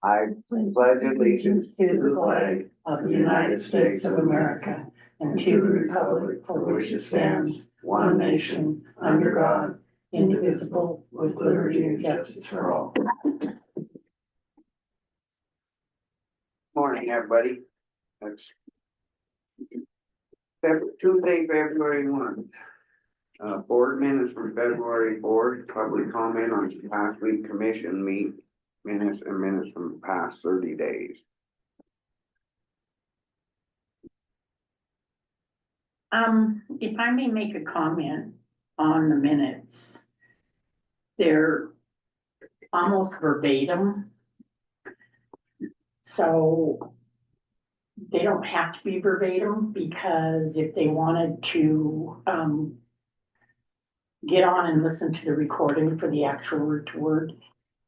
I pledge allegiance to the flag of the United States of America and to the republic for which it stands, one nation, under God, indivisible, with liberty and justice for all. Morning, everybody. It's Tuesday, February 1. Board minutes for February 4th, public comment on past week commission minutes and minutes from the past 30 days. If I may make a comment on the minutes, they're almost verbatim. So they don't have to be verbatim, because if they wanted to, get on and listen to the recording for the actual word to word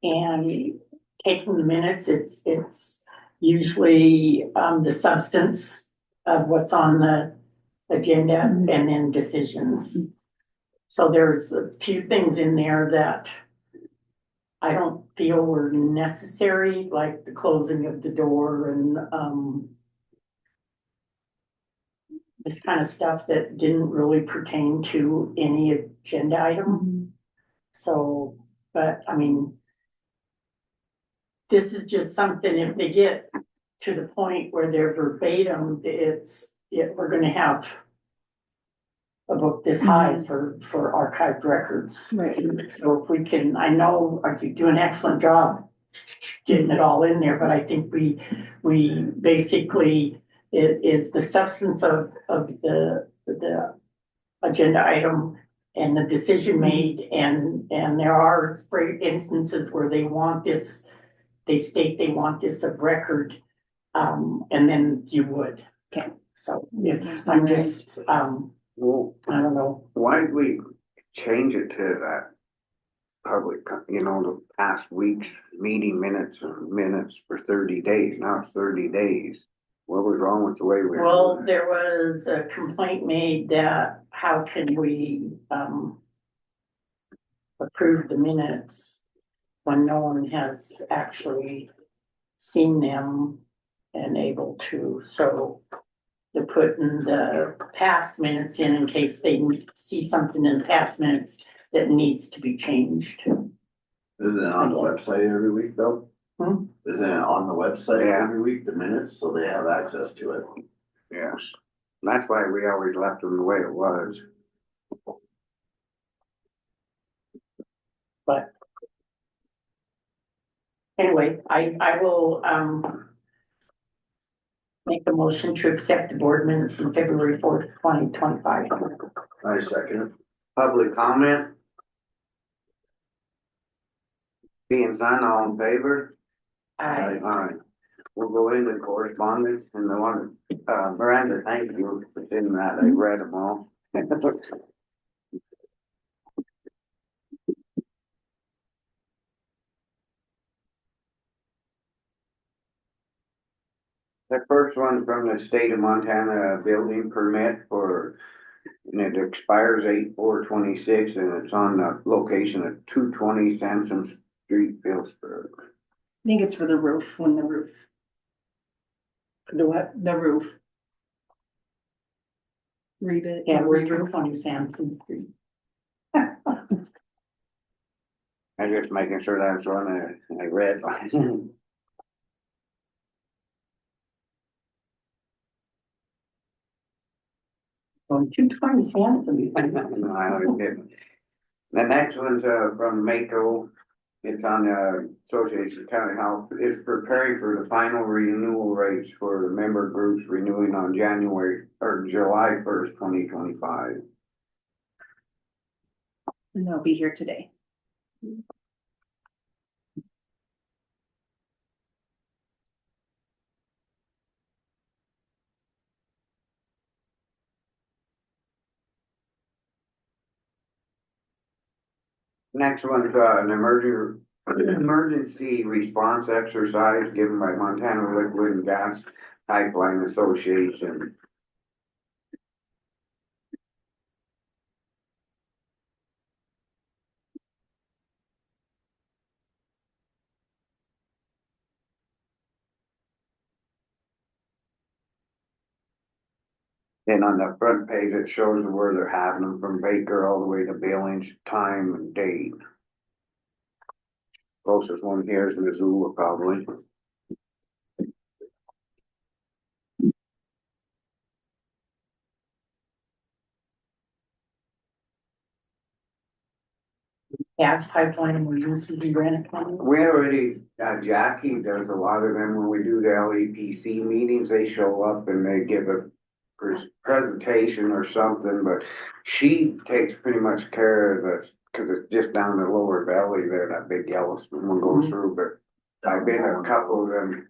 and taking the minutes, it's usually, the substance of what's on the agenda and then decisions. So there's a few things in there that I don't feel were necessary, like the closing of the door and this kind of stuff that didn't really pertain to any agenda item. So, but I mean, this is just something, if they get to the point where they're verbatim, we're gonna have a book this high for archived records. Right. So if we can, I know you do an excellent job getting it all in there, but I think we basically, it is the substance of the agenda item and the decision made, and there are instances where they want this, they state they want this of record, and then you would. Okay. So if I'm just, Well, I don't know. why did we change it to that public, the past week's meeting minutes and minutes for 30 days? Now it's 30 days. What was wrong with the way we were Well, doing it? there was a complaint made that how can we, approve the minutes when no one has actually seen them and able to, so they're putting the past minutes in case they see something in the past minutes that needs to be changed. Isn't it on the website every week though? Hmm? Isn't it on the website Yeah. every week, the minutes, so they have access to it? Yes. That's why we always left them the way it was. But anyway, I will, make the motion to accept the board minutes from February 4th, 2025. I second it. Public comment? Being none, all in favor? I, Alright, we'll go into correspondence and the one, Miranda, thank you for sending that, I read them all. The first one from the state of Montana, building permit and it expires 8/4/26, and it's on the location of 220 Sansom Street, Phillipsburg. I think it's for the roof, when the roof, the what? the roof. Rebid. Yeah, we're 20 Sampson Street. I'm just making sure that's one I read. Going 220 Sampson. No, I always didn't. The next one's from Mako. It's on Association County Health. Is preparing for the final renewal rates for the member groups renewing on January or July 1st, 2025. And they'll be here today. Next one's an emergency response exercise given by Montana Liquid and Gas Pipeline Association. And on the front page, it shows where they're having them from Baker all the way to Billings, time and date. Closest one here is Missoula probably. Yeah, pipeline emergencies in Granite County. We already, Jackie does a lot of them when we do the LEPC meetings, they show up and they give a presentation or something, but she takes pretty much care of this, cause it's just down the lower valley there, that big Yellowstone one goes through, but I've been at a couple of them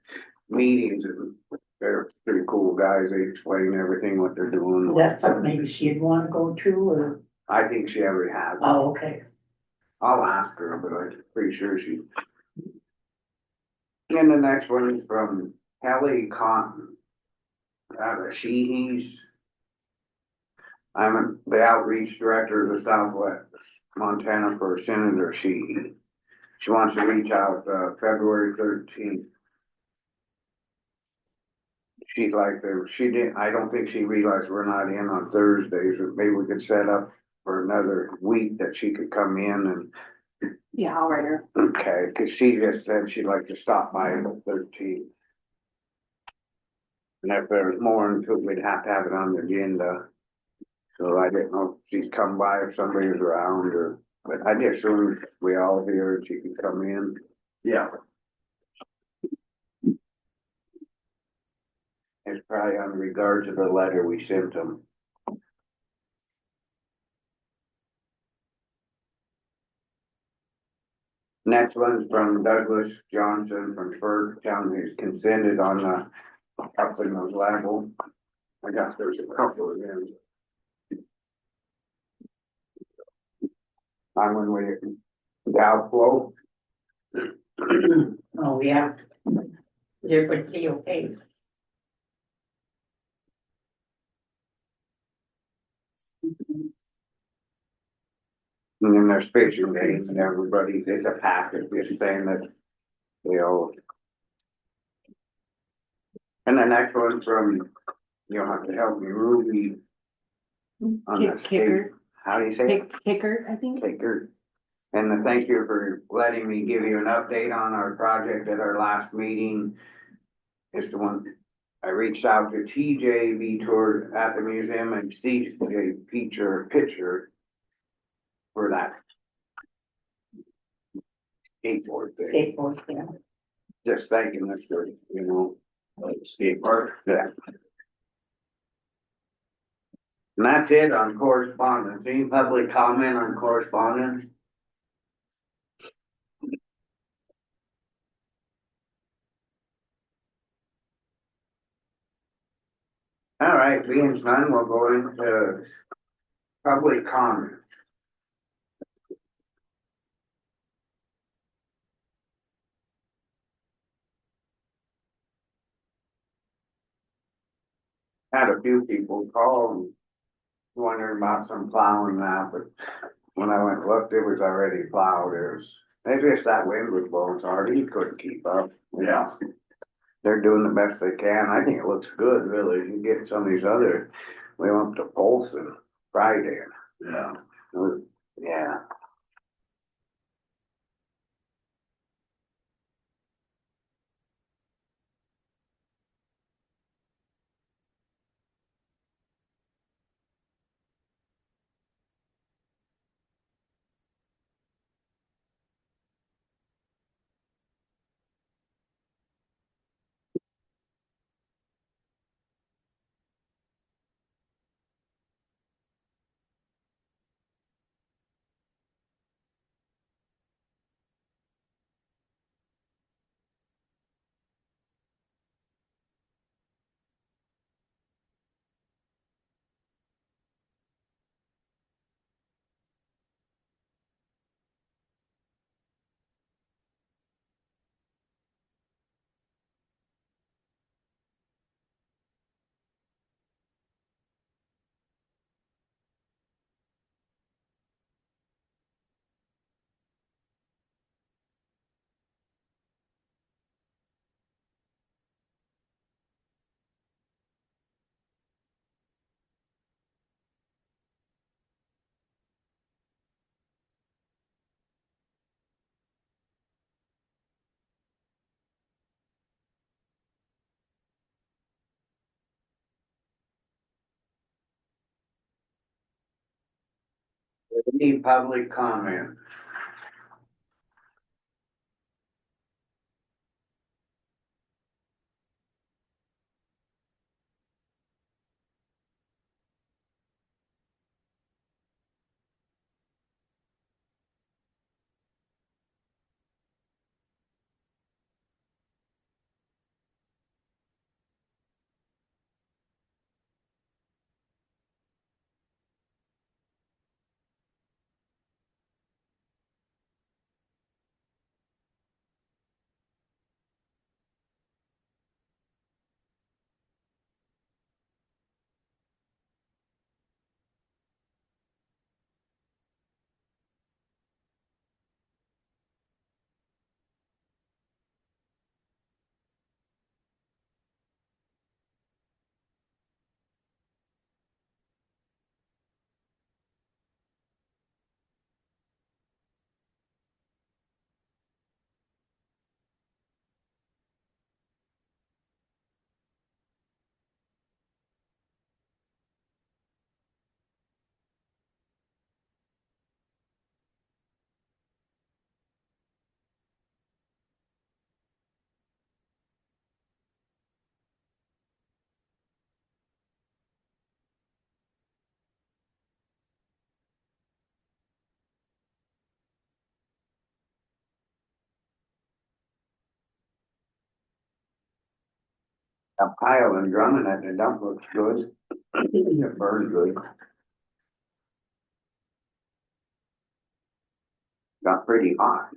meetings and they're pretty cool guys, they explain everything, what they're doing. Is that something maybe she'd wanna go to, or, I think she already has. oh, okay. I'll ask her, but I'm pretty sure she. And the next one is from Kelly Cotton. Out of Sheehy's. I'm the outreach director of the Southwest Montana for Senator Sheehy. She wants to reach out, February 13th. She'd like to, she didn't, I don't think she realized we're not in on Thursdays, but maybe we could set up for another week that she could come in Yeah, I'll write her. and, okay, cause she just said she'd like to stop by on the 13th. And if there's more into it, we'd have to have it on the agenda. So I didn't know if she's come by, if somebody was around or, but I just assumed we all here and she could come in. Yeah, It's probably on regards to the letter we sent them. Next one's from Douglas Johnson from Firth Town, who's consented on the up in those level. I guess there's a couple of them. I'm when we down flow. Oh, yeah. Everybody say okay. And then there's fishing days and everybody, it's a package, just saying that they all. And the next one from, you'll have to help me, Ruby. On the state, Kicker, how do you say it? kicker, I think. Kicker. And the thank you for letting me give you an update on our project at our last meeting. It's the one, I reached out to TJ Vitor at the museum and CJ picture for that skateboard thing. Skateboard, yeah. Just thanking us for, skate park. yeah. And that's it on correspondence. Any public comment on correspondence? All right, being none, we'll go into public comment. Had a few people call and wondering about some plowing now, but when I went and looked, it was already plowed. Maybe it's that wind was blowing so hard, he couldn't keep up. Yeah. They're doing the best they can. I think it looks good, really. You get some of these other, we went to Polson Friday. Yeah. Yeah. Any public comment? A pile and drumming at the dump looks good. It burns good. Got pretty hot.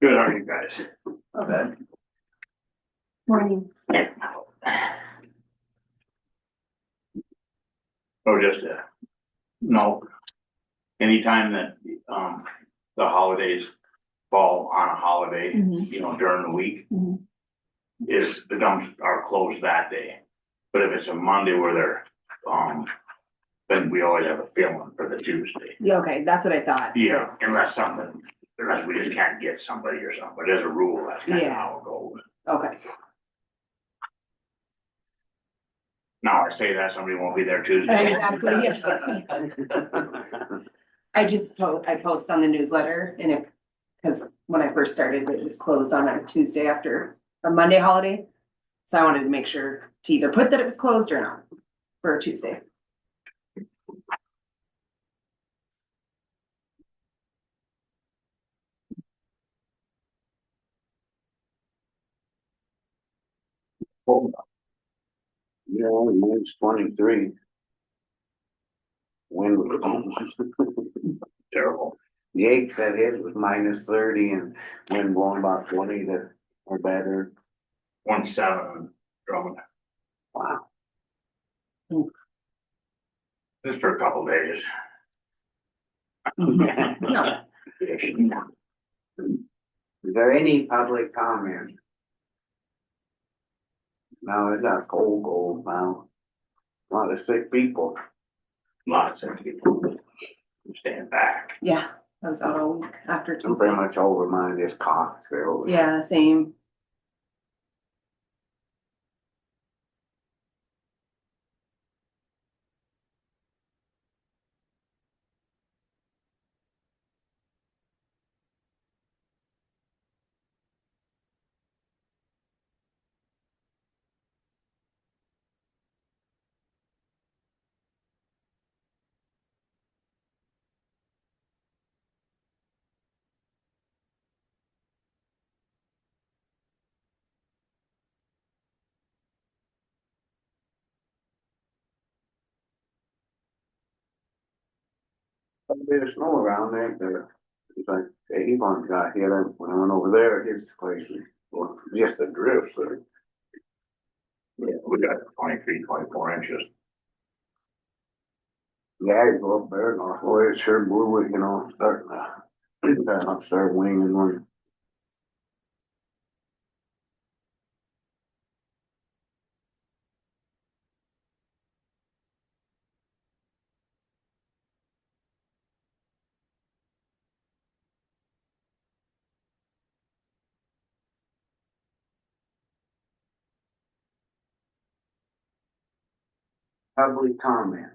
Good, how are you guys? Okay. Morning. Oh, just no. Anytime that, the holidays fall on a holiday, Mhm. you know, during the week. Mhm. Is the dumps are closed that day. But if it's a Monday where they're, then we always have a feeling for the Tuesday. Yeah, okay, that's what I thought. Yeah, unless we just can't get somebody or something, but as a rule, that's kind of Yeah. how it goes. Okay, Now I say that, somebody won't be there Tuesday. exactly, yeah. I post on the newsletter and cause when I first started, it was closed on a Tuesday after a Monday holiday. So I wanted to make sure to either put that it was closed or not for a Tuesday. Yeah, mine's 23. Wind was Terrible. Jake said his was -30 and wind blowing about 20 to or better. 1-7 Drummond, Wow. just for a couple days. No. Is there any public comment? No, it's not cold now. A lot of sick people. Lots of people staying back. Yeah, I was out all week after I'm Tuesday. pretty much over mine, just cough still. Yeah, same. A bit of snow around there. It's like, Avon got hit when I went over there, his place, well, just the drifts there. Yeah, we got 23, 24 inches. Yeah, you go up there, North Way, it sure blew it, starting to, start winging one. Public comment.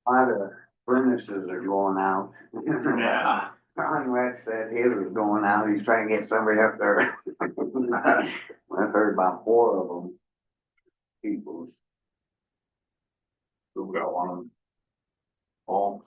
A lot of furnaces are going out. Yeah. Ron West said his was going out, he's trying to get somebody up there. I've heard about 4 of them. People's. Who got one of them? Oh,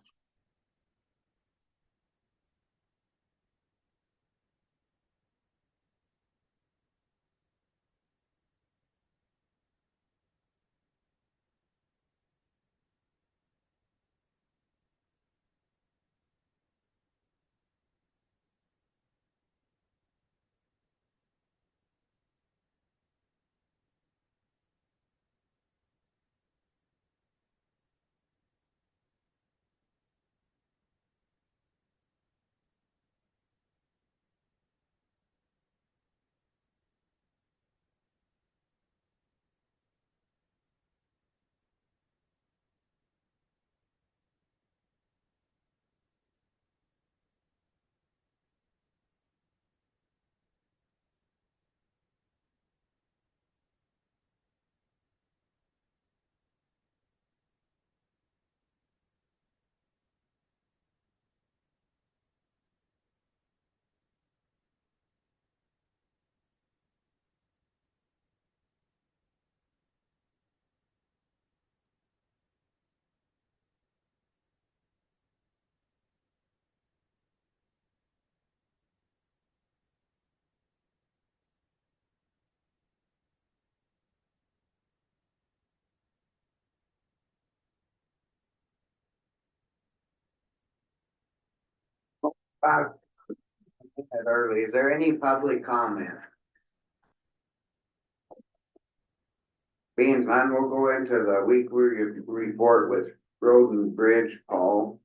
About that early, is there any public comment? Being none, we'll go into the weekly report with road and bridge, Paul,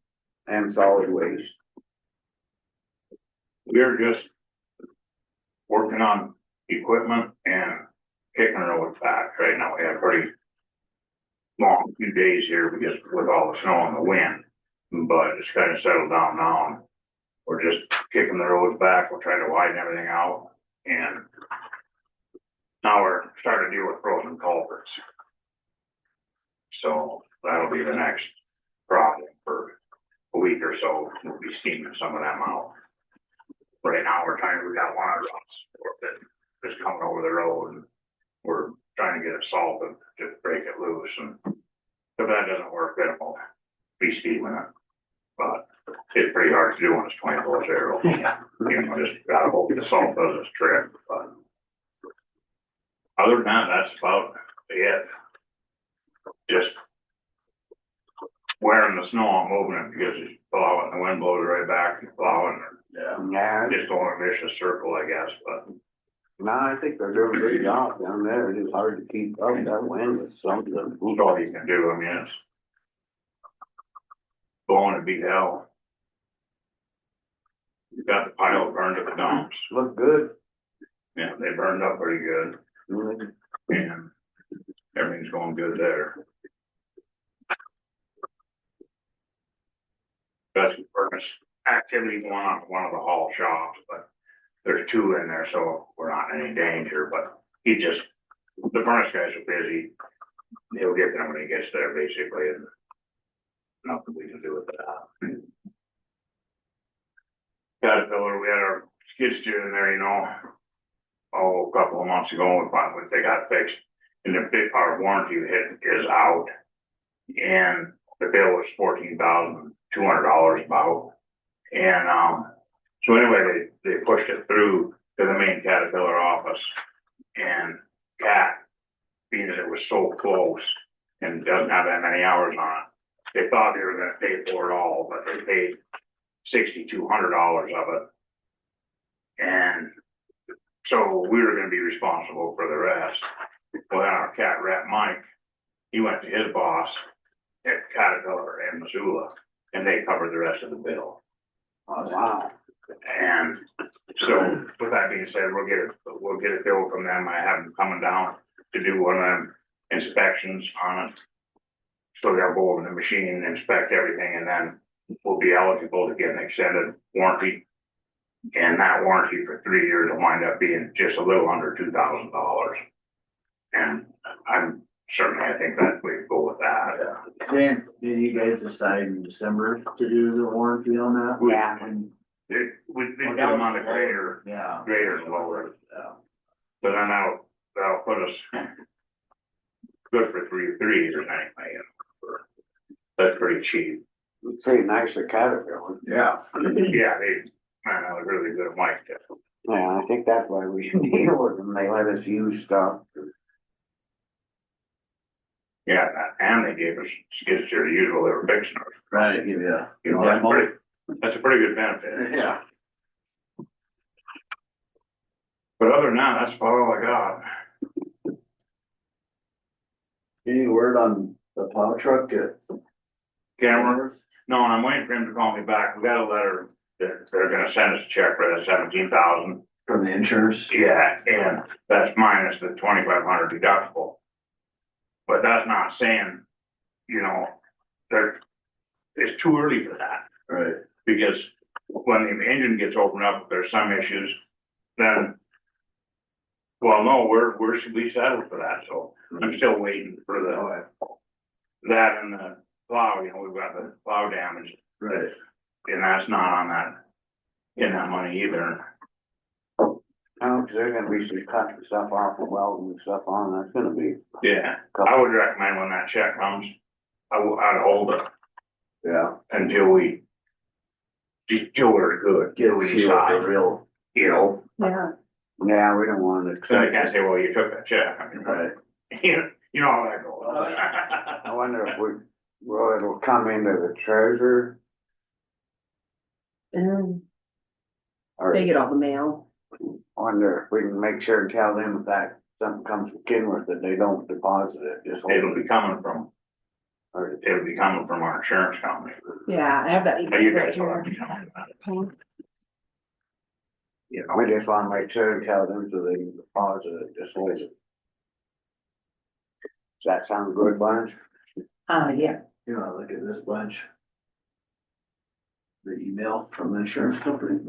and solid waste. we're just working on equipment and kicking roads back. Right now, we have a pretty long few days here because with all the snow and the wind, but it's kind of settled down now. We're just kicking the roads back. We're trying to widen everything out, and now we're starting to deal with frozen culverts. So that'll be the next project for a week or so. We'll be steaming some of them out. Right now, we got one of those that is coming over the road, and we're trying to get it salted, just break it loose, and if that doesn't work, then we'll be steaming it. But it's pretty hard to do when it's 20 below zero. Yeah. Just gotta hope the salt does its trick, but other than that, that's about it. Just wearing the snow and moving it because it's plowing, the wind blows right back and plowing. Yeah, Just going a vicious circle, I guess, but no, I think they're doing a good job down there, it is hard to keep up that wind with something. that's all you can do. I mean, it's blowing to beat hell. We got the pile burned at the dumps. Look good. Yeah, they burned up pretty good Mhm. and everything's going good there. Got some furnace activity going on at one of the hall shops, but there's two in there, so we're not in any danger, but the furnace guys are busy. He'll get them when he gets there, basically, and nothing we can do with that. Caterpillar, we had our skid steer in there, a couple of months ago, we finally, they got fixed, and our warranty hit is out. And the bill was $14,200 about, and, so anyway, they pushed it through to the main Caterpillar office, and Cat, being that it was so close and doesn't have that many hours on it, they thought they were gonna pay for it all, but they paid $6,200 of it. And so we were gonna be responsible for the rest. Well, then our Cat rep, Mike, he went to his boss at Caterpillar and Missoula, and they covered the rest of the bill. Wow. And so, with that being said, we'll get a bill from them. I have them coming down to do one of them inspections on it. So they'll go over the machine, inspect everything, and then we'll be eligible to get an extended warranty. And that warranty for 3 years will wind up being just a little under $2,000. And I think that we go with that. Did you guys decide in December to do the warranty on that? Yeah. And- We did them on the grader, Yeah. grader's lower. Yeah. So then that'll put us good for 3 years anyway. That's pretty cheap. It's pretty nice at Caterpillar. Yeah. Yeah, that was really good at Mike. Yeah, I think that's why we should deal with them. They let us use stuff. Yeah, and they gave us skid steer to use while they were fixing it. Right, give you a. That's a pretty good benefit. Yeah. But other than that, that's about all I got. Any word on the plow truck at Cameron? No, and I'm waiting for him to call me back. We got a letter that they're gonna send us a check for the 17,000. from the insurance? Yeah, and that's minus the 2,500 deductible. But that's not saying, it's too early for that, Right. because when the engine gets opened up, if there's some issues, then, well, no, we should be settled for that, so I'm still waiting for that and the plow, we've got the plow damage, Right. and that's not on in that money either. Oh, 'cause they're gonna be some cutting stuff off and welding and stuff on. That's gonna be. Yeah, I would recommend when that check comes, I'd hold it Yeah. until we're good. Get Till we see what the decide, real, Yeah. Yeah, we don't want to. So they can't say, well, you took that check, I mean, right. you know how that I goes. wonder if it'll come into the treasurer or They get all the mail. wonder if we can make sure and tell them that something comes from Kenworth that they don't deposit it, just hold It'll it. be coming from our insurance company. Yeah, I have that But you email right guys will here. have to tell me that. We just wanna make sure and tell them so they can deposit it, just hold it. Does that sound good, Barnes? Yeah, Look at this bunch. The email from the insurance company.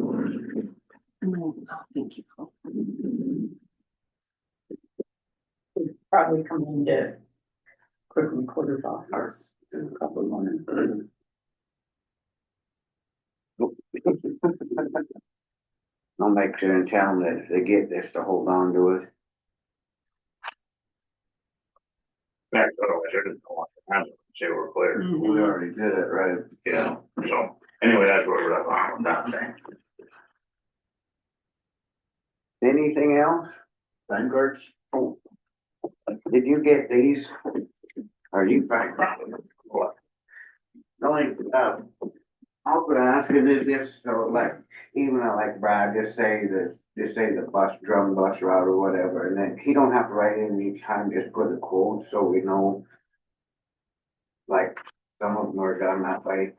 Oh, thank you. probably come into quick recorder's office in a couple of mornings. I'll make sure and tell them that if they get this to hold on to it. Otherwise, they're just going to have to say we're clear. We already did it, right? Yeah, so anyway, that's where we're at on that thing. Anything else? Time cards? Did you get these? Are you back? What? Only, I was gonna ask you this, so like, even like Brad, just say the drum bus route or whatever, and then he don't have to write in each time, just put a quote so we know. Like, some of them are done that way.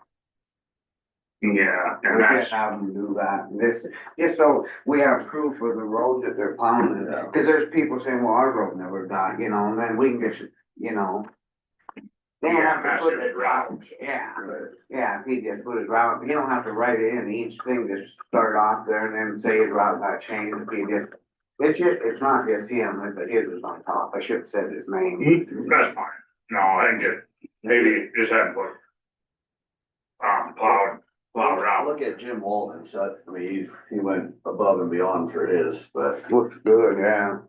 Yeah, We and just that's, have them do that, just so we have proof of the roads that they're plowing, Yeah. cause there's people saying, well, our road never got, and then we can just, They don't Yeah, have to put that's the his route, route. yeah, Right. yeah, if he just put his route, you don't have to write it in each thing, just start off there and then say his route got changed, if he just. It's not just him, but his is on top, I should have said his name. that's fine. No, I think just, maybe just have to put, plowed route. Look at Jim Walden, so, I mean, he went above and beyond for his, but Looks good, yeah,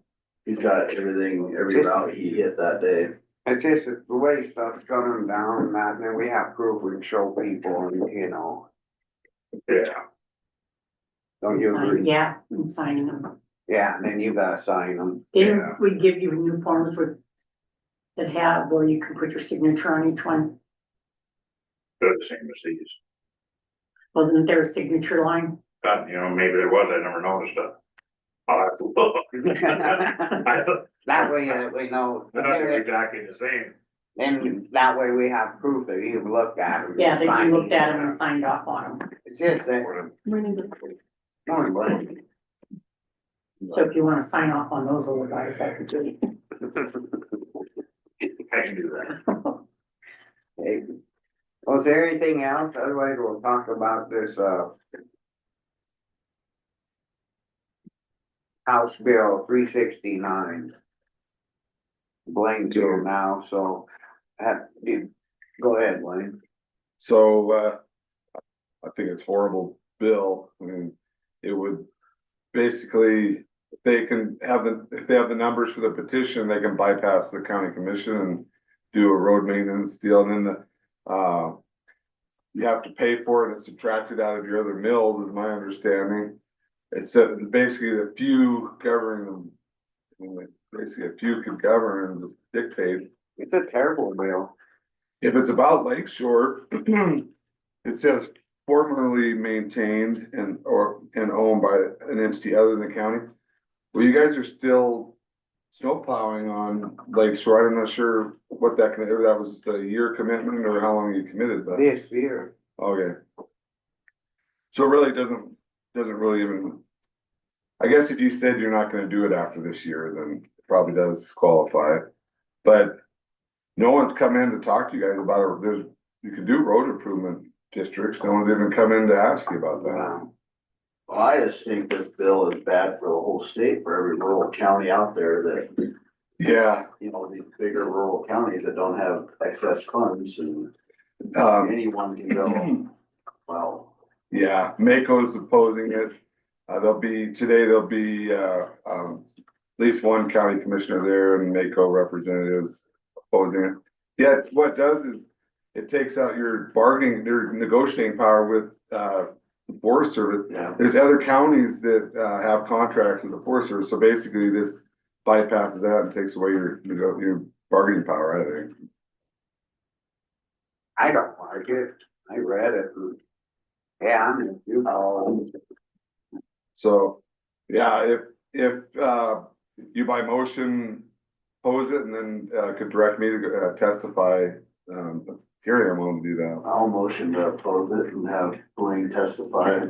he's got everything, every route he hit that day. it's just the way stuff's coming down and that, and then we have proof, we can show people, and Yeah, don't you Sign- agree? Yeah, and signing them. Yeah, and then you gotta sign them. Yeah. Then we give you new forms that have where you can put your signature on each one. they're the same as these. Wasn't there a signature line? Maybe there was, I never noticed it. I'll have to look. That way, we know, They're not exactly the same. and that way we have proof that you've looked at them. Yeah, that signed you looked at them them. and signed off on them. It's just that, morning, buddy. So if you wanna sign off on those little guys, that could be. I can do that. Hey, well, is there anything else? Otherwise, we'll talk about this, House Bill 369. Blaine's here now, so, go ahead, Blaine. So, I think it's horrible bill. I mean, it would basically, if they have the numbers for the petition, they can bypass the county commission and do a road maintenance deal, and then you have to pay for it and subtract it out of your other mills, is my understanding. It's basically the few governing them. Basically, a few can govern and just dictate. It's a terrible bill. If it's about Lake Shore, it says formerly maintained and owned by an entity other than the county. Well, you guys are still snow plowing on Lake Shore. I'm not sure what that if that was just a year commitment or how long you committed, but This year, okay. So it really doesn't really even, I guess if you said you're not gonna do it after this year, then it probably does qualify. But no one's come in to talk to you guys about it. You can do road improvement districts. No one's even come in to ask you about that. wow, Well, I just think this bill is bad for the whole state, for every rural county out there that, Yeah, these bigger rural counties that don't have excess funds and anyone can go, well, yeah, Mako's opposing it. Today there'll be, at least one county commissioner there and Mako representatives opposing it. Yet what it does is it takes out your negotiating power with, the Forest Service. yeah. There's other counties that, have contracts with the Forest Service, so basically this bypasses that and takes away your bargaining power, I think. I don't like it. I read it. Yeah, I'm in you, Paul. So, yeah, if you by motion pose it and then, could direct me to testify, here I'm willing to do that. I'll motion to oppose it and have Blaine testify.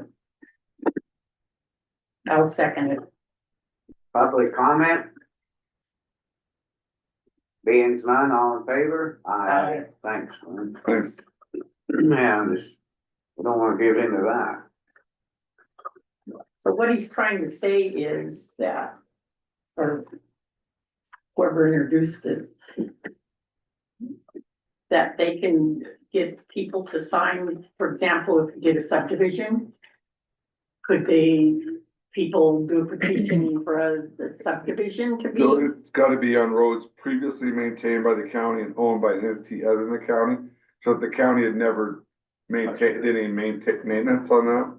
I'll second it. Public comment? Being none, all in favor? Aye. Thanks, man. Thanks. Yeah, we don't wanna give into that. So what he's trying to say is that, or whoever introduced it, that they can get people to sign, for example, if you get a subdivision, could people do a petition for the subdivision to So be? it's gotta be on roads previously maintained by the county and owned by an entity other than the county. So if the county had never maintained any maintenance on that.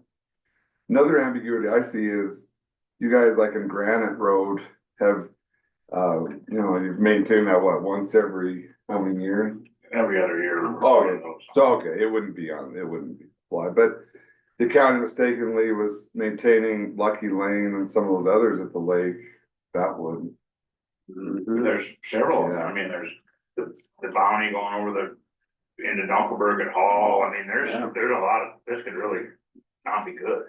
Another ambiguity I see is you guys like in Granite Road have, you've maintained that once every how many years? Every other year. Oh, So, okay, it wouldn't be applied, but the county mistakenly was maintaining Lucky Lane and some of those others at the lake, that would. Mhm. There's several of them. Yeah. I mean, there's the bounty going over into Dunkelberg at Hall, I mean, Yeah. there's a lot of, this could really not be good.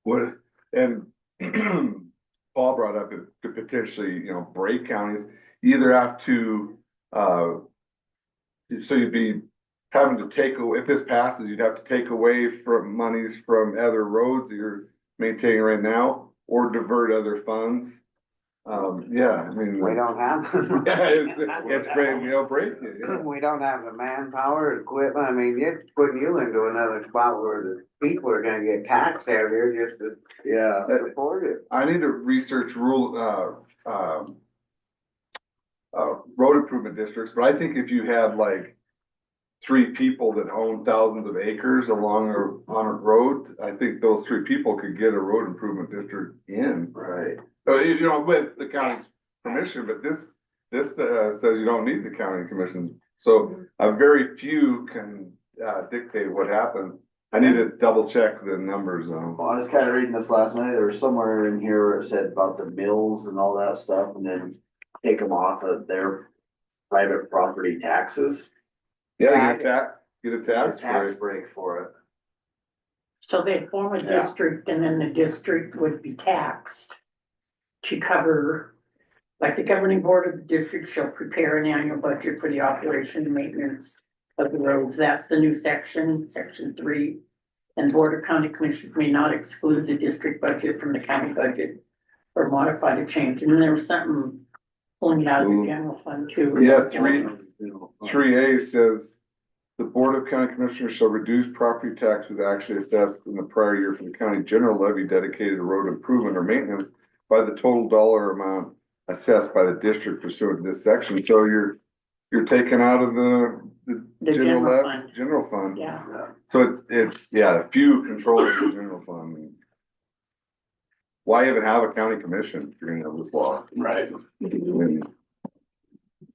What, and Paul brought up it could potentially, break counties, you either have to, so you'd be having to take away, if this passes, you'd have to take away from monies from other roads that you're maintaining right now, or divert other funds. Yeah, I mean. We don't have. them. Yeah, it's crazy, they'll break it, yeah. We don't have the manpower, equipment, I mean, it's putting you into another spot where the people are gonna get taxed heavier just to Yeah, support it. I need to research road improvement districts, but I think if you had like three people that own thousands of acres on a road, I think those three people could get a road improvement district in. right. With the county's permission, but this says you don't need the county commission. So a very few can dictate what happens. I need to double check the numbers on. Well, I was kinda reading this last night, there was somewhere in here where it said about the mills and all that stuff, and then take them off of their private property taxes. Yeah, get a tax Tax break. break for it. So they'd form a Yeah. district and then the district would be taxed to cover, like the governing board of the district shall prepare an annual budget for the operation and maintenance of the roads. That's the new section 3. And board or county commissioners may not exclude the district budget from the county budget or modify the change. And then there was something pulling it out of the general fund too. Yeah, 3A says, the Board of County Commissioners shall reduce property taxes actually assessed in the prior year for the county general levy dedicated to road improvement or maintenance by the total dollar amount assessed by the district pursuant to this section. So you're taking out of the general levy, fund. general fund. Yeah. So it's, a few controlling the general fund. Why even have a county commission if you're gonna have this law? Right. I mean,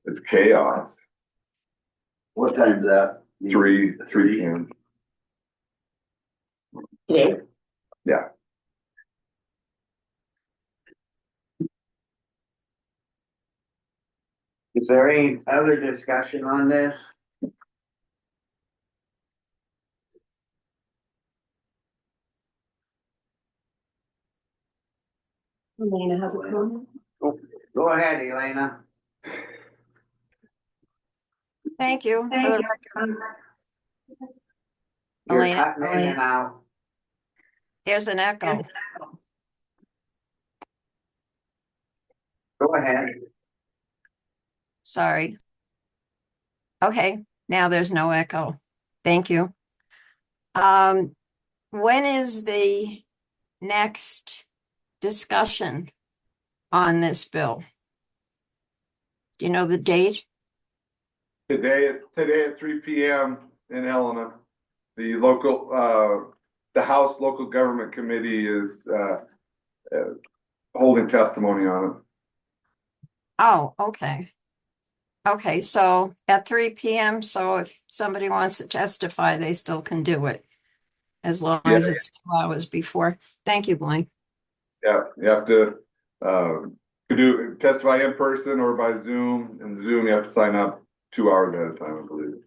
it's chaos. What time's that? 3 p.m. Okay. Yeah. Is there any other discussion on this? Elena has a comment. Go ahead, Elena. Thank you for the record. You're Elena, cutting in and out. There's an echo. Go ahead. Sorry. Okay, now there's no echo. Thank you. When is the next discussion on this bill? Do you know the date? Today at 3 p.m. in Helena, the local, the House Local Government Committee is, holding testimony on it. Oh, okay. Okay, so at 3 p.m., so if somebody wants to testify, they still can do it. As long as it's 2 hours before. Thank you, Blaine. Yeah, you have to, testify in person or by Zoom, and Zoom, you have to sign up 2 hours ahead of time, I believe.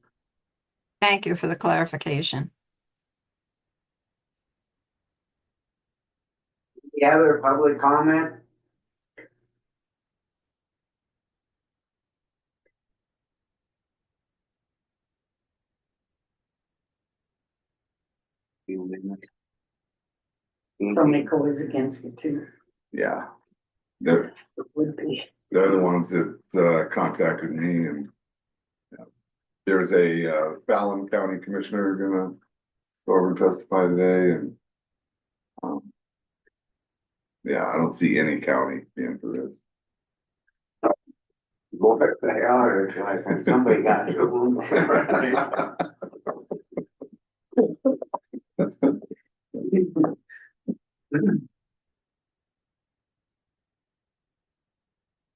Thank you for the clarification. Any other public comment? So Miko is against it too. Yeah. They're Would be. the ones that, contacted me and. Yeah. There's a, Fallon County Commissioner gonna go over and testify today and. Yeah, I don't see any county being for this. Boy, they are, it's like somebody got to.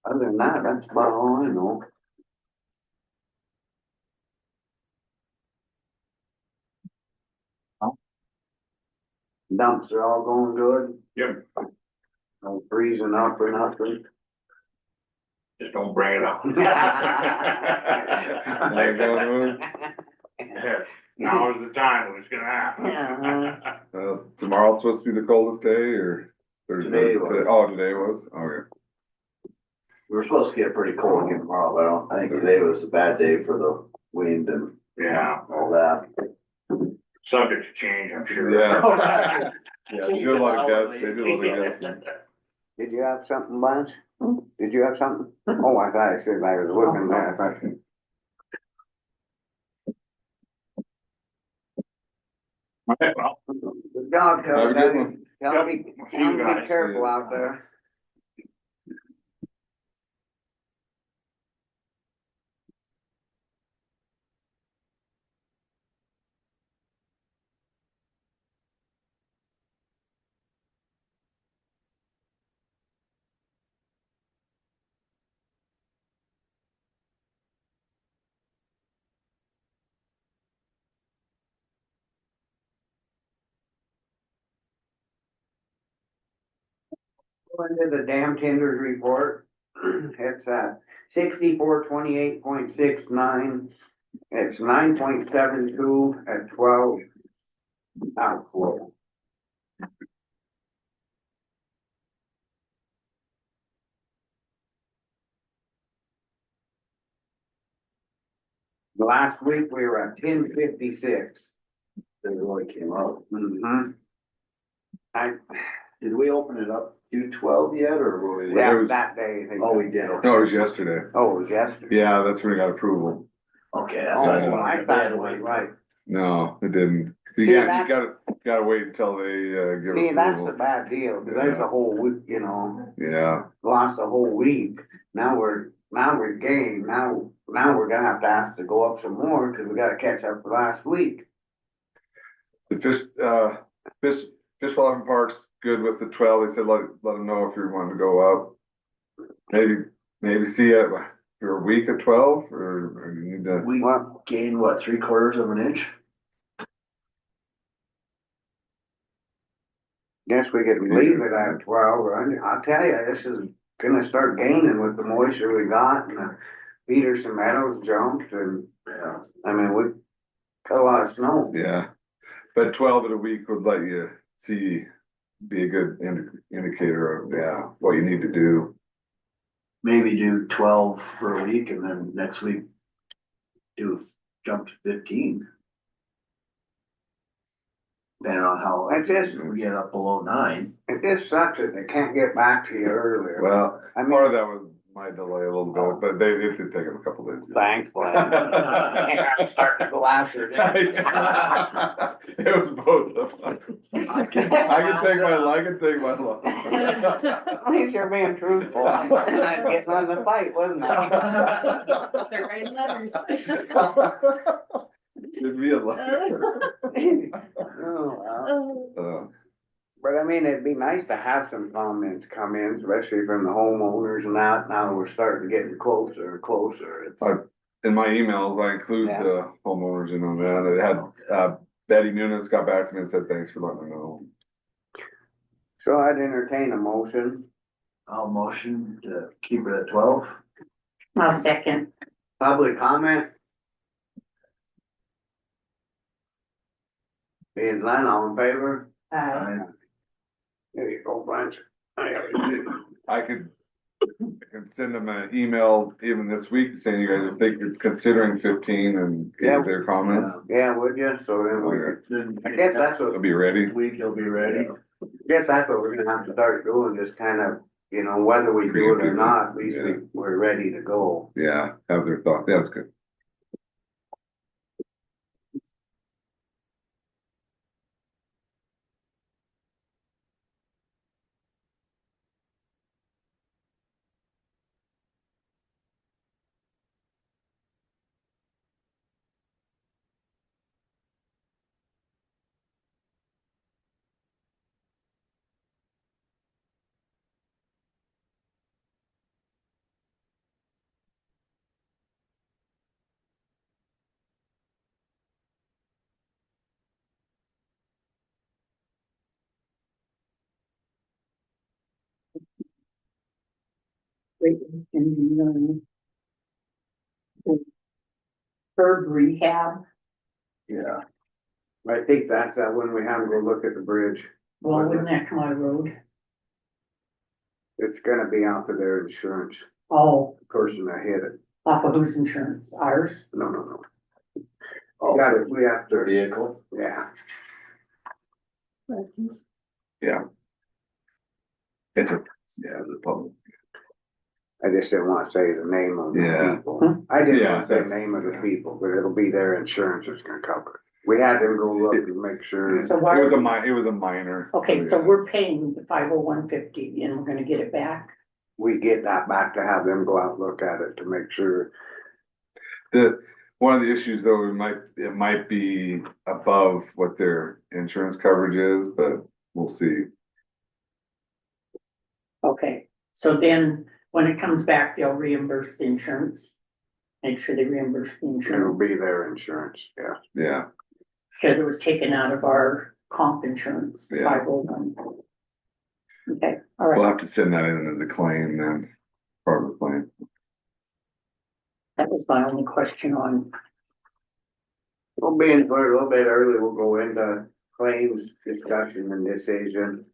Other than that, that's about all I know. Dumps are all going good, Yep. no freezing up or nothing. Just don't bring it up. Like that one? Now is the time when it's gonna happen. Tomorrow's supposed to be the coldest day or? Today was. Oh, today was? Okay. We were supposed to get pretty cold again tomorrow, but I think today was a bad day for the wind and Yeah, all that. subject to change, I'm sure. Yeah. Yeah, they do a lot of guess, they do a lot of guessing. Did you have something, Lance? Did you have something? Oh, I thought I said I was looking there. I thought- Okay, well, Good job, Have a good Kelly. one. Tell Yep. me, We'll see tell you me, guys. be careful out there. Go into the dam tenders report. It's at 6428.69. It's 9.72 at 12 outflow. Last week we were at 1056. They really came out. Mm-hmm. Did we open it up to 12 yet, or were we? Yeah, that day. I think. Oh, we did, okay. No, it was yesterday. Oh, it was yesterday. Yeah, that's when we got approval. Okay, that's Oh, what I was I wondering. thought it was right. No, it didn't. See, You that's- gotta wait until they, give See, that's the approval. bad deal, because there's a whole week, you know, Yeah, lost a whole week. Now we're game. Now we're gonna have to ask to go up some more, because we gotta catch up for last week. the fish Wildlife Park's good with the 12. They said, let them know if you're wanting to go up. Maybe see it for a week at 12, or you need to. We Well, gained what, 3/4 of an inch? guess we could leave it at 12. I'll tell you, this is gonna start gaining with the moisture we got, and the Peterson Meadows jumped, and, Yeah. I mean, we got a lot of snow. Yeah, but 12 in a week would let you be a good indicator of, what you need to do. Maybe do 12 for a week and then next week jump to 15. Depending on how It just, we get up below 9. it just sucks that they can't get back to you earlier. Well, I mean- part of that was my delay a little bit, but they did take them a couple days. Thanks, Glenn. I'm starting to go after it. It was both of them. I can take my luck. At least you're being truthful. I'm getting on the fight, wasn't I? Start writing letters. Did me a luck. Oh, well. But I mean, it'd be nice to have some comments come in, especially from the homeowners and that. Now we're starting to get closer and closer. It's, In my emails, I include Yeah. the homeowners in on that. It had, Betty Nunes got back to me and said, thanks for letting me know. so I'd entertain a motion. I'll motion to keep it at 12. I'll second. Public comment? Being none, all in favor? There you go, Blanche. I could send them an email even this week saying you guys are thinking, considering 15 and Yeah. get their comments. Yeah, would you? So then Okay. I guess that's They'll what, be ready. Week they'll be ready. guess that's what we're gonna have to start doing, just kind of, you know, whether we do it or not, at least we're ready to go. Yeah, have their thought. Yeah, that's good. Great Eastern, Third rehab, Yeah, I think that's that when we have to go look at the bridge. well, wouldn't that come out of road? It's gonna be out of their insurance, Oh, the person that hit it. off of whose insurance? Ours? No, no, no. oh, We have the to, vehicle, yeah. It's a, yeah, the public. I just didn't want to say the name of the Yeah. people. I didn't Yeah, want to say the that's- name of the yeah. people, but it'll be their insurance that's gonna cover it. We had them go look and make sure. So why? It was a minor. Okay, so yeah. we're paying the 501.50 and we're gonna get it back? We get that back to have them go out and look at it to make sure. One of the issues though, it might be above what their insurance coverage is, but we'll see. Okay, so then when it comes back, they'll reimburse the insurance? Make sure they reimburse the It'll be insurance, their insurance, yeah. Yeah, because it was taken out of our comp insurance, Yeah. 501. Okay, all we'll right, have to send that in as a claim then, part of the claim. that was my only question on, We'll be in for a little bit early, we'll go into claims discussion and decision.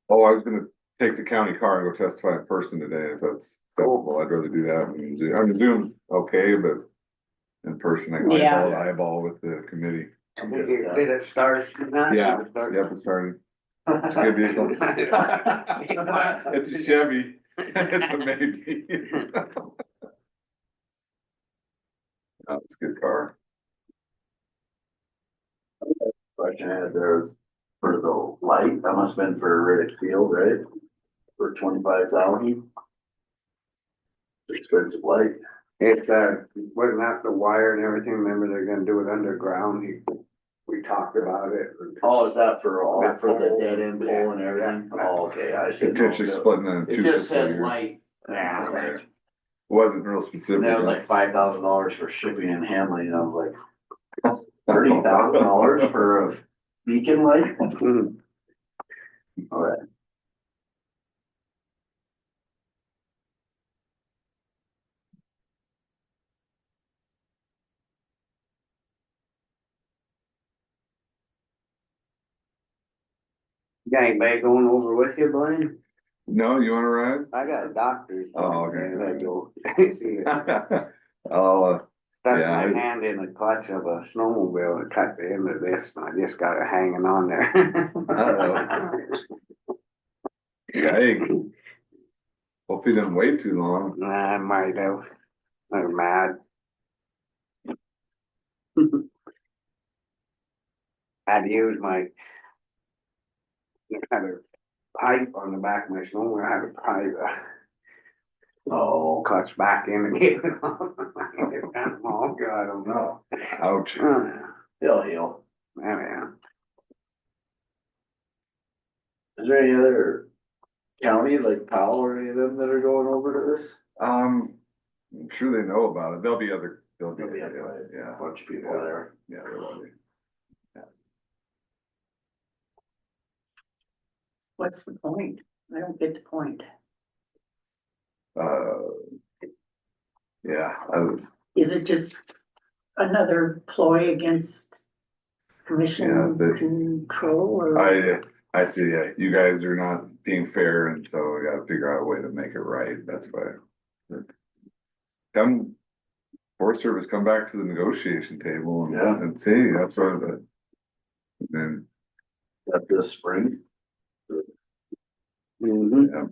Oh, I was gonna take the county car and go testify in person today, if that's acceptable, I'd rather do that than Zoom. I mean, Zoom's okay, but in person, I can Yeah. eyeball to eyeball with the committee. I'm good with Did that. it start? Yeah, Did it start? yep, it's starting. It's a good vehicle. It's a Chevy, it's a maybe. Oh, it's a good car. Question I had there for the light, that must have been for Riddick Field, right? For 25,000. Expensive light. It's, wasn't that the wire and everything, remember they're gonna do it underground, we talked about it. Oh, is that for all, That for the pole, dead end yeah, pole and everything? yeah. Oh, okay, I should know. Potentially splitting the It two. just fiscal said years. light. Yeah. Wasn't real specific. And that was like $5,000 for shipping and handling, and I was like, $30,000 for a beacon light? Mhm. Alright. Got anybody going over with you, Blaine? No, you wanna ride? I got a doctor's. Oh, okay. And I go, see, I'll, stuck Yeah, my I- hand in the clutch of a snowmobile and cut the end of this, and I just got it hanging on there. yikes. Hope he didn't wait too long. Nah, I might have, I'm mad. Had to use my. I had a pipe on the back of my snowmobile, I had to pry the Oh, clutch back in and get it off. Oh, God, I don't know. Ouch. he'll heal. Yeah. Is there any other county, like Powell or any of them that are going over to this? I'm sure they know about it. There'll be other, There'll be other, yeah, A bunch of people Yeah. there. yeah, there will be. what's the point? I don't get the point. Yeah, Is it just another ploy against Yeah, commission control or? I see, yeah, you guys are not being fair, and so we gotta figure out a way to make it right, that's why. Come, Forest Service, come back to the negotiation table Yeah. and see, that's what the. And, That this spring. Mm-hmm. yeah,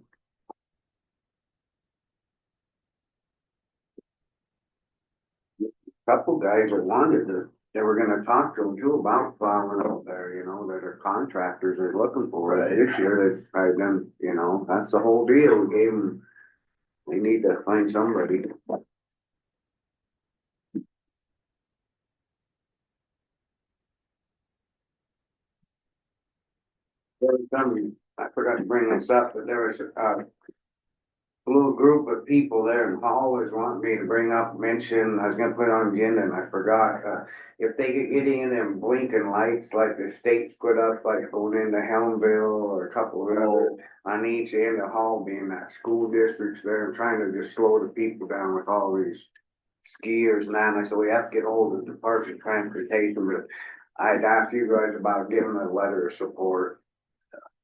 Couple guys that wanted to, they were gonna talk to them too about plowing out there, you know, that are contractors are looking for it. This year, they've, I've done, you know, that's the whole deal, we gave them. They need to find somebody. There was some, I forgot to bring this up, but there was, little group of people there in Hall was wanting me to bring up, mention, I was gonna put it on the agenda and I forgot, if they could get in them blinking lights like the state's put up, like going into Helmville or a couple of other, on each end of Hall being that school districts there, trying to just slow the people down with all these skiers and that, and I said, we have to get hold of the Department of Transportation, but I'd asked you guys about giving a letter of support.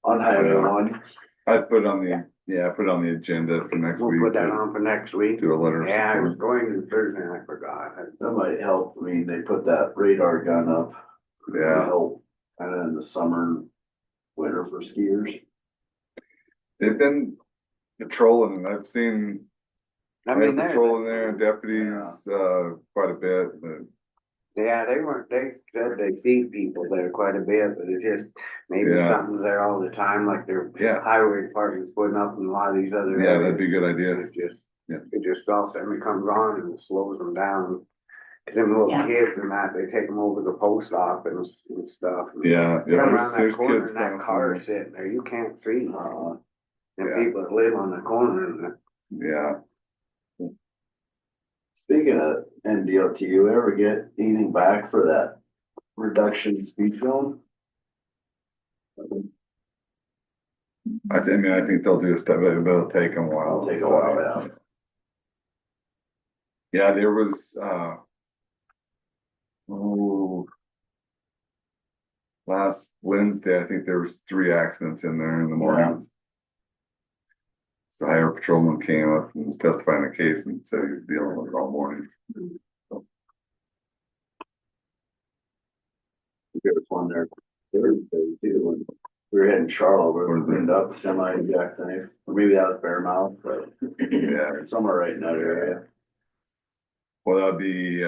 On Highway 1. I put on the, yeah, I put on the agenda for next We'll week put that to on for next week. do a letter. of Yeah, I was support. going to Thursday and I forgot. That might help. I mean, they put that radar gun up. Yeah, Help kind of in the summer, and winter for skiers. they've been patrolling and I've seen I fire mean, patrol in there, deputies, quite a bit, but yeah, they said they see people there quite a bit, but it's just maybe Yeah. something's there all the time, like their yeah, highway department's putting up in a lot of these other. yeah, that'd be a areas. good idea. It just, Yeah. it just all of a sudden comes on and slows them down. Cause them little Yeah. kids and that, they take them over to the post office and stuff. Yeah, yeah, Come around there's that corner kids and that passing car there. sitting there, you can't see. And Yeah. people that live on the corner and Yeah, Speaking of NDOT, you ever get anything back for that reduction speed zone? I mean, I think they'll do stuff, but it'll take them a while. It'll take a while, yeah. Yeah, there was, oh, last Wednesday, I think there was 3 accidents in there in the morning. So higher patrolman came up and was testifying the case and said he was dealing with it all morning. There was one there Thursday too, when we were heading Charlotte, we were cleaned up semi exact knife, or maybe that was Fairmount, but Yeah, somewhere right in that area. well, that'd be,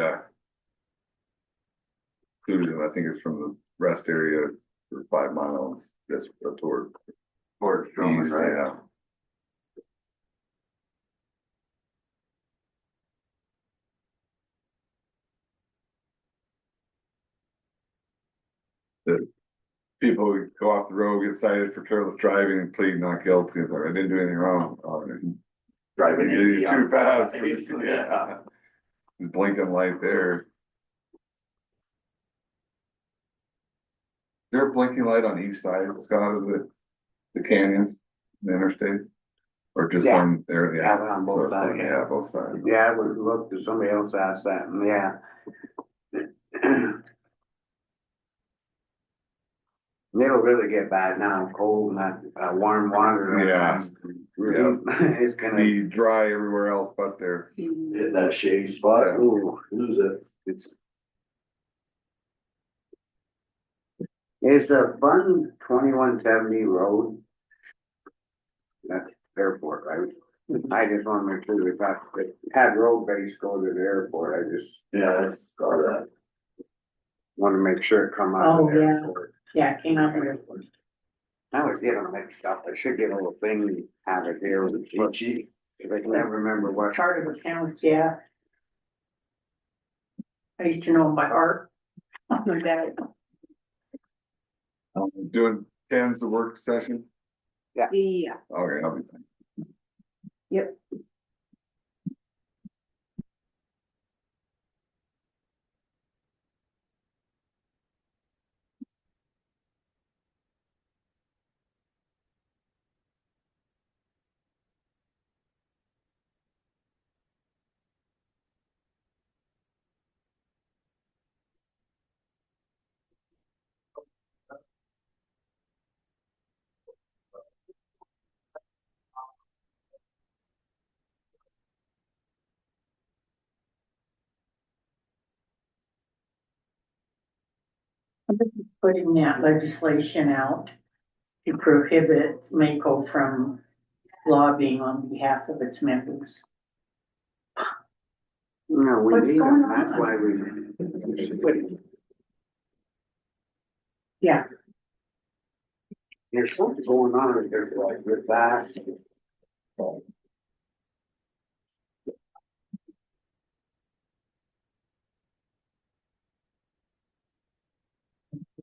included, I think it's from the rest area for 5 miles, just toward Towards Drummond, east, right? yeah. The people who go off the road, get cited for careless driving and plead not guilty, it's like, I didn't do anything wrong. Oh, Driving you're 80 too on fast, highways, yeah. There's blinking light there. Is there a blinking light on each side, Scott, of the canyons, the interstate? Or just Yeah. on there, yeah. have it on So both it's on- sides. Yeah, both sides. yeah, I would look to somebody else asked that, and yeah. It'll really get bad now, cold and that, warm water. Yeah. It's gonna, Be dry everywhere else but there. Hit that shady spot, Yeah. ooh, lose it. it's a fun 2170 road. That's airport, right? I just wanna make sure we got, it had road base go to the airport, I just Yeah, that's all that. wanna make sure it come out of Oh, the yeah. airport. Yeah, it came out here. I always get them mixed up, I should get a little thing and have it here, but Cheat. if I can never remember what. Chart of accounts, yeah. I used to know them by heart. My dad. Doing 10's the work session? Yeah, Okay, I'll be fine. yep. Putting that legislation out to prohibit Mako from lobbying on behalf of its members. No, we What's need going them, that's on? why we. Yeah, There's something going on, there's like with that.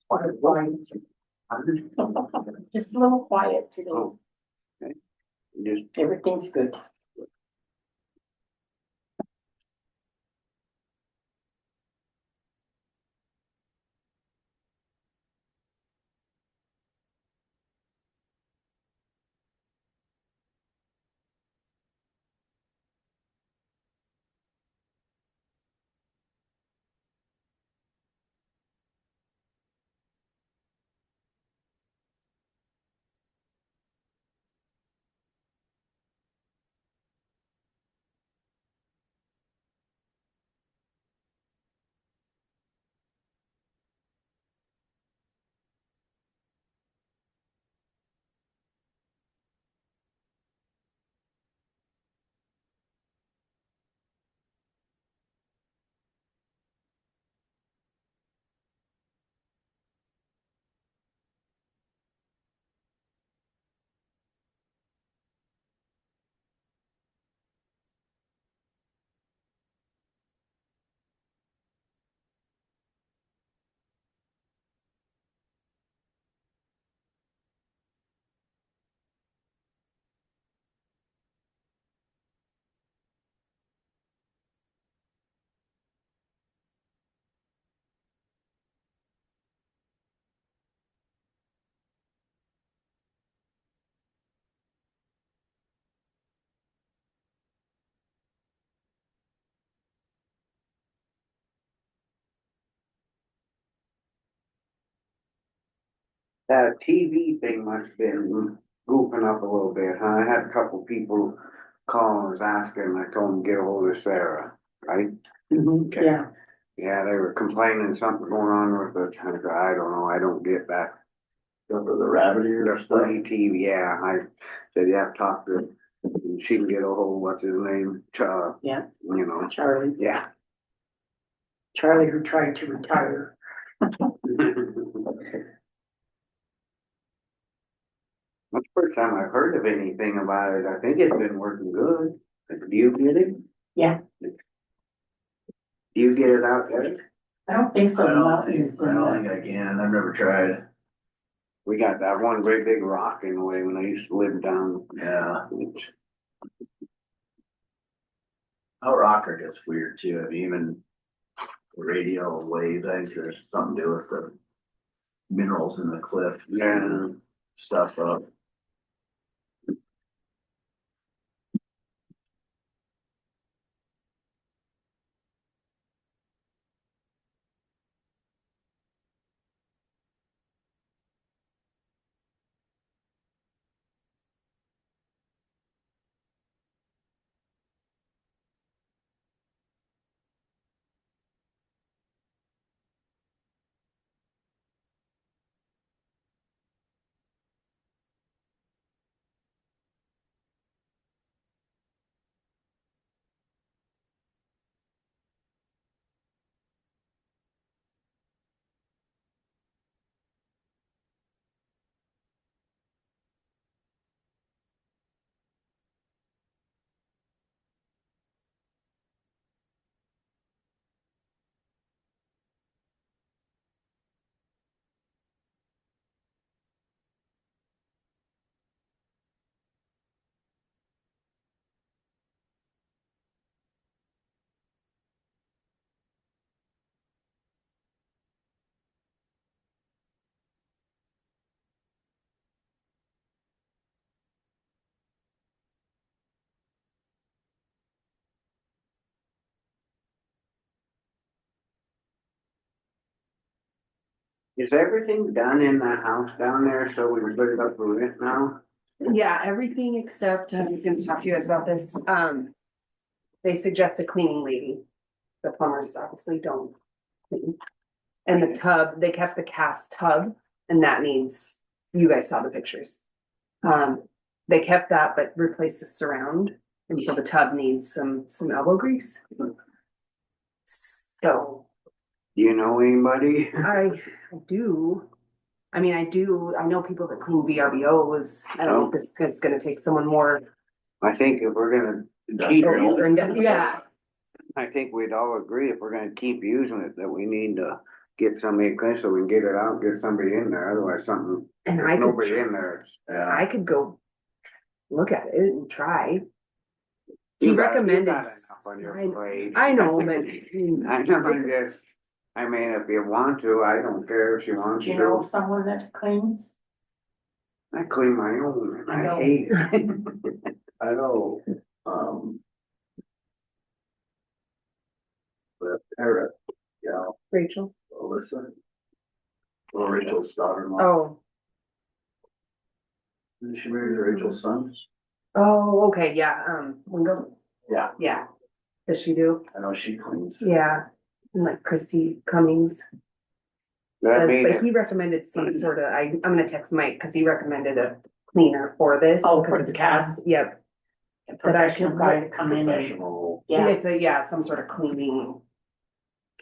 quiet. Just a little quiet today. Oh. Okay. Just, Everything's good. That TV thing must have been goofing up a little bit, huh? I had a couple people call and was asking, I told them to get a hold of Sarah, right? Okay. Yeah, Yeah, they were complaining something going on with the, I don't know, I don't get that. Remember the rabbit ear The stuff? funny TV, yeah, I said, you have to talk to, she can get a hold, what's his name, yeah, you know, Charlie, yeah. Charlie who tried to retire. That's the first time I've heard of anything about it. I think it's been working good. Do you get it? Yeah. Do you get it out there? I don't think so. I The don't mountains think, I and don't think I can, I've never tried. We got that one great big rock in the way when I used to live down. Yeah, how rocker gets weird too, I mean, even radio waves, I think there's something to do with the minerals in the cliff. Yeah. Stuff up. Is everything done in that house down there so we can put it up for rent now? Yeah, everything except, I was gonna talk to you guys about this, they suggest a cleaning lady. The plumbers obviously don't clean. And the tub, they kept the cast tub, and that needs, you guys saw the pictures. They kept that, but replaced the surround, and so the tub needs some elbow grease. So, Do you know anybody? I do. I mean, I know people that clean VRBOs. I don't know if this is gonna take someone more. I think if we're gonna keep, Industrial. Yeah, I think we'd all agree if we're gonna keep using it, that we need to get somebody clean so we can get it out, get somebody in there, otherwise something, and if I nobody could, in there. I could go look at it and try. He You got recommended. enough on your plate. I know, but. I know, I'm just, I mean, if you want to, I don't care if she wants do you know to. someone that cleans? I clean my own and I know. I hate it. I know, the parrot, yeah, Rachel. Alyssa. Well, Rachel's daughter-in-law, Oh, and she married Rachel's son. oh, okay, yeah, Wingo. Yeah. Yeah. Does she do? I know she cleans. Yeah, and like Christy Cummings. That Does, mean, but he recommended some sort of, I'm gonna text Mike, cause he recommended a cleaner for this. Oh, 'cause for it's the cab. cast, yep. A But I professional can guy to come in and, Professional. yeah, It's some sort of cleaning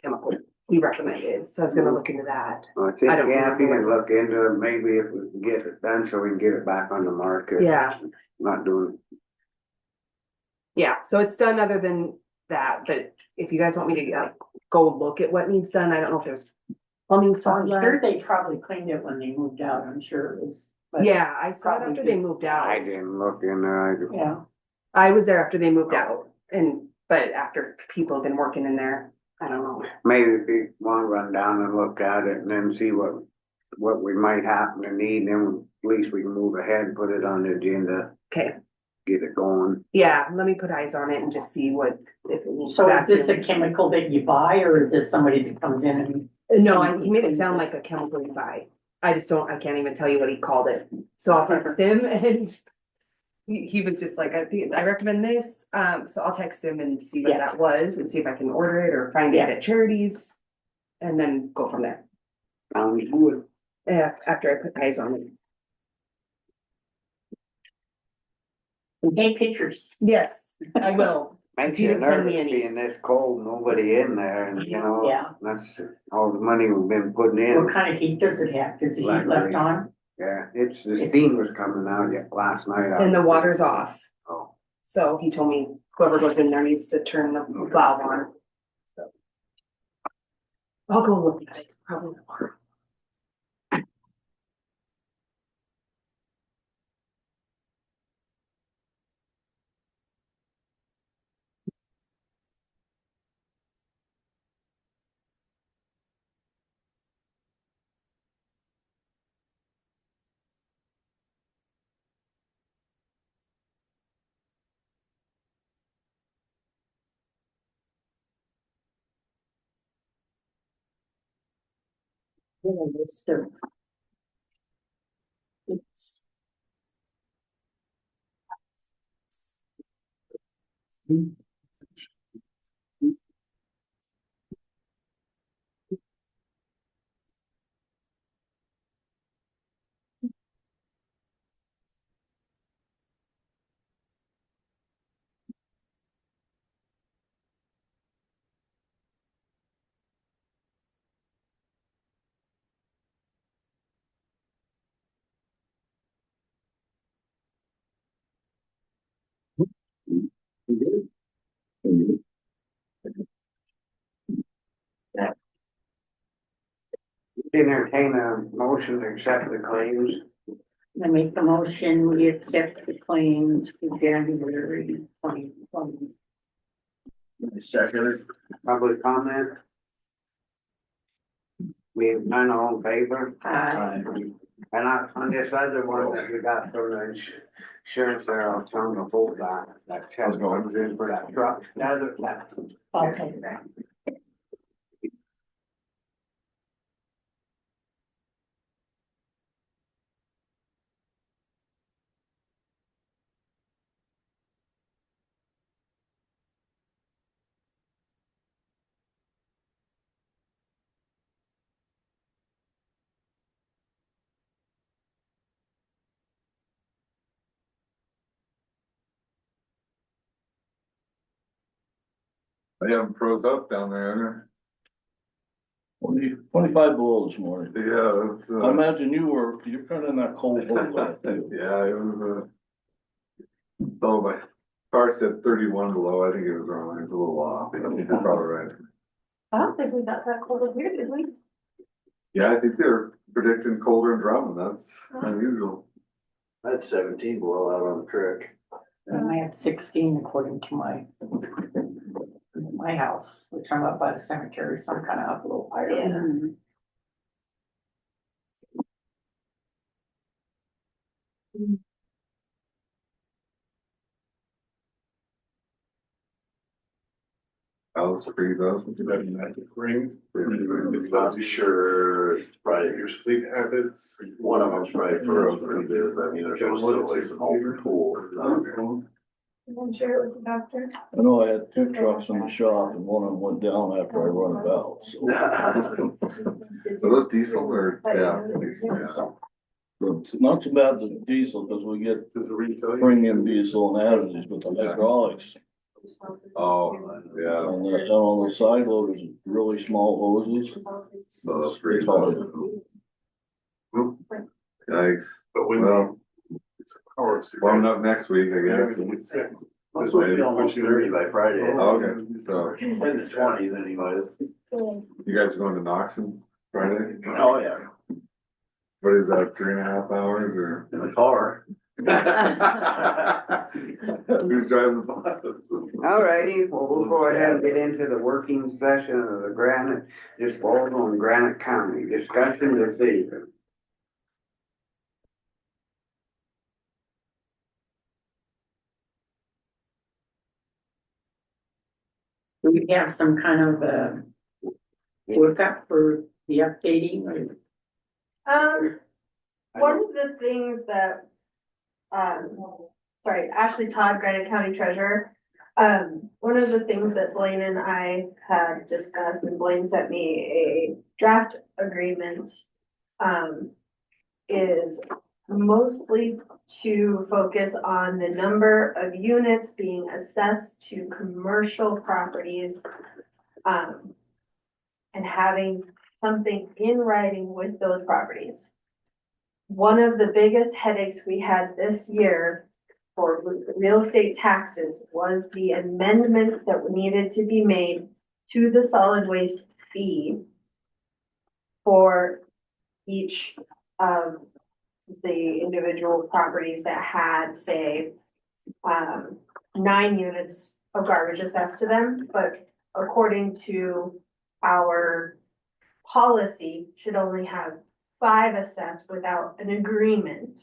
chemical he recommended, so I was gonna look into that. I think, I don't yeah, if you remember can look into it, maybe if we can get it done so we can get it back on the market. Yeah. Not doing, Yeah, so it's done other than that, but if you guys want me to go look at what needs done, I don't know if there's plumbing so I'm stuff sure left. they probably cleaned it when they moved out, I'm sure it was. but- Yeah, I saw it probably after they just- moved I out. didn't look in there, Yeah, I was there after they moved out and, but after people have been working in there, I don't know. maybe if you wanna run down and look at it and then see what we might happen to need, then at least we can move ahead and put it on the agenda, Okay, get it going. yeah, let me put eyes on it and just see what, if it needs. so is this a vacuuming. chemical that you buy, or is this somebody that comes in and? No, he made it sound like a chemical you buy. I just don't, I can't even tell you what he called it. So I'll text him and he was just like, I recommend this. So I'll text him and see what Yeah. that was and see if I can order it or find it at charities. And then go from there. Sounds good. Yeah, after I put eyes on it. Take pictures. Yes, I will. Makes He you didn't send me nervous any. being this cold, nobody in there, and you know, Yeah. that's all the money we've been putting in. What kind of heat does it have? Does the heat Black left rain. on? Yeah, the steam was coming out yet last night. And the water's off. Oh, So he told me whoever goes in there needs to turn the valve on. So I'll go look at it probably tomorrow. Yeah, it's still. It's. entertain a motion to accept the claims. I make the motion, we accept the claims for January 2020. Second. Public comment? We have none all in favor? And on this other one that we got from the insurance there, I'll tell them to hold that check comes in for that truck. That's. Okay. They haven't froze up down there, 25 below this morning. have they? Yeah, that's, I imagine you're kind of in that cold boat out too. yeah, it was, oh, my car said 31 below, I think it was wrong, it's a little off, it's probably right. I don't think we got that cold here, did we? Yeah, I think they're predicting colder in Drummond, that's unusual. I had 17 below out on the creek. And I had 16 according to my house, which I'm up by the cemetery, so I'm kind of up a little higher. than House freeze up. Ring. I'm sure it's probably your sleep habits. One of them's probably furrowed pretty good, but I mean, there's also some older pool. And share it with the doctor. I know I had 2 trucks in the shop and one of them went down after I run it out, so. Are those diesel or, yeah? But it's not too bad the diesel, because we get Does the ring tell you? premium diesel and additives, but the hydraulics. Oh, yeah, On the side loaders, really small hoses. so that's pretty It's hard. Yikes, But well, it's a power of warming up next week, I guess. This will be almost 30 by Friday. Okay, so In the 20s anyway. you guys are going to Knoxon Friday? Oh, yeah, What is that, 3.5 hours or? in the car. Who's driving the bus? Alrighty, well, we'll go ahead and get into the working session of the granite disposal in Granite County. Discussion this evening. Do we have some kind of workup for the updating or One of the things that, sorry, Ashley Todd, Granite County Treasurer. One of the things that Blaine and I have discussed, and Blaine sent me a draft agreement, is mostly to focus on the number of units being assessed to commercial properties. And having something in writing with those properties. One of the biggest headaches we had this year for real estate taxes was the amendments that needed to be made to the solid waste fee for each of the individual properties that had, say, 9 units of garbage assessed to them, but according to our policy, should only have 5 assessed without an agreement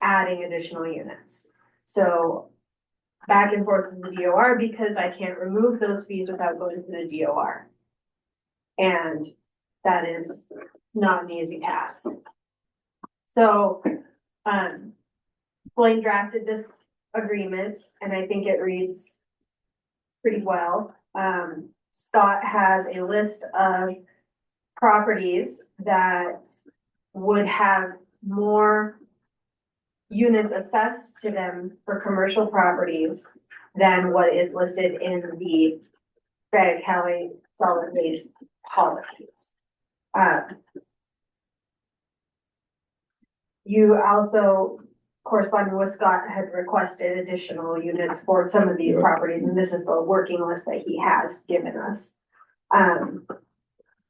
adding additional units. So back and forth with the DOR because I can't remove those fees without going to the DOR. And that is not an easy task. So, Blaine drafted this agreement and I think it reads pretty well. Scott has a list of properties that would have more units assessed to them for commercial properties than what is listed in the Granite County solid waste policies. You also corresponding with Scott had requested additional units for some of these properties, and this is the working list that he has given us.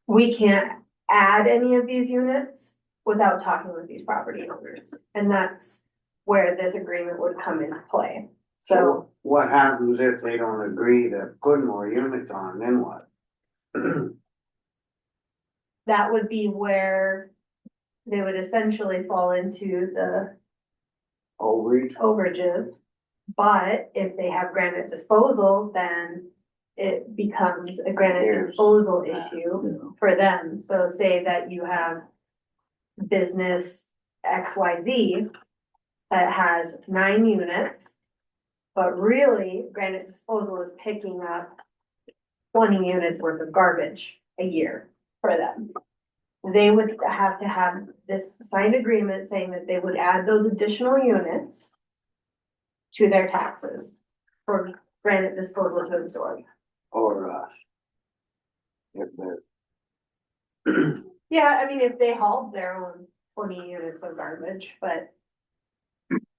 We can't add any of these units without talking with these property owners, and that's where this agreement would come into play. So what happens if they don't agree to put more units on, then what? that would be where they would essentially fall into the Overage? overages. But if they have granite disposal, then it becomes a granite Yes. disposal issue for them. So say that you have business XYZ that has 9 units, but really granite disposal is picking up 20 units worth of garbage a year for them. They would have to have this signed agreement saying that they would add those additional units to their taxes for granite disposal to absorb. Or, if they're. Yeah, I mean, if they hauled their own 20 units of garbage, but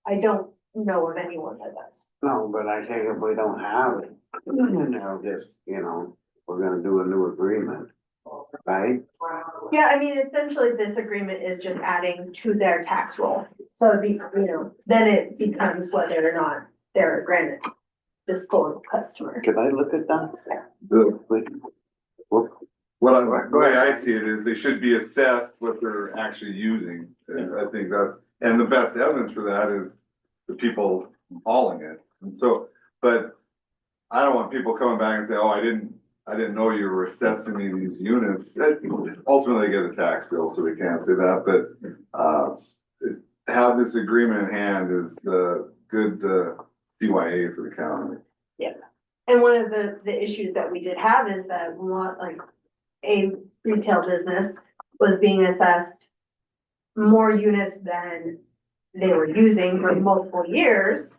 I don't know of anyone that does. No, but I think if we don't have it, then they'll just, we're gonna do a new agreement, right? Yeah, I mean, essentially, this agreement is just adding to their tax roll. So it'd be, then it becomes whether or not they're a granite disposal customer. Could I look at that? The What? the way I see it is they should be assessed what they're actually using. And I think that, and the best evidence for that is the people hauling it. And so, but I don't want people coming back and say, oh, I didn't know you were assessing me these units. Ultimately, they get a tax bill, so we can't say that, but, have this agreement in hand is the good, DYA for the county. Yeah. And one of the issues that we did have is that a retail business was being assessed more units than they were using for multiple years.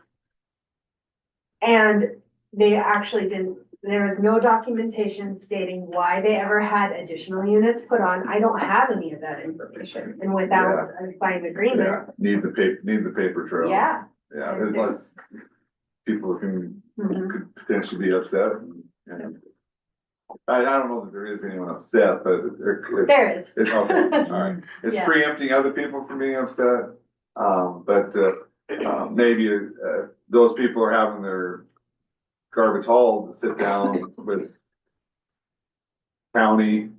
And they actually there was no documentation stating why they ever had additional units put on. I don't have any of that information. And without a signed agreement, Yeah, need the paper trail. yeah. Yeah, unless people could potentially be upset and. I don't know that there is anyone upset, but There is. It's okay, alright. It's Yeah. preempting other people from being upset. But maybe, those people are having their garbage hauled to sit down with county,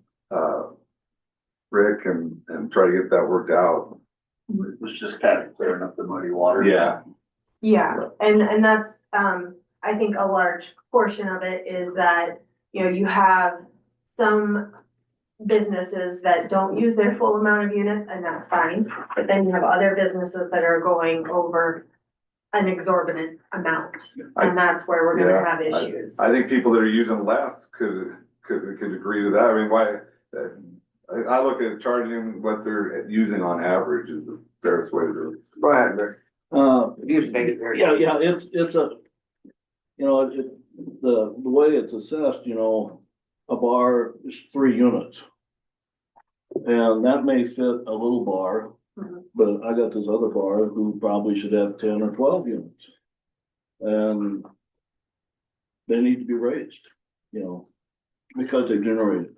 Rick and try to get that worked out. It was just kind of clearing up the muddy water. Yeah. Yeah, and that's, I think a large portion of it is that, you have some businesses that don't use their full amount of units, and that's fine. But then you have other businesses that are going over an exorbitant amount, and that's where we're gonna have issues. I think people that are using less could agree to that. I mean, why, I look at charging what they're using on average is the fairest way to do it. Go ahead, Rick. You state there. Yeah, it's a, you know, the way it's assessed, you know, a bar is 3 units. And that may fit a little bar, Mhm. but I got this other bar who probably should have 10 or 12 units. And they need to be raised, you know, because they generate it.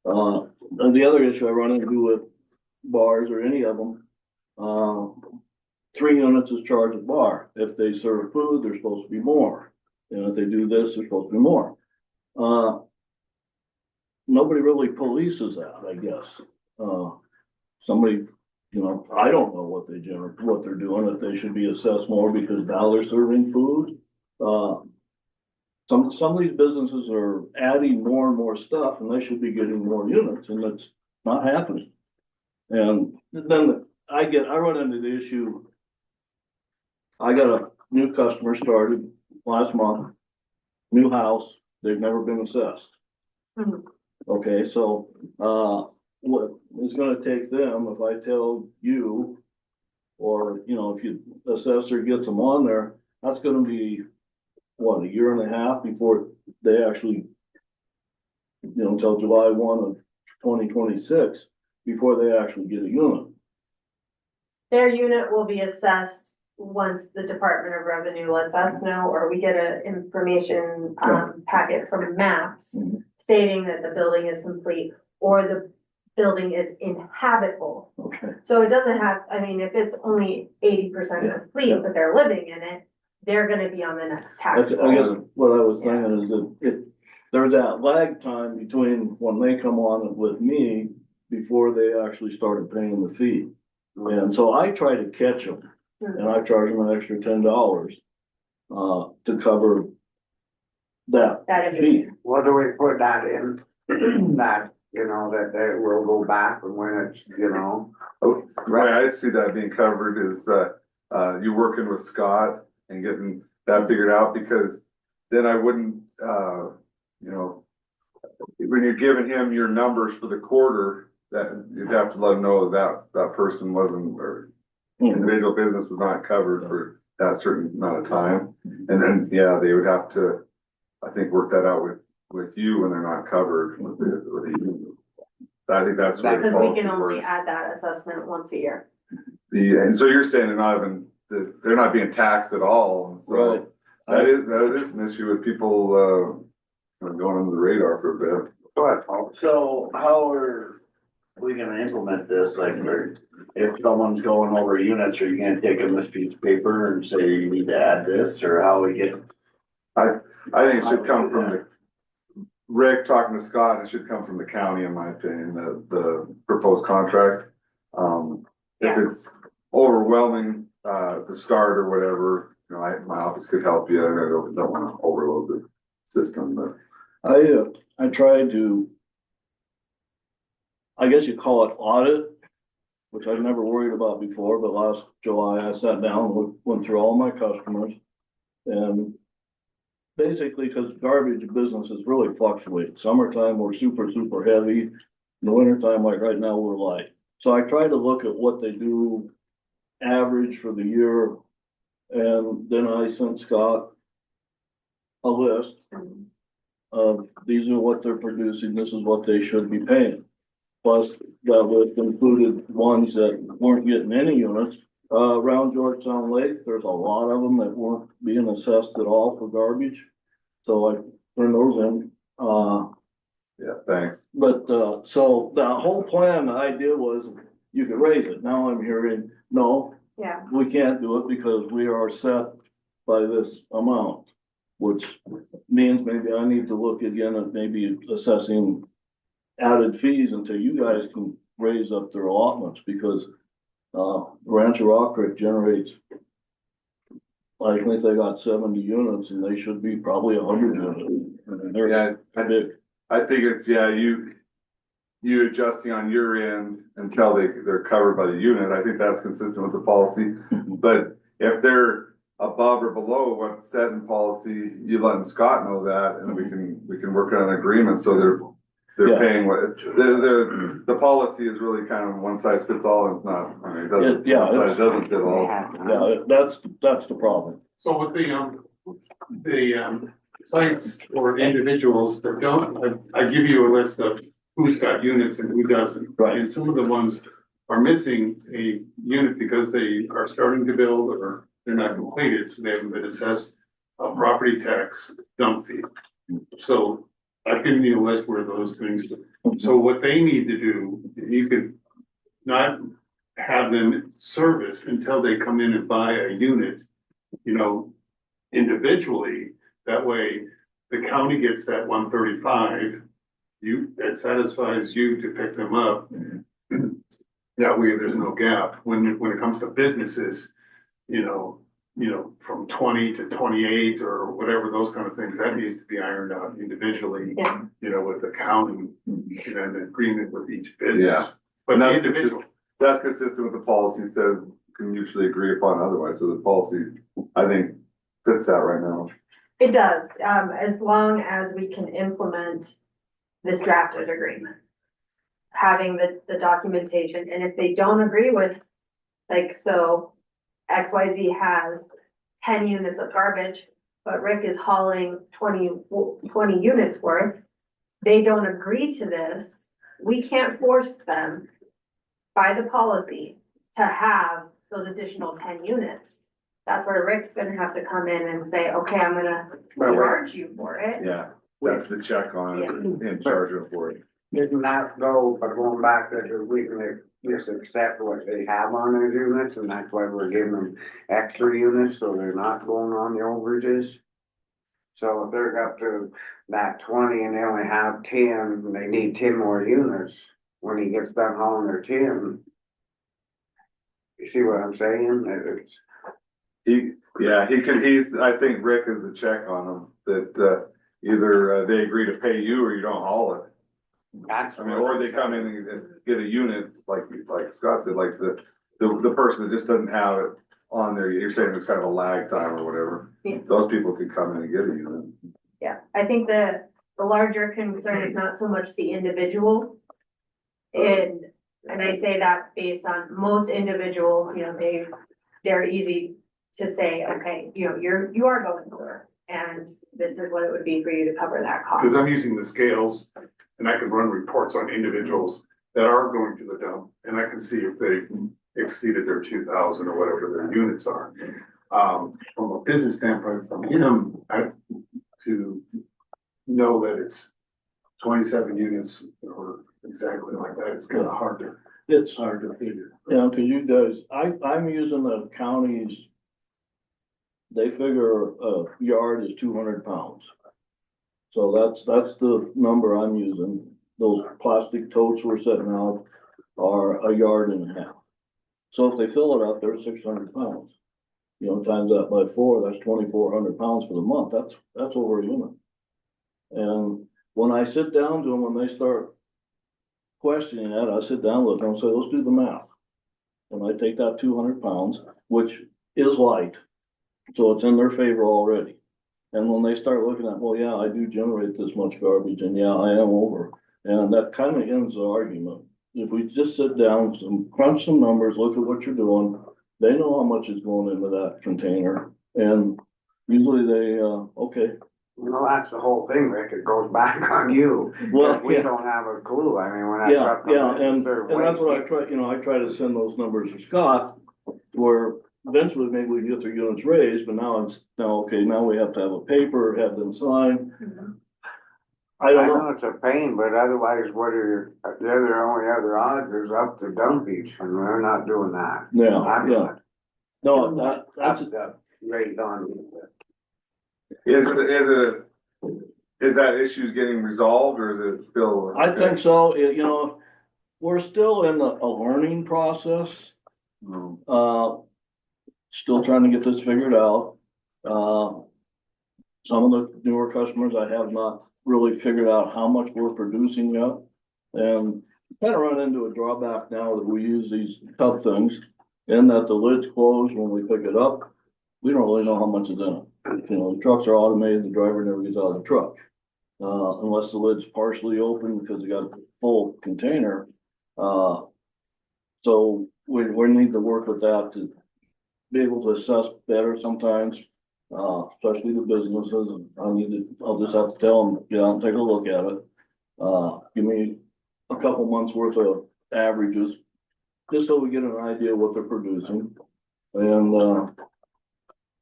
And the other issue I run into with bars or any of them, 3 units is charged a bar. If they serve food, there's supposed to be more. And if they do this, there's supposed to be more. Nobody really polices that, I guess. Somebody, you know, I don't know what what they're doing, if they should be assessed more because now they're serving food. Some of these businesses are adding more and more stuff and they should be getting more units and that's not happening. And then I run into the issue. I got a new customer started last month, new house, they've never been assessed. Mhm. Okay, so, what it's gonna take them, if I tell you, or, you know, if you assessor gets them on there, that's gonna be, what, 1.5 years before they actually, you know, until July 1 of 2026, before they actually get a unit. Their unit will be assessed once the Department of Revenue lets us know, or we get a information, packet from MAPS Mhm. stating that the building is complete, or the building is inhabitable. Okay. So it doesn't have, I mean, if it's only 80% Yeah, complete, yeah. but they're living in it, they're gonna be on the next tax I guess roll. what I was saying is that there's that lag time between when they come on with me before they actually started paying the fee. And so I try to catch them and I charge them an extra $10, to cover that That is- fee. What do we put that in? That, you know, that they will go back and when it's, you know. The way I see that being covered is, you working with Scott and getting that figured out, because then I wouldn't, you know, when you're giving him your numbers for the quarter, that you'd have to let him know that person wasn't, or individual business was not covered for that certain amount of time. And then, yeah, they would have to, I think, work that out with you when they're not covered with the. I think that's where the Because we policy can only works. add that assessment once a year. And so you're saying they're not even, they're not being taxed at all, and Right. so that is an issue with people, going under the radar for a bit. Go ahead, Paul. So how are we gonna implement this? Like, if someone's going over units, are you gonna take them this piece of paper and say you need to add this, or how we get? I think it should come from Rick talking to Scott, it should come from the county, in my opinion, the proposed contract. If it's overwhelming, the start or whatever, you know, my office could help you, I don't wanna overload the system, but. I tried to, I guess you call it audit, which I've never worried about before, but last July I sat down, went through all my customers. And basically, because garbage businesses really fluctuate. Summertime, we're super heavy. In the wintertime, like right now, we're light. So I try to look at what they do average for the year. And then I sent Scott a list of these are what they're producing, this is what they should be paying. Plus, that list included ones that weren't getting any units. Around Georgetown Lake, there's a lot of them that weren't being assessed at all for garbage. So I turned those in, Yeah, thanks. but, so the whole plan, the idea was you could raise it. Now I'm hearing, no, Yeah, we can't do it because we are set by this amount. Which means maybe I need to look again at maybe assessing added fees until you guys can raise up their allotments, because Rancho Rock Creek generates, I think they got 70 units and they should be probably 100 units. I mean, they're Yeah, big. I think it's, yeah, you, you adjusting on your end until they're covered by the unit. I think that's consistent with the policy. But if they're above or below what's set in policy, you let Scott know that, and we can work on an agreement, so they're Yeah. paying what, the policy is really kind of one size fits all, and it's not, I mean, it doesn't, Yeah, one size doesn't fit all. Yeah, that's the problem. So with the sites or individuals that don't, I give you a list of who's got units and who doesn't. Right. And some of the ones are missing a unit because they are starting to build or they're not completed, so they haven't been assessed a property tax dump fee. So I've given you a list where those things, so what they need to do, you could not have them service until they come in and buy a unit, you know, individually. That way, the county gets that 135, it satisfies you to pick them up. That way, there's no gap. When it comes to businesses, you know, from 20 to 28 or whatever, those kind of things, that needs to be ironed out individually. Yeah. You know, with the county and an agreement with each Yeah. business. But And the that's individual, that's consistent with the policy, it says can mutually agree upon otherwise, so the policy, I think, fits that right now. It does, as long as we can implement this drafted agreement. Having the documentation, and if they don't agree with, like, so XYZ has 10 units of garbage, but Rick is hauling 20 units worth. They don't agree to this, we can't force them by the policy to have those additional 10 units. That's where Rick's gonna have to come in and say, okay, I'm gonna charge you for it. Yeah, that's the check on it, in charge of for it. Didn't that go, but going back to we can just accept what they have on those units, and that's why we're giving them extra units, so they're not going on the overages. So if they're up to that 20 and they only have 10, and they need 10 more units, when he gets done hauling their 10. You see what I'm saying? It's, I think Rick is the check on them, that, either they agree to pay you or you don't haul it. that's. I mean, or they come in and get a unit, like Scott said, like the person that just doesn't have it on there, you're saying there's kind of a lag time or whatever. Yeah. Those people could come in and get a unit. Yeah, I think the larger concern is not so much the individual. And I say that based on most individuals, you know, they're easy to say, okay, you know, you are going over, and this is what it would be for you to cover that cost. because I'm using the scales and I can run reports on individuals that are going to the dump, and I can see if they exceeded their 2,000 or whatever their units are. From a business standpoint, from him, to know that it's 27 units or exactly like that, it's kind of hard to figure. Yeah, cause you guys, I'm using the counties. They figure a yard is 200 pounds. So that's the number I'm using. Those plastic totes we're setting out are a yard and a half. So if they fill it up, they're 600 pounds. You know, times that by 4, that's 2,400 pounds for the month. That's over a unit. And when I sit down to them, when they start questioning that, I sit down with them and say, let's do the math. And I take that 200 pounds, which is light, so it's in their favor already. And when they start looking at, well, yeah, I do generate this much garbage, and yeah, I am over. And that kind of ends the argument. If we just sit down, crunch some numbers, look at what you're doing, they know how much is going into that container. And usually they, okay. Well, that's the whole thing, Rick, it goes back on you. Well, We yeah. don't have a clue, I mean, when I. Yeah, and that's what I try, you know, I try to send those numbers to Scott, where eventually maybe we get their units raised, but now okay, now we have to have a paper, have them sign. Mhm. I don't know. It's a pain, but otherwise, what are the only other odds is up to dump each, and we're not doing that. Yeah, I'm yeah. not. No, that's, the rate on. Is that issue getting resolved, or is it still? I think so, you know, we're still in a learning process. Still trying to get this figured out. Some of the newer customers, I have not really figured out how much we're producing yet. And kind of run into a drawback now that we use these tub things, and that the lid's closed when we pick it up. We don't really know how much is in it. You know, the trucks are automated, the driver never gets out of the truck. Unless the lid's partially open because they got a full container. So we need to work with that to be able to assess better sometimes, especially the businesses. I'll just have to tell them, get out and take a look at it. Give me a couple months worth of averages, just so we get an idea what they're producing. And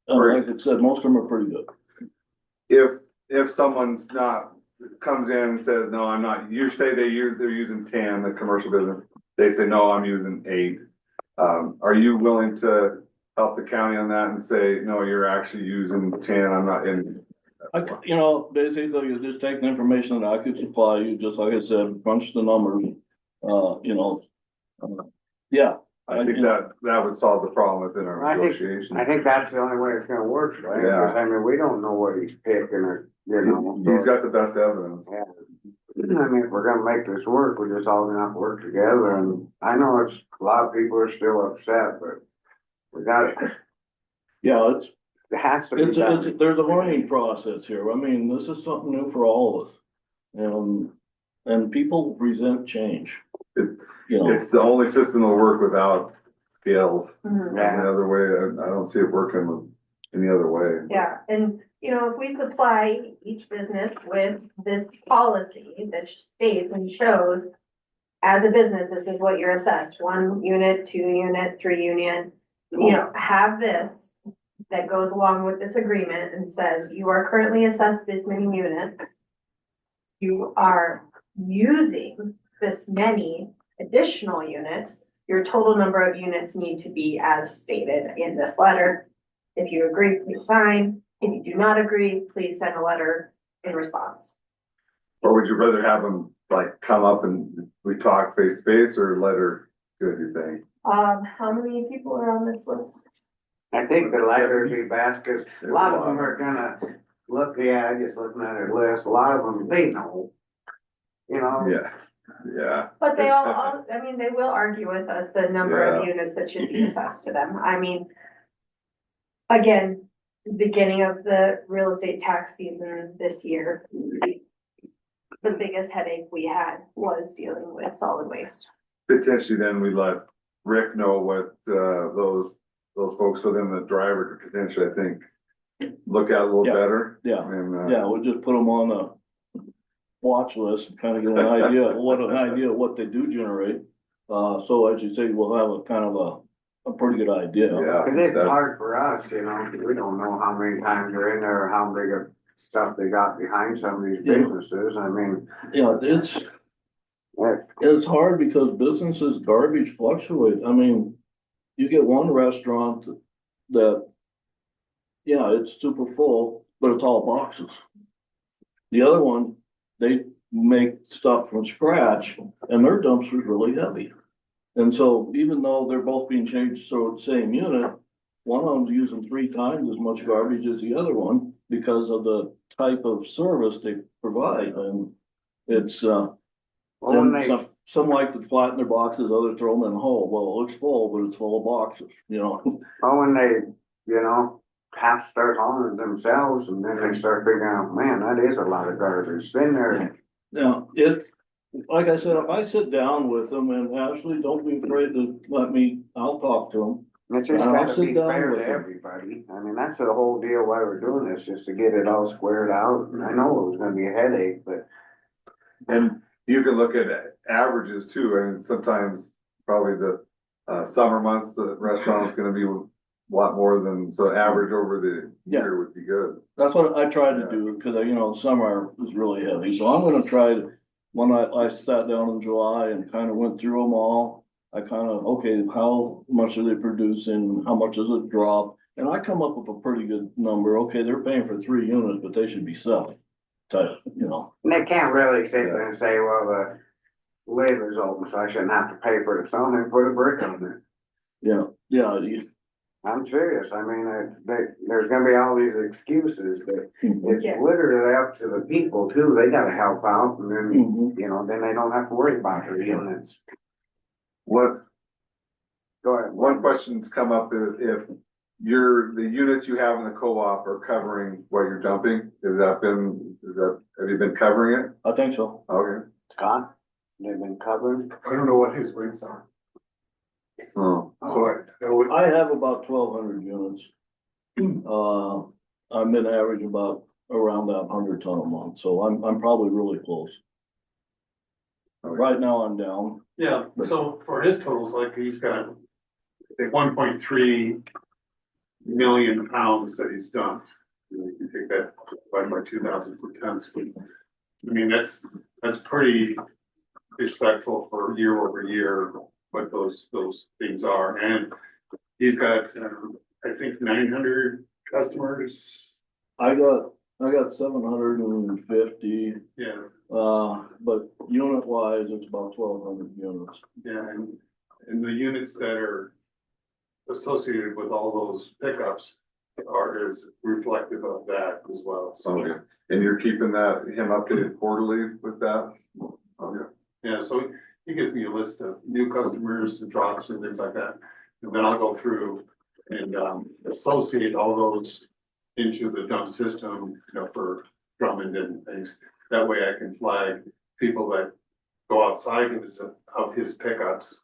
like I said, most of them are pretty good. If someone's not, comes in and says, no, I'm not, you say they're using 10, the commercial business, they say, no, I'm using 8. Are you willing to help the county on that and say, no, you're actually using 10, I'm not in? You know, basically, you just take the information that I could supply you, just like I said, crunch the numbers, you know. Yeah. I think that would solve the problem within our negotiation. I think that's the only way it's gonna work, right? Yeah. 'Cause I mean, we don't know what he's picking or, you know. He's got the best evidence. Yeah. I mean, if we're gonna make this work, we're just all gonna have to work together, and I know it's, a lot of people are still upset, but we got it. Yeah, It has to be done. there's a learning process here. I mean, this is something new for all of us. And people resent change. You know, It's the only system that'll work without scales. Mhm. Yeah. Any other way, I don't see it working any other way. Yeah, and you know, if we supply each business with this policy that states and shows. As a business, this is what you're assessed, 1 unit, 2 unit, 3 unit, you know, have this. That goes along with this agreement and says you are currently assessed this many units. You are using this many additional units. Your total number of units need to be as stated in this letter. If you agree, please sign. If you do not agree, please send a letter in response. Or would you rather have them like come up and we talk face to face, or letter, good, you think? How many people are on this list? I think the letter would be best, cause a lot of them are gonna look, yeah, just looking at their list, a lot of them, they know. You know? Yeah. But they all, I mean, they will argue with us the number of units that should be assessed to them. I mean, again, beginning of the real estate tax season this year, the biggest headache we had was dealing with solid waste. Potentially then we let Rick know what, those folks, so then the driver could potentially, I think, look at it a little Yeah. better. yeah, And, yeah, we'll just put them on the watch list and kind of get an idea of what they do generate. So as you say, we'll have a kind of a pretty good idea. yeah. Cause it's hard for us, you know, we don't know how many times they're in there, or how big of stuff they got behind some of these Yeah. businesses, I mean. Yeah, Yeah. it's hard because businesses garbage fluctuates. I mean, you get one restaurant that, yeah, it's super full, but it's all boxes. The other one, they make stuff from scratch and their dumpster's really heavy. And so even though they're both being changed, so the same unit, one of them's using 3 times as much garbage as the other one because of the type of service they provide. And it's, Well, when they, some like to flatten their boxes, others throw them in a hole. Well, it looks full, but it's full of boxes, you know? well, when they, you know, have to start hauling it themselves, and then they start figuring out, man, that is a lot of garbage, then they're. Now, like I said, if I sit down with them, and Ashley, don't be afraid to let me, I'll talk to them. It's just I'll gotta sit be down fair with to them. everybody, I mean, that's the whole deal why we're doing this, just to get it all squared out, and I know it was gonna be a headache, but. And you can look at averages too, and sometimes probably the summer months, the restaurant's gonna be a lot more than, so average over the year would be good. That's what I tried to do, cause you know, summer is really heavy, so I'm gonna try to, when I sat down in July and kind of went through them all. I kind of, okay, how much are they producing, how much does it drop? And I come up with a pretty good number, okay, they're paying for 3 units, but they should be selling, type, you know. And they can't really sit there and say, well, the lid is open, so I shouldn't have to pay for it, so I'm gonna put a brick on it. Yeah, I'm serious, I mean, there's gonna be all these excuses, but it's Yeah. literally up to the people too, they gotta help out, and then, Mhm. you know, then they don't have to worry about their units. What? Go ahead. One question's come up if the units you have in the co-op are covering what you're dumping, have you been covering it? I think so. Okay. Scott, they've been covered? I don't know what his rates are. Oh, So I have about 1,200 units. I'm in average about around that 100 ton a month, so I'm probably really close. Right now I'm down. yeah, so for his totals, like he's got 1.3 million pounds that he's dumped. You can take that divided by 2,000 for tons. I mean, that's pretty respectful for year over year, what those things are. And he's got, I think 900 customers. I got 750, Yeah, but unit wise, it's about 1,200 units. yeah, and the units that are associated with all those pickups is reflective of that as well. So, okay. And you're keeping him updated quarterly with that? yeah, so he gives me a list of new customers and drops and things like that. And then I'll go through and associate all those into the dump system, you know, for Drummond and things. That way I can flag people that go outside of his pickups,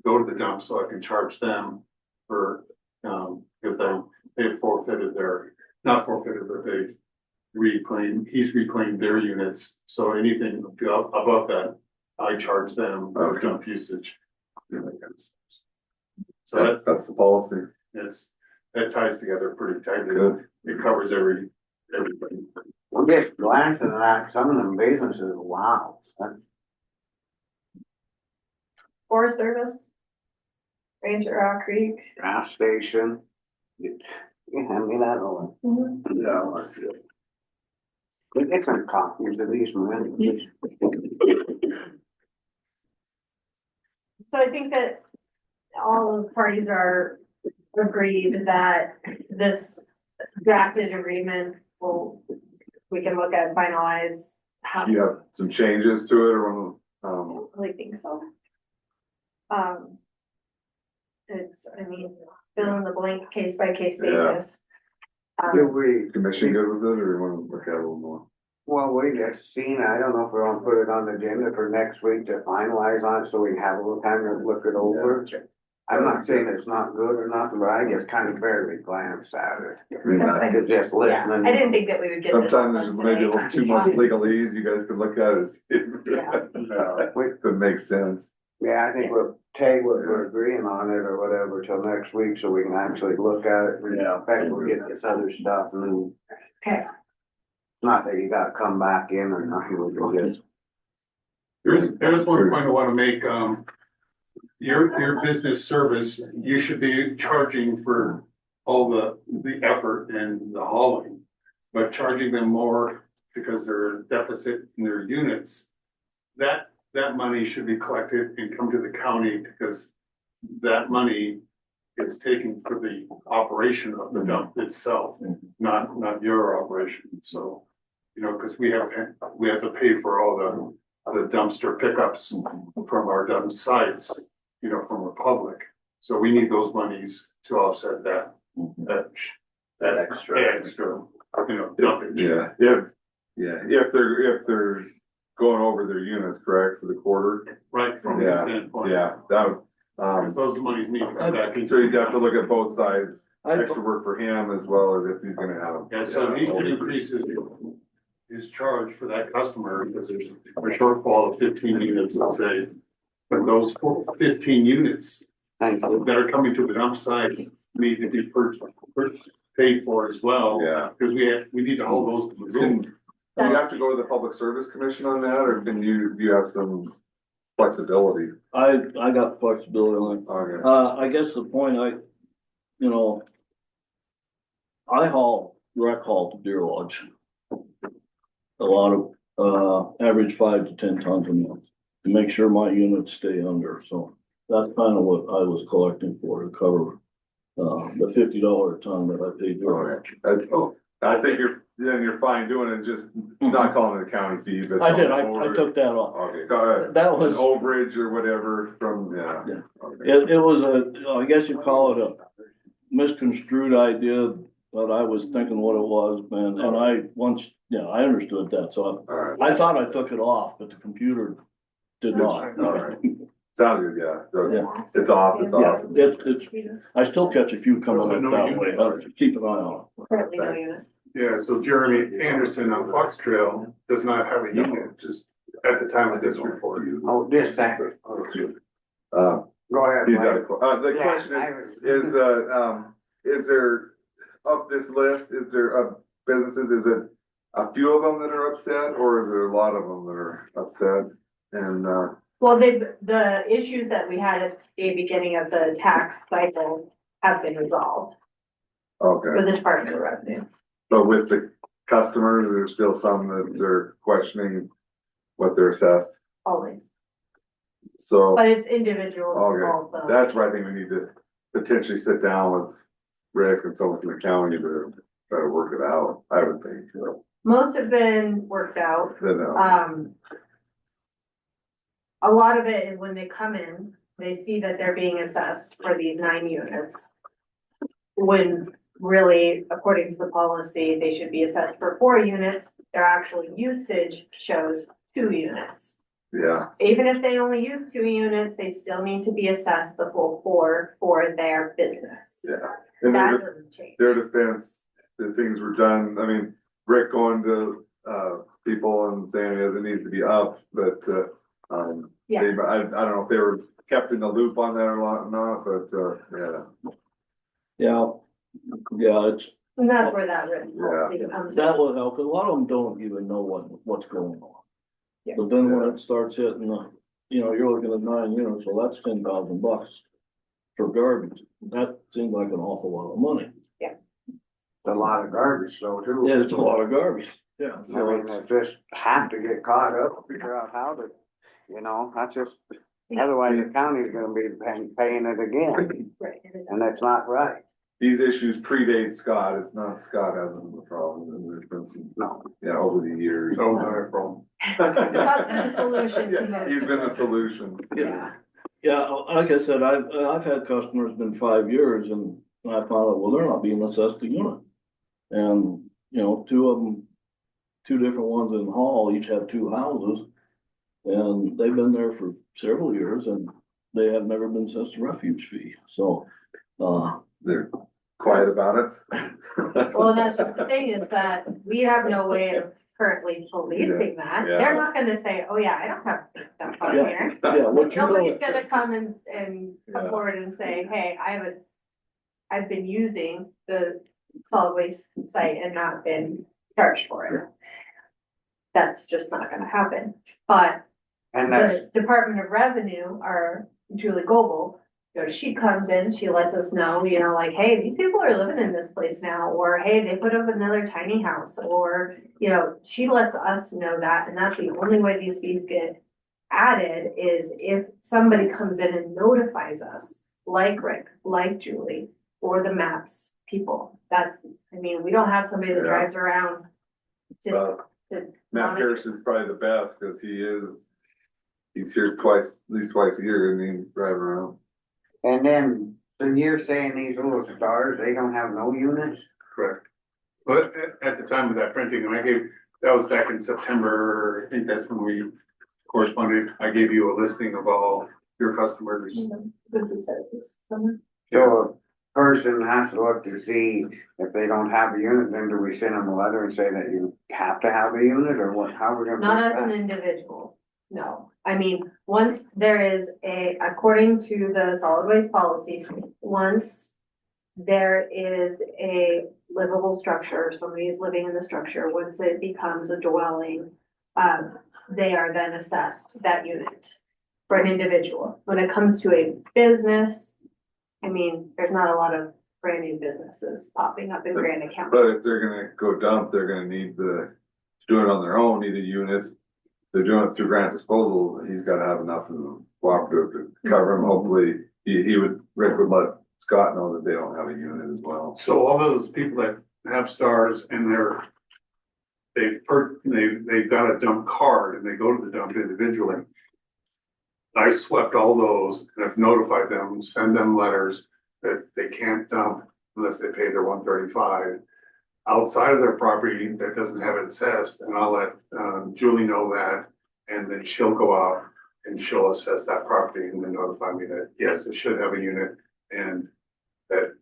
go to the dump so I can charge them for, because they've forfeited not forfeited, but he's reclaimed their units. So anything above that, I charge them for dump usage. So That's the policy. that ties together pretty tightly. Good. It covers everybody. I'm just glancing at some of them businesses, wow. Forest Service, Ranger Rock Creek. Gas station. You hand me that one. Yeah, I see it. We get some copies of these, man. So I think that all the parties are agreed that this drafted agreement we can look at and finalize. How, Do you have some changes to it or, I don't really think so. I mean, fill in the blank case by case Yeah. basis. Do we, commission good with it or you wanna look at it a little more? well, we just seen, I don't know if we're gonna put it on the agenda for next week to finalize on it, so we can have a little time to look it over. I'm not saying it's not good or nothing, but I just kind of barely glanced at it. I Cause just Yeah, listening. I didn't think that we would get this. Sometimes done there's maybe a today. little too much legalese, you guys could look at it. Yeah. If it makes sense. Yeah, I think we'll tag what we're agreeing on it or whatever till next week, so we can actually look at it. Yeah. In fact, we'll get this other stuff and then. Okay. Not that you gotta come back in or nothing, we'll just. There's one point I wanna make, your business service, you should be charging for all the effort and the hauling. But charging them more because they're deficit in their units, that money should be collected and come to the county because that money is taken for the operation of the dump itself, not your operation. So, you know, cause we have to pay for all the dumpster pickups from our dump sites, you know, from the public. So we need those monies to offset that extra, you know, dumping. Yeah, if they're going over their units, correct, for the quarter? Right, from his Yeah, standpoint. yeah, that would, Because those monies need to come back into. so you'd have to look at both sides, extra work for him as well as if he's gonna have. Yeah, so he should increase his charge for that customer because there's a shortfall of 15 units, let's say. But those 15 units Thank you. that are coming to the dump site need to be paid for as well. Yeah. Because we need to hold those to the Can, room. do you have to go to the Public Service Commission on that, or do you have some flexibility? I got flexibility on it. Okay. I guess the point you know, I rec haul to Deer Lodge. A lot of, average 5 to 10 tons a month to make sure my units stay under, so that's kind of what I was collecting for to cover the $50 a ton that I paid George. I think you're fine doing it, just not calling it a county fee, but. I did, I took that off. Okay, go ahead. That An was, overage or whatever from, yeah. Yeah. Okay. it was I guess you call it a misconstrued idea, but I was thinking what it was, man, and I understood that, so All right, I thought I took it off, but the computer did not. all right. Sounds good, yeah. So Yeah. it's off, it's Yeah, off. it's, I still catch a few coming up No that way, unit. but keep an eye on Currently no unit. Yeah, so Jeremy Anderson on Fox Trail does not have a unit, just at the time of this report. Oh, just a second. Uh, Go ahead. he's got Mike. the Yeah, question is there, of this list, is there, businesses, is it a few of them that are upset, or is there a lot of them that are upset? And, Well, the issues that we had at the beginning of the tax cycle have been resolved okay, with the Department of Revenue. but with the customers, there's still some that they're questioning what they're assessed, Always, so. but it's individuals Okay, also. that's where I think we need to potentially sit down with Rick and someone from the county to try to work it out, I would think, you know. Most have been worked out. Then, A lot of it is when they come in, they see that they're being assessed for these 9 units. When really, according to the policy, they should be assessed for 4 units. Their actual usage shows 2 units. yeah, Even if they only use 2 units, they still need to be assessed the full 4 for their business. yeah. And That doesn't change. their defense, the things were done, I mean, Rick going to, people and saying that it needs to be up, but, Yeah. I don't know if they were kept in the loop on that or not, but, yeah. it. Yeah, it's, And that's where that written policy comes in. that will help, 'cause a lot of them don't even know what's going on. Yeah. But then when it starts hitting, you're looking at 9 units, well, that's $10,000 for garbage. That seems like an awful lot of money. A lot of garbage though too. Yeah, it's a lot of garbage, yeah. I So mean, it's- they just have to get caught up, figure out how to, that's just, otherwise the county's gonna be paying it again, Right. and that's not right. These issues predate Scott, it's not Scott hasn't the problem, and there's been some, No. over the years. Oh, not a problem. Scott's been the solution to Yeah, most he's of been the this. solution. Yeah. Yeah, like I said, I've had customers been 5 years and I found out, well, they're not being assessed a unit. And, 2 of them, 2 different ones in Hall, each have 2 houses. And they've been there for several years and they have never been assessed a refuge fee, so, They're quiet about it. Well, that's just the thing is that we have no way of currently policing that. Yeah. They're not gonna say, oh yeah, I don't have that on Yeah. here. yeah, what you know. Nobody's gonna come and come Yeah. forward and say, hey, I've been using the solid waste site and not been charged for it. That's just not gonna happen. But And that's, the Department of Revenue, or Julie Goebel, she comes in, she lets us know, like, hey, these people are living in this place now, or hey, they put up another tiny house, or, she lets us know that, and that's the only way these fees get added is if somebody comes in and notifies us, like Rick, like Julie, or the MAPS people. We don't have somebody that Yeah. drives around just to Matt Pierce is probably the best, cause he's here at least twice a year, and he driving around. and then, so you're saying these little stars, they don't have no units? Correct. But at the time of that printing, and that was back in September, I think that's when we corresponded. I gave you a listing of all your customers. So a person has to look to see if they don't have a unit, then do we send them a letter and say that you have to have a unit, or what, how are we gonna? Not prove as an that? individual, no. Once there is according to the solid waste policy, once there is a livable structure, somebody is living in the structure, once it becomes a dwelling, they are then assessed that unit for an individual. When it comes to a business, there's not a lot of brand new businesses popping up in Grand County. But if they're gonna go dump, they're gonna need to do it on their own, need a unit. They're doing it through grant disposal, he's gotta have enough of the cooperative to cover him, hopefully, Rick would let Scott know that they don't have a unit as well. So all those people that have stars and they've got a dump card and they go to the dump individually. I swept all those and have notified them, send them letters that they can't dump unless they pay their 135 outside of their property that doesn't have it assessed, and I'll let Julie know that, and then she'll go out and she'll assess that property and then notify me that, yes, it should have a unit, and that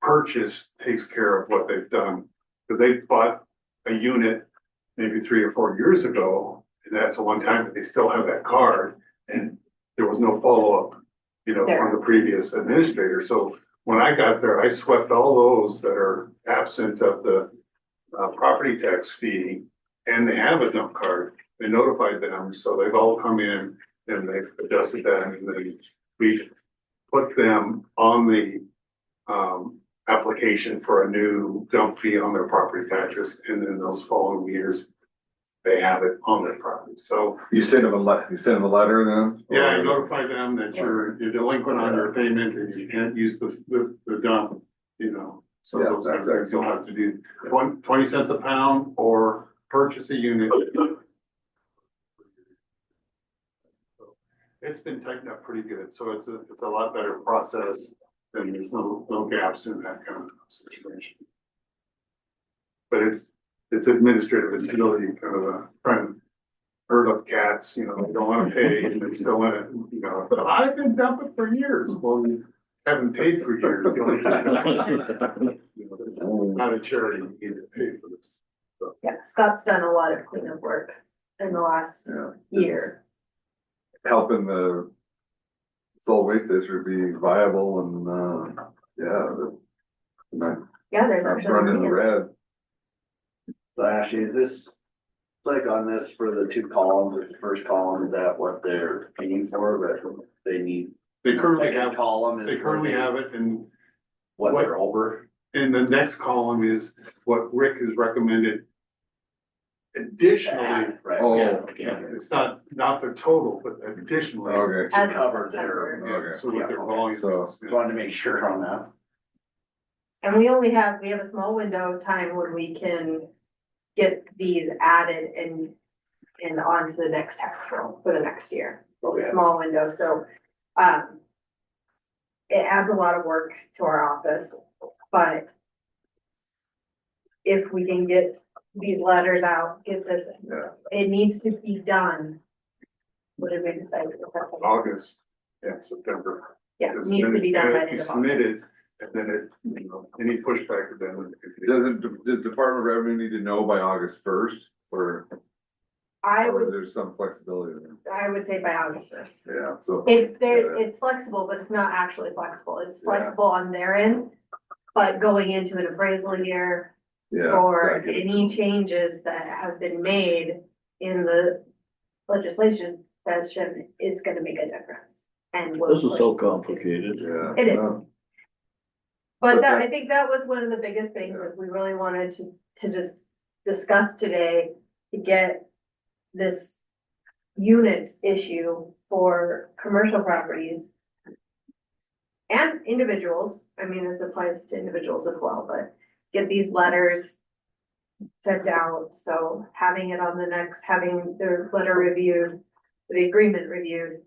purchase takes care of what they've done. Because they bought a unit maybe 3 or 4 years ago, and that's the one time that they still have that card, and there was no follow-up, from the previous administrator. So when I got there, I swept all those that are absent of the property tax fee, and they have a dump card. They notified them, so they've all come in and they've adjusted that, and then we put them on the application for a new dump fee on their property taxes, and then those following years, they have it on their property. So You send them a letter then? yeah, I notify them that you're delinquent on your payment and you can't use the dump, So Yeah, those that's are things you'll have to do 20 cents a pound or purchase a unit. It's been tightened up pretty good, so it's a lot better process, and there's no gaps in that kind of situation. But it's administrative agility, kind of trying to herd up cats, they don't wanna pay, and they still wanna, but I've been dumping for years. Well, you haven't paid for years. You only paid- It's not a charity, you need to pay for this. Yeah, Scott's done a lot of cleanup work in the last Yeah. year. Helping the solid waste district be viable and, not Yeah, there's actually. running the red. So Ashley, is this, it's like on this for the 2 columns, the first column, is that what they're paying for, but they need. They currently Second have, column is. they currently have it, and What they're over. the next column is what Rick has recommended. Additionally, Right, Oh. yeah. it's not the total, but additionally. Okay, As of Covered there. September. Yeah, so what their volume is. Just wanted to make sure on that. And we have a small window of time when we can get these added and onto the next tax roll for the next year. It's Okay. a small window, so, it adds a lot of work to our office, but if we can get these letters out, get this, Yeah. it needs to be done. What did we decide? August, September. Yeah, it needs to be done by the end of August. Submitted, and then any pushback then. does Department of Revenue need to know by August 1st, or I would, there's some flexibility there? I would say by August 1st. Yeah, so. It's flexible, but it's not actually flexible. It's Yeah. flexible on their end. But going into an appraisal year Yeah. or I get it. any changes that have been made in the legislation session, it's gonna make a difference. And will This is so push- complicated. Yeah. It is. no, But But that, that- I think that was one of the biggest things that we really wanted to just discuss today, to get this unit issue for commercial properties and individuals. I mean, this applies to individuals as well, but get these letters sent out. So having it on the next, having the letter reviewed, the agreement reviewed.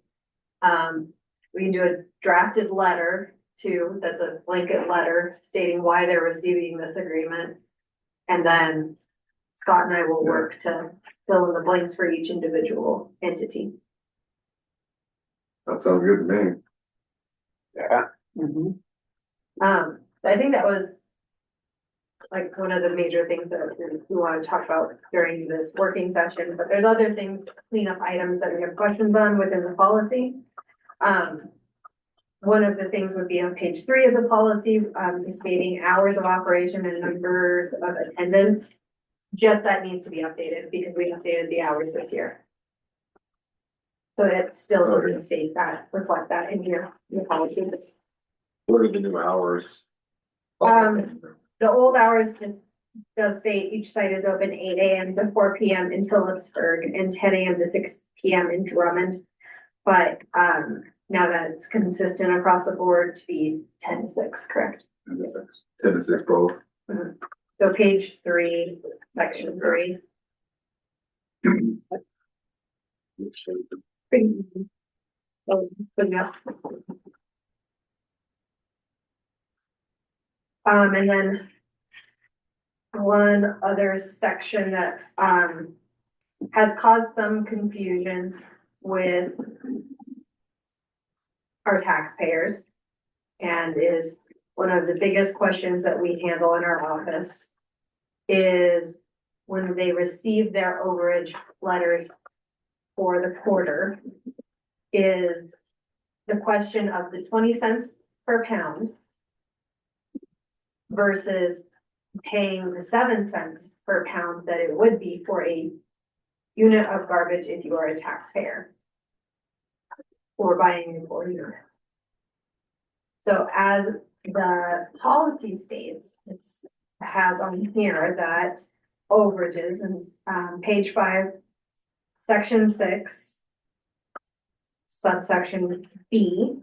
We can do a drafted letter too, that's a blanket letter stating why they're receiving this agreement. And then Scott and I will work to fill in the blanks for each individual entity. That sounds good to me. Yeah, So I think that was like one of the major things that we want to talk about during this working session, but there's other things, cleanup items that we have questions on within the policy. One of the things would be on page 3 of the policy, stating hours of operation and numbers of attendance. Just that needs to be updated because we updated the hours this year. So it still doesn't state that, reflect that in your policy. What are the new hours? The old hours does state each site is open 8 AM to 4 PM in Phillipsburg and 10 AM to 6 PM in Drummond. But, now that it's consistent across the board to be 10-6, correct? 10 to 6 both. So page 3, section 3. Pretty easy. So, good enough. And then one other section that, has caused some confusion with our taxpayers and is one of the biggest questions that we handle in our office is when they receive their overage letters for the quarter is the question of the 20 cents per pound versus paying the 7 cents per pound that it would be for a unit of garbage if you are a taxpayer or buying a full unit. So as the policy states, it's has on here that overages and page 5, section 6, subsection B,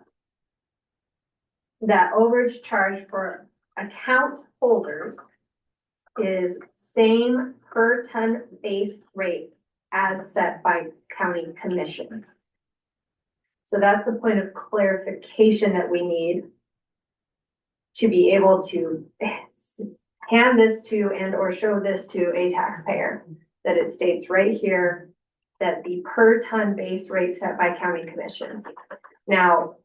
that overage charge for account holders is same per ton base rate as set by county commission. So that's the point of clarification that we need to be able to hand this to and or show this to a taxpayer, that it states right here that the per ton base rate set by county commission. Now,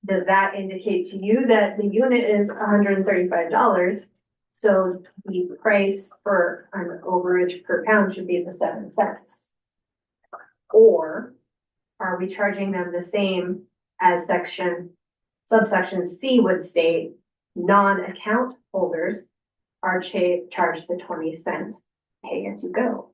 does that indicate to you that the unit is $135? So the price for an overage per pound should be the 7 cents? Or are we charging them the same as subsection C would state, non-account holders are charged the 20 cent pay as you go?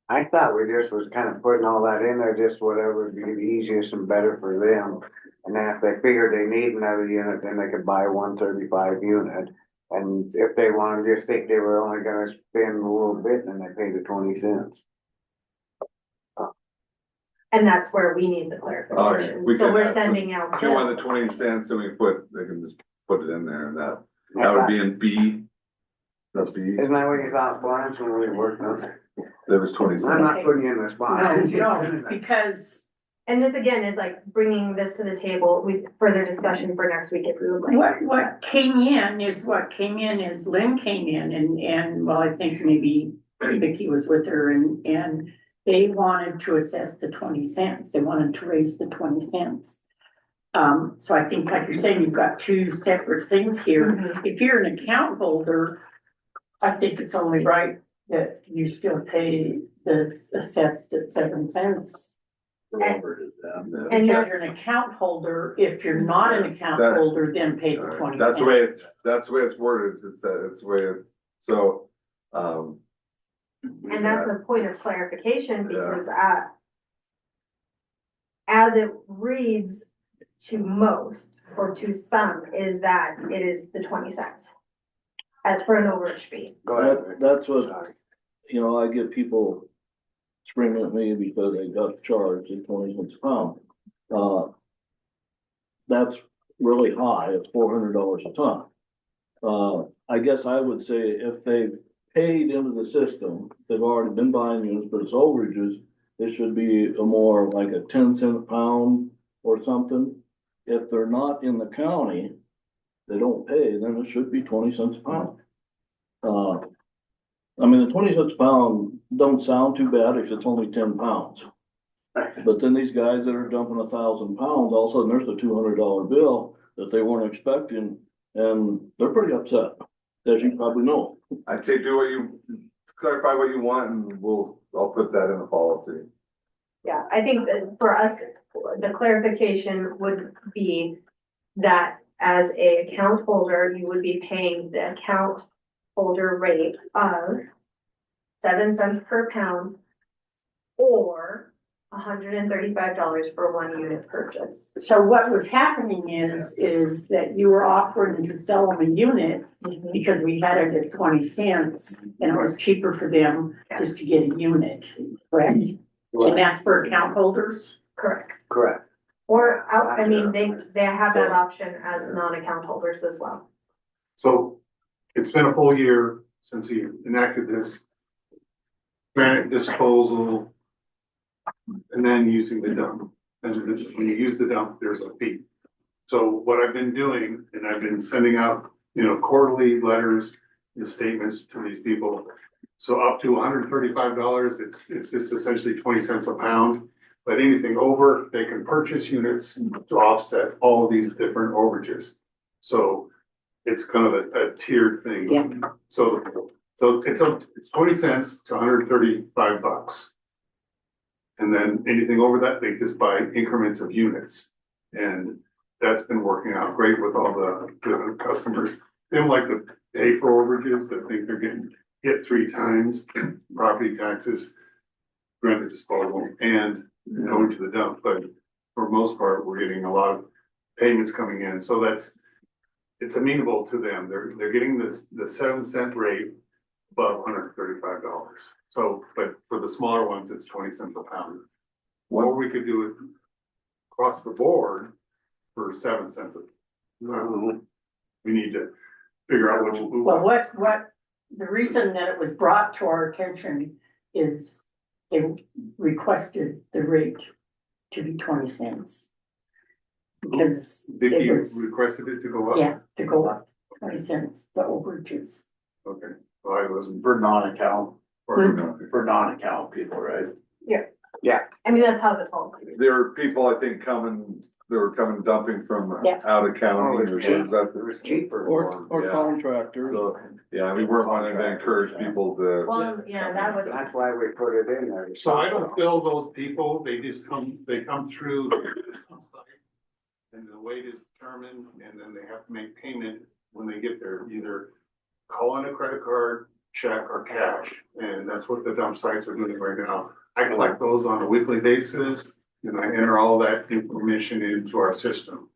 I thought we just was kind of putting all that in there, just whatever would be the easiest and better for them. And then if they figure they need another unit, then they could buy 135 unit. And if they wanted, just think they were only gonna spend a little bit, then they pay the 20 cents. And that's where we need the clarification. we So could we're add some- sending out. If you want the 20 cents, then they can just put it in there and that would be in B. That's B, Isn't that what you thought, Florence, when we worked on it? there was 20 I'm cents. not putting you in the spot. No, because And this again is like bringing this to the table with further discussion for next week if we would like. what came in is Lynn came in and well, I think maybe Vicky was with her and they wanted to assess the 20 cents. They wanted to raise the 20 cents. So I think, like you're saying, you've got two separate things here. Mhm. If you're an account holder, I think it's only right that you still pay the assessed at 7 cents. Whoever it is, yeah. And If you're an account holder, if you're not an account That- holder, then pay the 20 That's cents. the way, that's the way it's worded, it's the way, so, And that's a point of clarification Yeah. because as it reads to most or to some is that it is the 20 cents for an overage fee. Go ahead. That's what, Sorry. I get people screaming at me because they got charged at 20 cents a pound. That's really high, it's $400 a ton. I guess I would say if they've paid into the system, they've already been buying units, but it's overages, it should be a more like a 10 cent a pound or something. If they're not in the county, they don't pay, then it should be 20 cents a pound. I mean, the 20 cents a pound don't sound too bad if it's only 10 pounds. But then these guys that are dumping 1,000 pounds, all of a sudden there's a $200 bill that they weren't expecting, and they're pretty upset, as you probably know. I'd say clarify what you want and I'll put that in the policy. Yeah, I think that for us, the clarification would be that as a account holder, you would be paying the account holder rate of 7 cents per pound or $135 for 1 unit purchase. So what was happening is that you were offering to sell them a unit because we had it at 20 cents and it was cheaper for them just to get a unit, correct? And that's for account holders? Correct. Correct. Or out, I mean, they have that option as non-account holders as well. So it's been a full year since he enacted this granite disposal and then using the dump. And when you use the dump, there's a fee. So what I've been doing, and I've been sending out, quarterly letters, statements to these people. So up to $135, it's just essentially 20 cents a pound. But anything over, they can purchase units to offset all of these different overages. So it's kind of a tiered thing. Yeah. So it's 20 cents to $135. And then anything over that, they just buy increments of units. And that's been working out great with all the customers. They don't like to pay for overages, they think they're getting hit 3 times, property taxes, granted disposal, and going to the dump. But for most part, we're getting a lot of payments coming in, so it's amenable to them. They're getting the 7-cent rate above $135. So, but for the smaller ones, it's 20 cents a pound. Or we could do it across the board for 7 cents a pound. We need to figure out what you. Well, the reason that it was brought to our attention is they requested the rate to be 20 cents. Because Vicky it was, requested it to go up? yeah, to go up 20 cents, the overages. Okay, well, I wasn't. For non-account, for- for non-account people, right? I mean, that's how this all. There are people, I think, they were coming dumping from Yeah. out of county. It was cheaper. for them. Or Yeah. contractors. So, yeah, we weren't wanting to encourage people to, Well, yeah, that would. That's why we put it in there. So I don't bill those people, they come through. And the weight is determined, and then they have to make payment when they get there, either call in a credit card, check, or cash. And that's what the dump sites are doing right now. I collect those on a weekly basis, and I enter all that information into our system.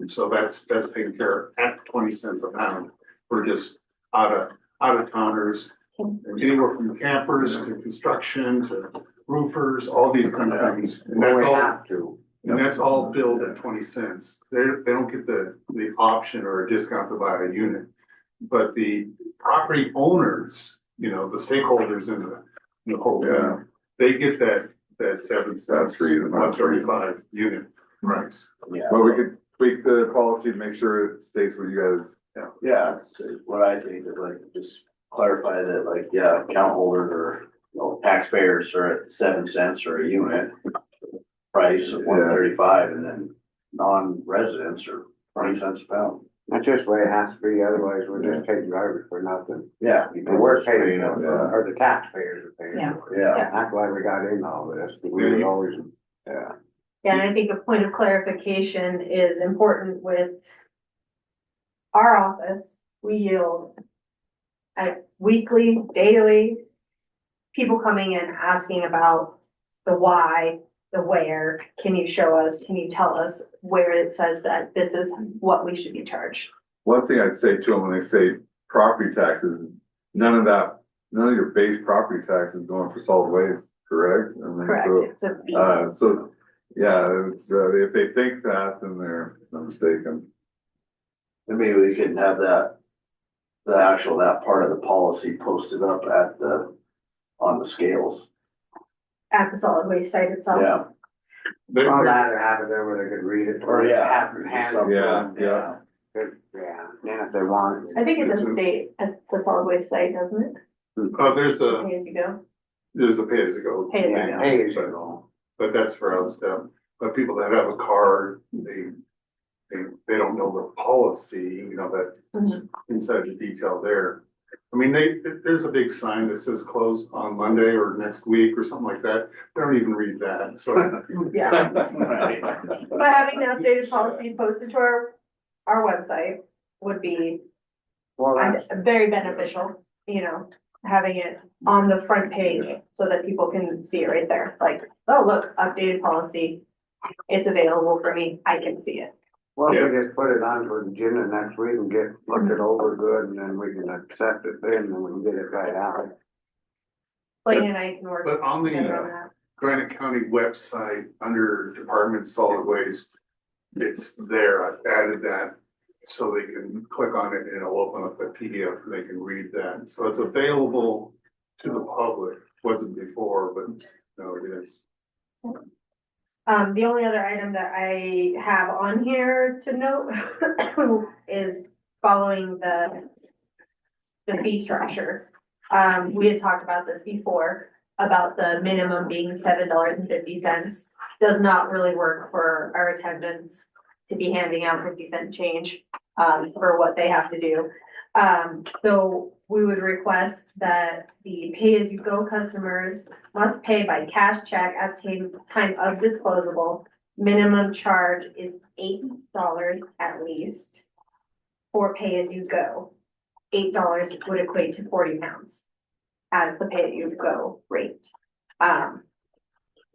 So that's taken care of at 20 cents a pound. We're just out of towners, anywhere from campers to construction to roofers, all these kind of things. And Well, that's we all, have to. and that's all billed at 20 cents. They don't get the option or a discount to buy a unit. But the property owners, the stakeholders in the whole thing, they get that 7 cents, That's reasonable. 135 unit price. Yeah. but we could tweak the policy to make sure it states what you guys. Yeah, so what I think is like, just clarify that, like, yeah, account holders or, taxpayers are at 7 cents or a unit. Price of 135, and then non-residents are 20 cents a pound. That's just the way it has to be, otherwise we're just taking garbage for nothing. Yeah. And we're paying, or the taxpayers are paying. Yeah. for it. Yeah. That's why we got in all this, we were always, yeah. Yeah, and I think a point of clarification is important with our office. We yield at weekly, daily, people coming in asking about the why, the where. Can you show us, can you tell us where it says that this is what we should be charged? One thing I'd say to them when they say property taxes, none of your base property tax is going for solid waste, correct? I mean, Correct, so, it's a fee. so, yeah, it's, if they think that, then they're mistaken. And maybe we could have that part of the policy posted up on the scales. At the solid waste site itself. Yeah. I'd rather have it there where they could read it. Or, yeah. Have it handed Some- to Yeah, them. yeah. Yeah, then if they want. I think it does state at the solid waste site, doesn't it? There's a Pay as you go. pay as you go. Pay as you Yeah, go. pay as you go. But that's for other stuff. But people that have a card, they don't know the policy, that Mhm. inside the detail there. I mean, there's a big sign that says closed on Monday or next week or something like that. They don't even read that, so. Yeah. Right. But having the updated policy posted to our website would be Well, that's, very beneficial, having it on the front page so that people can see it right there. Like, oh, look, updated policy. It's available for me. I can see it. well, we just put it on for the agenda next week and look it over good, and then we can accept it then, and we can get it right out. Blaine and I can work But on together on the, that. Granite County website under Department Solid Waste. It's there, I've added that, so they can click on it and it'll open up a PDF and they can read that. So it's available to the public, wasn't before, but now it is. The only other item that I have on here to note is following the fee structure. We had talked about this before, about the minimum being $7.50. Does not really work for our attendants to be handing out 50-cent change, for what they have to do. So we would request that the pay-as-you-go customers must pay by cash check at time of disposable. Minimum charge is $8 at least for pay-as-you-go. $8 would equate to 40 pounds as the pay-as-you-go rate.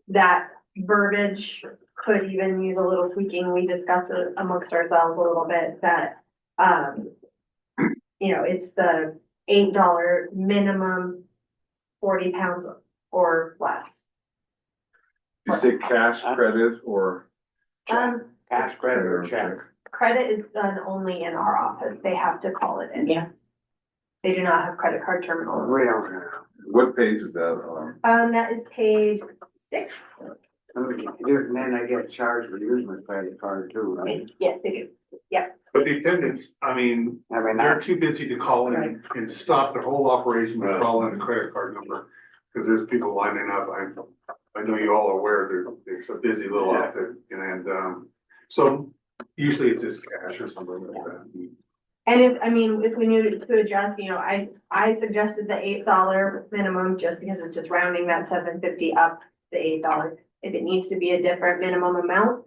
That verbiage could even use a little tweaking. We discussed it amongst ourselves a little bit that, you know, it's the $8 minimum, 40 pounds or less. You say cash credit or? Cash credit or check? Credit is done only in our office. They have to call it in. Yeah. They do not have credit card terminals. We don't know. What page is that on? That is page 6. And then they get charged for using a credit card too, right? Yes, they do. But the attendants, I mean, I mean, they're too busy to call in and stop their whole operation to call in a credit card number. Cause there's people lining up. I know you all are aware it's a busy little outfit and, so usually it's just cash or something like that. And if we needed to adjust, you know, I suggested the $8 minimum just because it's just rounding that $7.50 up the $8. If it needs to be a different minimum amount,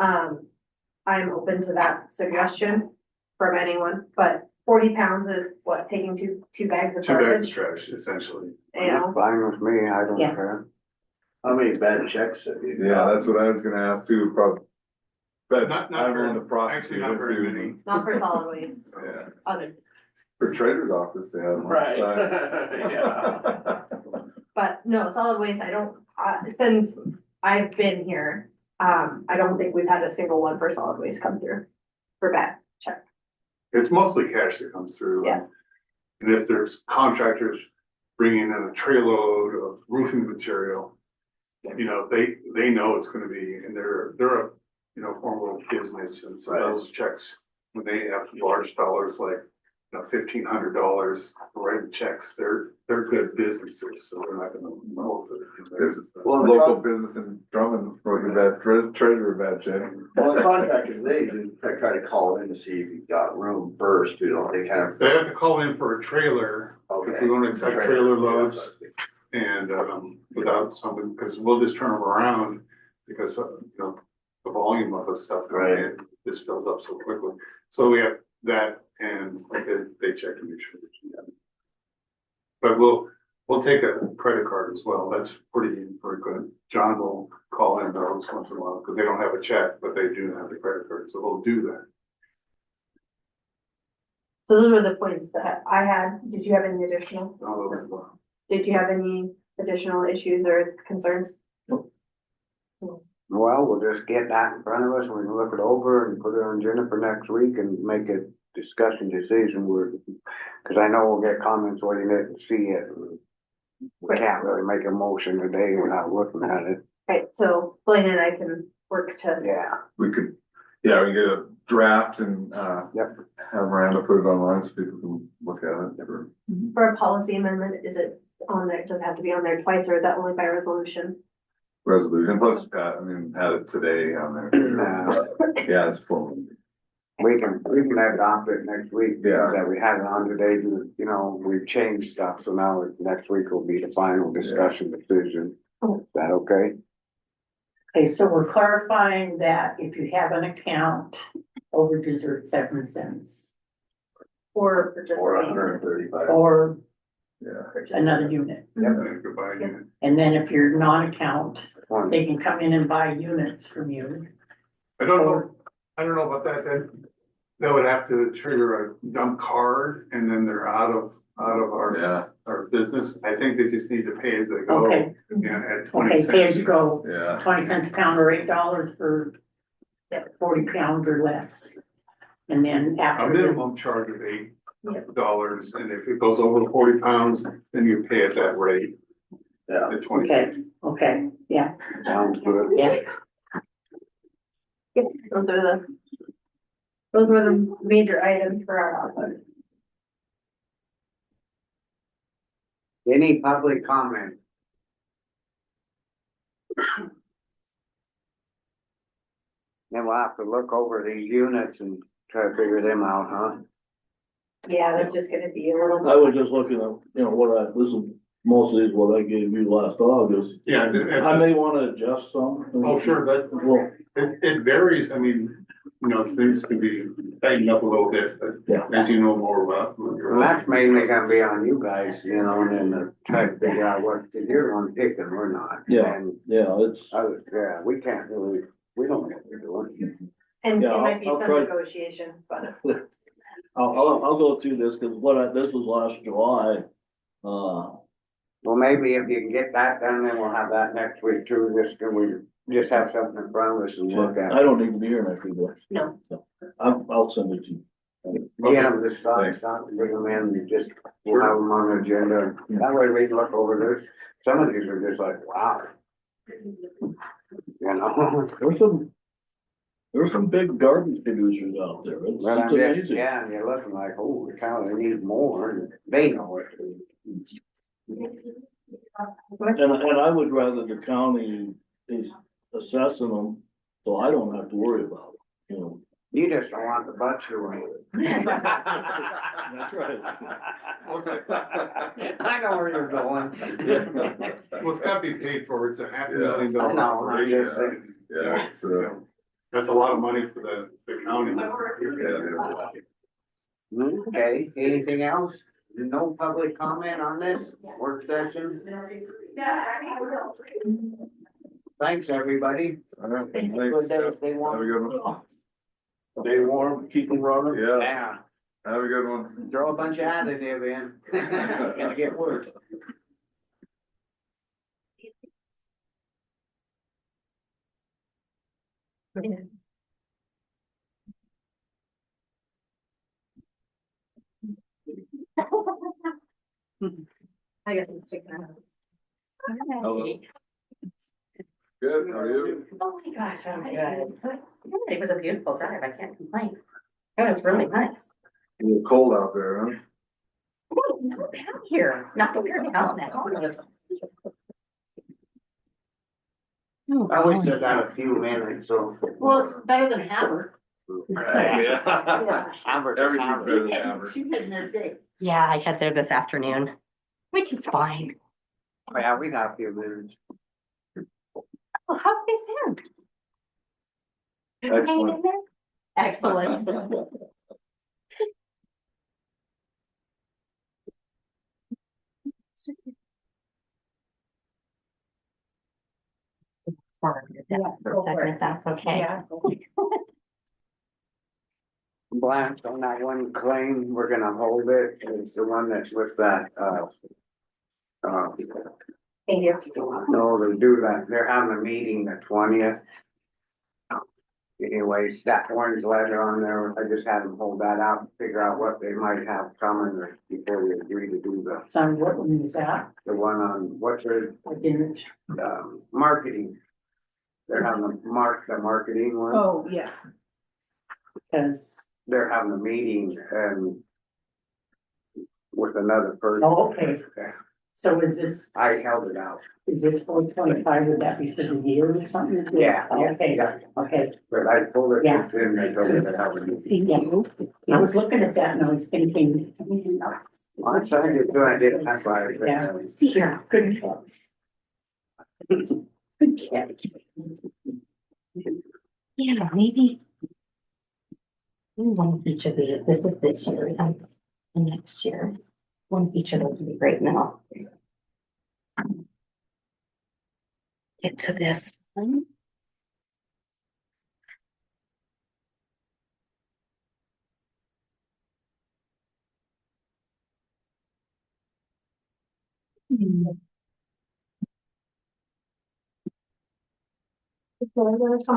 I'm open to that suggestion from anyone, but 40 pounds is what, taking two bags of 2 bags of garbage, trash essentially. you know? Fine with me, I don't Yeah. care. How many bad checks have you? Yeah, that's what I was gonna ask too, probably. But Not I'm very- on the process. Actually, not very many. Not for solid waste, Yeah, other, for treasurer's office, they have one. Yeah. but no, solid waste, I don't, since I've been here, I don't think we've had a single one for solid waste come through for bad check. It's mostly cash that comes through. Yeah. And if there's contractors bringing in a tray load of roofing material, you know, they know it's gonna be, and they're a, you know, formal business, and so Right. those checks, when they have large dollars like, you know, $1,500 writing checks, they're good businesses, so they're not gonna know There's that. Well, local business in Drummond, wrote you bad treasurer bad check. Well, the contractors, they do try to call in to see if you've got room first, you know, they kind of. They have to call in for a trailer, if we don't accept trailer loads. And, without something, because we'll just turn them around, because, you know, the volume of the stuff coming in just fills up so quickly. So we have that, and they check to make sure that you have it. But we'll take a credit card as well, that's pretty good. John will call in those once in a while, because they don't have a check, but they do have the credit card, so we'll do that. So those were the points that I had. Did you have any additional? All those as well. Did you have any additional issues or concerns? Well, we'll just get that in front of us, we can look it over and put it on agenda for next week and make a discussion decision where, cause I know we'll get comments when you didn't see it. We can't really make a motion today without looking at it. Right, so Blaine and I can work to, Yeah, We could, yeah, we get a draft and, Yep. have Miranda put it online so people can look at it. for a policy amendment, is it on there, does it have to be on there twice, or is that only by resolution? Resolution, plus Pat, I mean, had it today on there. Yeah, it's full. we can adopt it next week. Yeah. That we had it on today, you know, we've changed stuff, so now next week will be the final discussion decision. Is that okay? Okay, so we're clarifying that if you have an account, overages are at 7 cents Or just. Or 135. or Yeah. another unit. And goodbye, unit. And then if you're non-account, One. they can come in and buy units from you. I don't know about that would have to trigger a dump card, and then they're out of our, Yeah. or business, I think they just need to pay as they go. Okay. And at 20 Okay, pay as cents. you go, Yeah. 20 cents a pound or $8 for 40 pounds or less. And then A after, minimum charge of $8, and if it goes over 40 pounds, then you pay at that rate. Yeah. At 20 okay, cents. okay, yeah, Sounds good. yeah. Yes, those were the major items for our office. Any public comment? Then we'll have to look over these units and try to figure them out, huh? Yeah, that's just gonna be a little. I was just looking at, this is mostly is what I gave you last August. Yeah, I may wanna adjust some. oh, sure, but Well, it varies. I mean, things can be tightened up a little bit, but yeah, as you know more about. Well, that's mainly gonna be on you guys, and then try to figure out what, cause you're the one picking, we're not. Yeah. And yeah, it's, yeah, we can't really, we don't know what we're doing. And it Yeah, might be I'll some try- negotiation, but I'll go through this, cause this was last July. Well, maybe if you can get that done, then we'll have that next week too, just, can we just have something in front of us and look at. I don't need to be here next week. No. I'll send it to you. Get them to stop, bring them in, and just, we'll have them on the agenda, that way we can look over this. Some of these are just like, wow. There's some big garbage producers out there. It's But I'm just, amazing. yeah, and you're looking like, holy cow, they need more, and they know it. And I would rather the county is assessing them, so I don't have to worry about it, You just don't want the butcher away. That's right. I know where you're going. Well, it's gotta be paid for. It's a $500,000 I know, I'm operation. just saying. Yeah, it's, That's a lot of money for the county. Okay, anything else? No public comment on this work session? Thanks, everybody. all right, Good thanks. day, stay Have a warm. good one. Stay warm, keep them running. Yeah, Yeah, have a good one. throw a bunch of additive in. It's gonna get worse. I guess I'm sticking around. Hello. Good, how are you? Oh my gosh, I'm good. It was a beautiful drive. I can't complain. It was really nice. It's cold out there, huh? Oh, it's not bad here. Not compared to Helen at home. It was. I always said that a few minutes, so. Well, it's better than Hammer. Yeah. Amber, Everything's Amber. better than Amber. She's heading there today. Yeah, I had there this afternoon, which is fine. Yeah, we got a few minutes. Oh, how did they stand? Hanging Excellent. in there? Excellent. For a second, if that's okay. Blanche on that one claim, we're gonna hold it, it's the one that's with that, Thank you. no, they do that, they're having a meeting the 20th. Anyways, that orange letter on there, I just had them hold that out, figure out what they might have coming or before we agree to do So what one is that? the one on, what's their, I didn't. marketing. They're having the marketing one. Oh, yeah. Because, They're having a meeting and with another person. oh, okay. So is this I held it out, 425, would that be for the year or something? Yeah, yeah, Okay, yeah. okay. but I pulled it, Yeah. in, they told me to have a meeting. Yeah, I was looking at that and I was thinking. I'm sorry, just doing it, that's why. Yeah. See here. Good catch. Good catch. Yeah, maybe. One of each of these. This is this year and next year. One of each of those would be great now. Get to this one. Come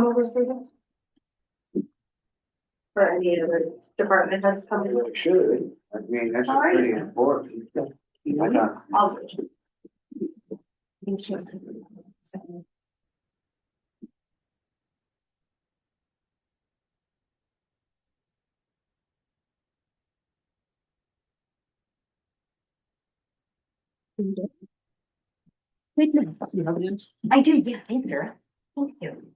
over for this? For any other department heads coming? Should, I mean, that's How are you? pretty important. I got, I'll. I do, yeah, thanks, Sarah. Thank you.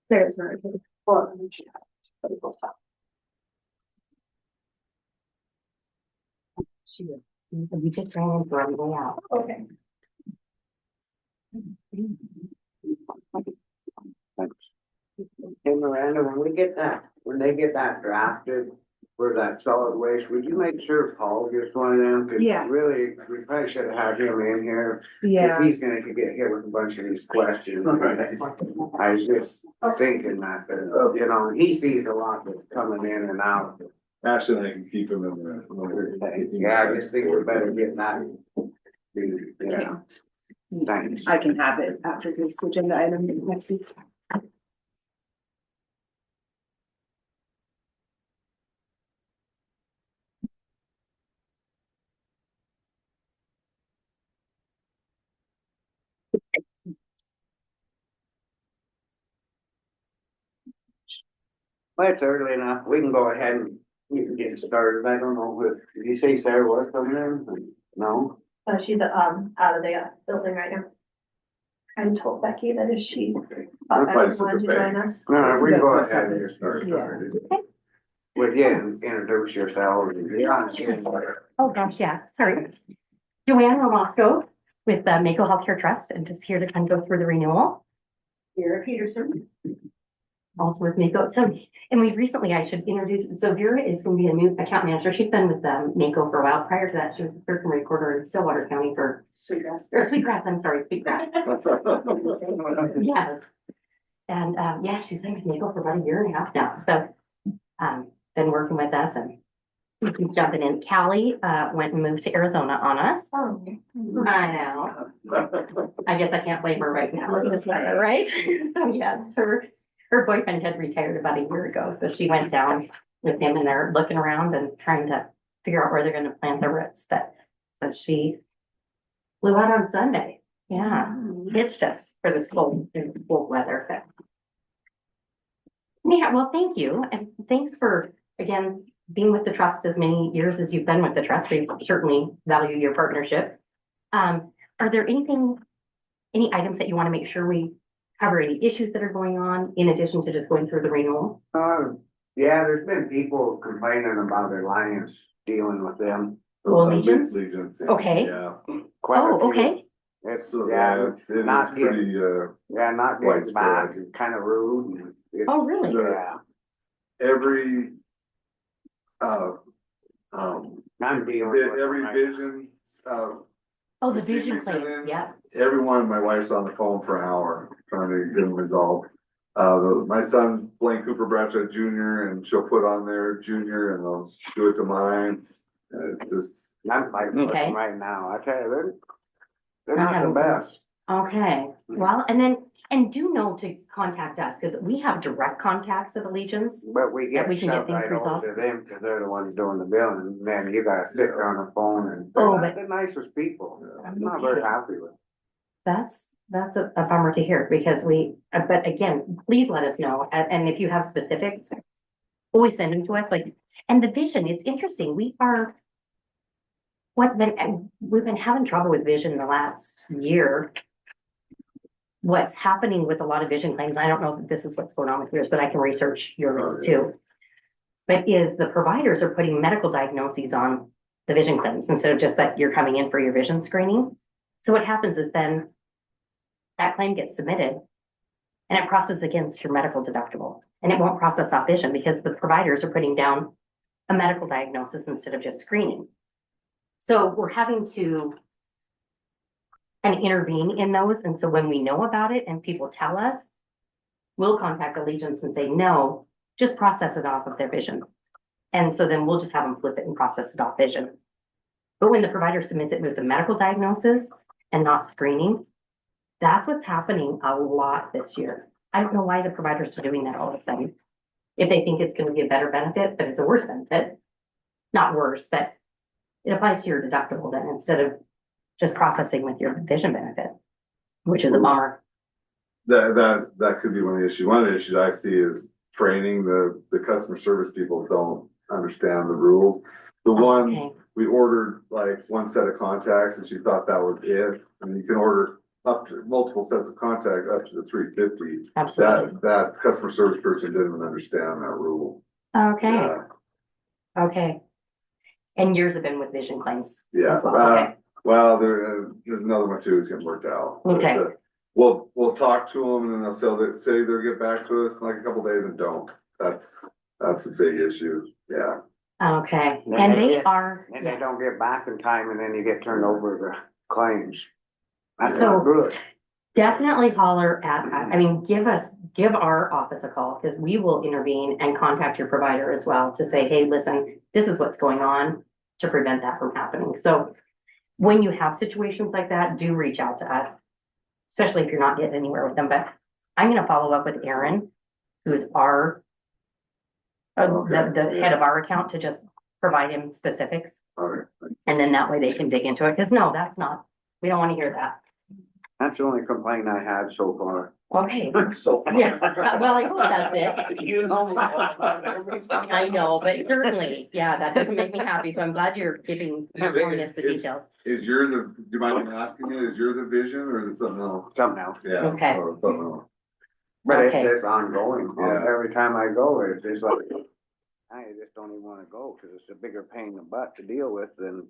There's no. Well, She is. We just ran into her on the way out. okay. hey Miranda, when they get that drafted for that solid waste, would you make sure Paul gets one of them? 'Cause Yeah. really, we probably should have had him in here. 'Cause Yeah, he's gonna get hit with a bunch of these questions. I was just thinking that, you know, he sees a lot that's coming in and out. Ashley and I can keep him in there. Yeah, I just think we better get that. Yeah, thanks. I can have it after this agenda item next week. Well, it's early enough. We can go ahead and you can get started. I don't know if, did you say Sarah was coming in? No? She's, out of the building right now. I told Becky that if she I'll probably sit wanted to the join us. No, we can go Yeah, ahead and get started. With you, and introduce yourself. Oh, gosh, yeah, sorry. Joanne Romasco with the Mako Healthcare Trust and just here to kind of go through the renewal. Vera Peterson. Also with Mako. So, and we've recently, I should introduce, so Vera is going to be a new account manager. She's been with Mako for a while. Prior to that, she was the clerk and recorder in Stillwater County for, Sweetgrass. or Sweetgrass, I'm sorry, Sweetgrass. Yes. And, yeah, she's been with Mako for about a year and a half now. So, been working with us and we keep jumping in. Callie, went and moved to Arizona on us. Oh. I know. I guess I can't blame her right now at this moment, right? So yes, her boyfriend had retired about a year ago, so she went down with him and they're looking around and trying to figure out where they're gonna plant the roots, but so she flew out on Sunday. Yeah, it's just for this cold weather. But yeah, well, thank you, and thanks for, again, being with the trust as many years as you've been with the trust. We certainly value your partnership. Are there any items that you want to make sure we cover, any issues that are going on in addition to just going through the renewal? Yeah, there's been people complaining about Alliance dealing with them. Well, Allegiance? Allegiance, yeah. Okay. Yeah. Quite a Oh, few. okay. It's, So, yeah, yeah, it is not pretty, yeah, not getting widespread. back and kind of rude. And it's- Oh, really? Yeah, every, I'm dealing with. every them. vision, Oh, the See, vision we sent claims, in- yeah. everyone, my wife's on the phone for an hour trying to get them resolved. My son's Blaine Cooper Bradshaw Junior, and she'll put on there Junior and they'll do it to mine. It's just, I'm fighting with Okay. them right now. I tell you, they're I not the haven't- best. Okay, well, and do know to contact us, because we have direct contacts with Allegiance. But we get we can get shoved things right resolved. over to them because they're the ones doing the billing. And then you gotta sit there on the phone and Oh, they're not but- the nicest people. I'm not very happy with. That's a bummer to hear, because but again, please let us know, and if you have specifics, always send them to us, like, and the vision, it's interesting, we've been having trouble with vision the last year. What's happening with a lot of vision claims, I don't know if this is what's going on with yours, but I can research yours too. But is the providers are putting medical diagnoses on the vision claims instead of just that you're coming in for your vision screening. So what happens is then that claim gets submitted and it processes against your medical deductible, and it won't process off vision because the providers are putting down a medical diagnosis instead of just screening. So we're having to kind of intervene in those. And so when we know about it and people tell us, we'll contact Allegiance and say, no, just process it off of their vision. And so then we'll just have them flip it and process it off vision. But when the provider submits it with the medical diagnosis and not screening, that's what's happening a lot this year. I don't know why the providers are doing that all of a sudden. If they think it's going to be a better benefit, but it's a worse benefit, not worse, but it applies to your deductible then instead of just processing with your vision benefit, which is a bummer. That could be one of the issues. One of the issues I see is training. The customer service people don't understand the rules. The one, Okay. we ordered like one set of contacts and she thought that was it. And you can order up to multiple sets of contacts up to the 350. Absolutely. That customer service person didn't even understand that rule. Okay, Yeah. okay. And yours have been with vision claims Yeah, as well, okay. well, there's another one too, it's getting worked out. Okay. We'll talk to them and then they'll say they'll get back to us in like a couple days and don't. That's a big issue, yeah. Okay, Then and they they get- are, And they yeah. don't get back in time and then you get turned over the claims. That's So- not good. Definitely holler at, I mean, give our office a call, because we will intervene and contact your provider as well to say, hey, listen, this is what's going on, to prevent that from happening. So when you have situations like that, do reach out to us, especially if you're not getting anywhere with them. But I'm gonna follow up with Erin, who is our the head of our account, to just provide him specifics. All right. And then that way they can dig into it, because no, that's not, we don't want to hear that. That's the only complaint I had so far. Okay, So. yeah, well, I hope that's it. You know. I know, but certainly, yeah, that doesn't make me happy, so I'm glad you're telling us the details. Is yours do you mind me asking you, is yours a vision or is it something else? Something else. Yeah. Okay. Oh, something else. But it's Okay. just ongoing. Yeah. Every time I go, it's like, I just don't even wanna go, cause it's a bigger pain in the butt to deal with than,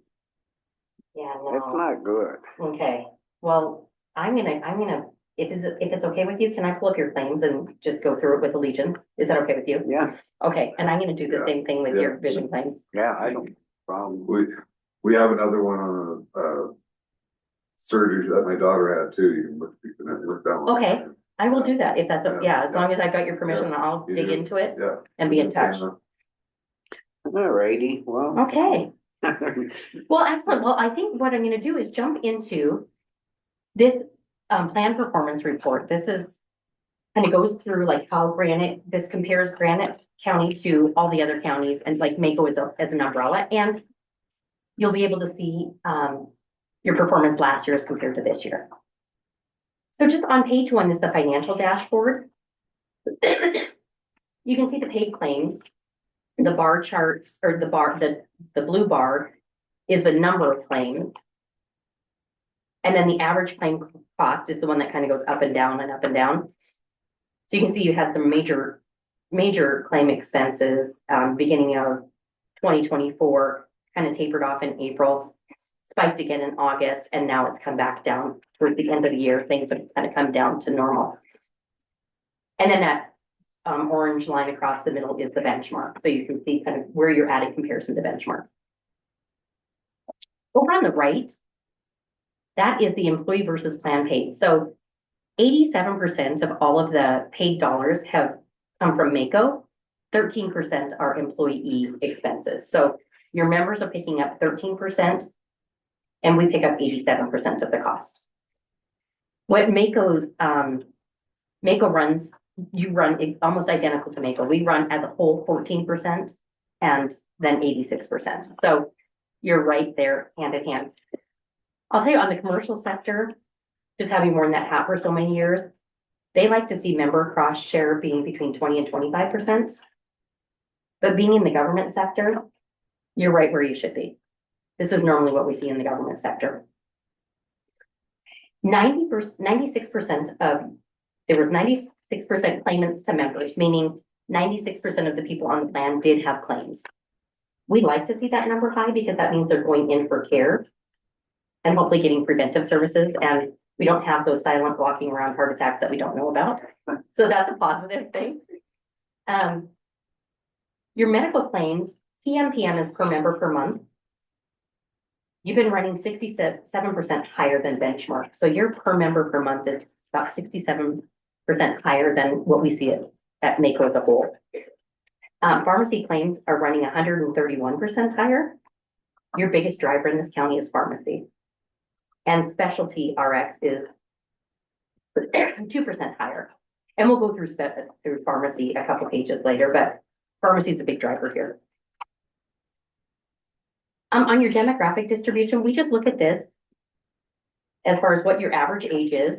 Yeah, it's no, not good. okay, well, I'm gonna, if it's okay with you, can I pull up your claims and just go through it with Allegiance? Is that okay with you? Yeah, Okay, and I'm gonna do the Yeah. same thing with Yeah. your vision claims. yeah, I don't, problem. We have another one on a surgery that my daughter had too. You can look that one. Okay. I will do that if that's, yeah, as Yeah. long as I've got your permission, I'll You dig do. into it Yeah. and be in touch. Alrighty, well. Okay. Well, excellent. Well, I think what I'm gonna do is jump into this plan performance report. This is kind of goes through like how this compares Granite County to all the other counties, and like Mako as an umbrella, and you'll be able to see your performance last year as compared to this year. So just on page 1 is the financial dashboard. You can see the paid claims. The bar charts, or the blue bar is the number of claims. And then the average claim cost is the one that kind of goes up and down and up and down. So you can see you had some major claim expenses, beginning of 2024, kind of tapered off in April, spiked again in August, and now it's come back down towards the end of the year. Things have kind of come down to normal. And then that orange line across the middle is the benchmark. So you can see kind of where you're at in comparison to benchmark. Over on the right, that is the employee versus plan paid. So 87% of all of the paid dollars have come from Mako. 13% are employee expenses. So your members are picking up 13% and we pick up 87% of the cost. What Mako runs, you run almost identical to Mako. We run as a whole 14% and then 86%. So you're right there hand in hand. I'll tell you, on the commercial sector, just having worn that hat for so many years, they like to see member cross share being between 20 and 25%. But being in the government sector, you're right where you should be. This is normally what we see in the government sector. 96% of, there was 96% claimants to members, meaning 96% of the people on the plan did have claims. We like to see that number high because that means they're going in for care and hopefully getting preventive services. And We don't have those silent walking around heart attacks that we don't know about. So that's a positive thing. Your medical claims, PMPM is per member per month. You've been running 67% higher than benchmark. So your per member per month is about 67% higher than what we see at NACO as a whole. Pharmacy claims are running 131% higher. Your biggest driver in this county is pharmacy. And specialty RX is 2% higher. And we'll go through pharmacy a couple pages later, but pharmacy is a big driver here. On your demographic distribution, we just look at this as far as what your average age is.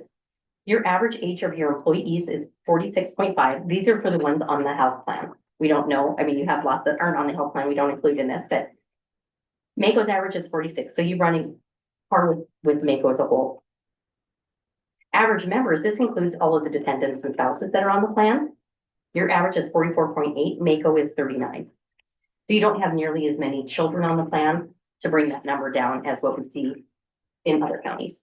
Your average age of your employees is 46.5. These are for the ones on the health plan. We don't know. I mean, you have lots that aren't on the health plan. We don't include in this, but MACO's average is 46. So you're running par with MACO as a whole. Average members, this includes all of the dependents and spouses that are on the plan. Your average is 44.8, MACO is 39. So you don't have nearly as many children on the plan to bring that number down as what we see in other counties.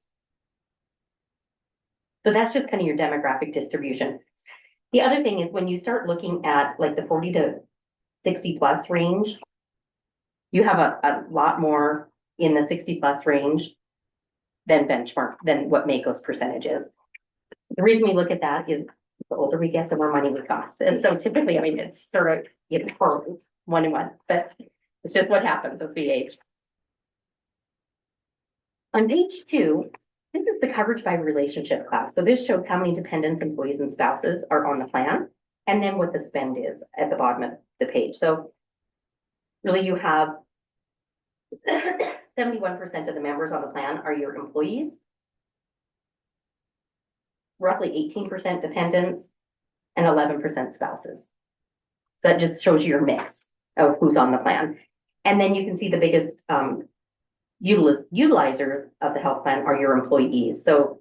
So that's just kind of your demographic distribution. The other thing is when you start looking at like the 40 to 60 plus range, you have a lot more in the 60 plus range than benchmark, than what MACO's percentage is. The reason we look at that is the older we get, the more money we cost. And so typically, I mean, it's sort of, correlates 1-to-1, but it's just what happens as we age. On page 2, this is the coverage by relationship class. So this shows how many dependents, employees, and spouses are on the plan, and then what the spend is at the bottom of the page. So really you have 71% of the members on the plan are your employees, roughly 18% dependents, and 11% spouses. So that just shows you your mix of who's on the plan. And then you can see the biggest utilizers of the health plan are your employees. So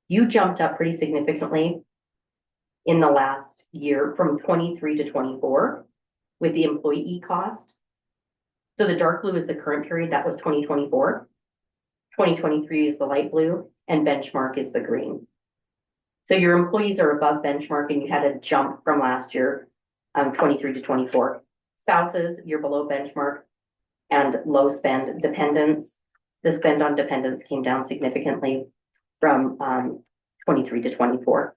you jumped up pretty significantly in the last year from 23 to 24 with the employee cost. So the dark blue is the current period, that was 2024. 2023 is the light blue, and benchmark is the green. So your employees are above benchmark, and you had a jump from last year, 23 to 24. Spouses, you're below benchmark, and low spend. Dependents, the spend on dependents came down significantly from 23 to 24.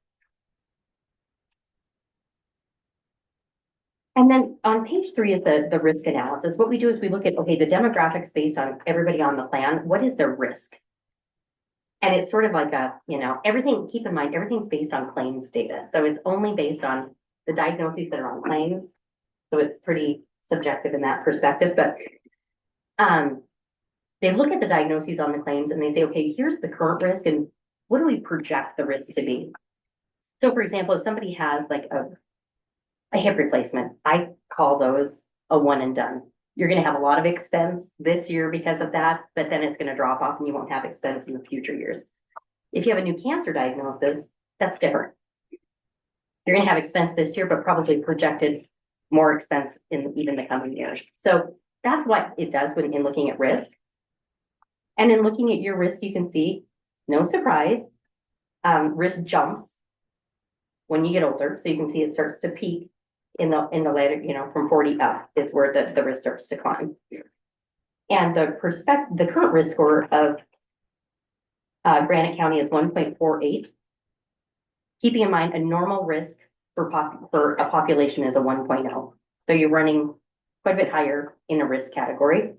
And then on page 3 is the risk analysis. What we do is we look at, okay, the demographics based on everybody on the plan, what is their risk? And it's sort of like everything, keep in mind, everything's based on claims data. So it's only based on the diagnoses that are on claims. So it's pretty subjective in that perspective, but they look at the diagnoses on the claims and they say, okay, here's the current risk and what do we project the risk to be? So for example, if somebody has like a hip replacement, I call those a one and done. You're going to have a lot of expense this year because of that, but then it's going to drop off and you won't have expense in the future years. If you have a new cancer diagnosis, that's different. You're going to have expense this year, but probably projected more expense in even the coming years. So that's what it does when in looking at risk. And in looking at your risk, you can see, no surprise, risk jumps when you get older. So you can see it starts to peak in the later, from 40 up is where the risk starts to climb. And the current risk score of Granite County is 1.48. Keeping in mind a normal risk for a population is a 1.0. So you're running quite a bit higher in a risk category.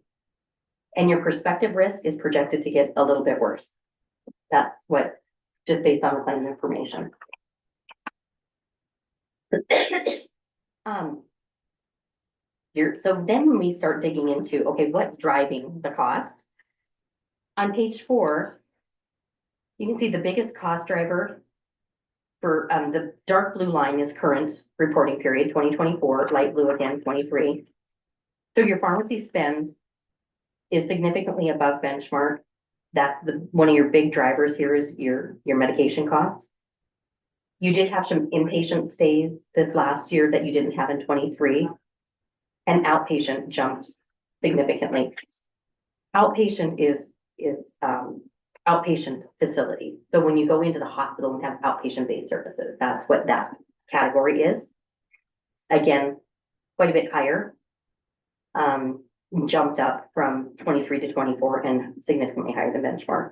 And your prospective risk is projected to get a little bit worse. That's what, just based on the claim information. So then when we start digging into, okay, what's driving the cost? On page 4, you can see the biggest cost driver for the dark blue line is current reporting period, 2024, light blue again, 23. So your pharmacy spend is significantly above benchmark. That's one of your big drivers here is your medication cost. You did have some inpatient stays this last year that you didn't have in 23, and outpatient jumped significantly. Outpatient is outpatient facility. So when you go into the hospital and have outpatient-based services, that's what that category is. Again, quite a bit higher. Jumped up from 23 to 24 and significantly higher than benchmark.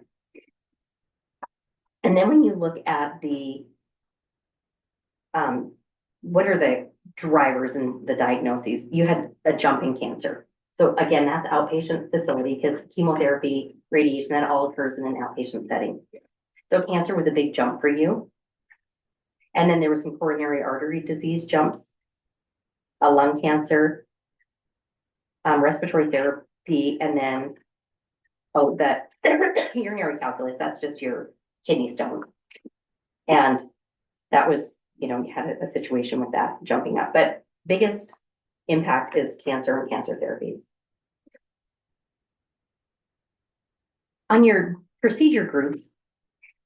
And then when you look at the, what are the drivers and the diagnoses? You had a jump in cancer. So again, that's outpatient facility because chemotherapy, radiation, that all occurs in an outpatient setting. So cancer was a big jump for you. And then there was some coronary artery disease jumps, a lung cancer, respiratory therapy, and then, oh, that urinary calculus, that's just your kidney stones. And that was, you know, you had a situation with that jumping up, but biggest impact is cancer and cancer therapies. On your procedure groups,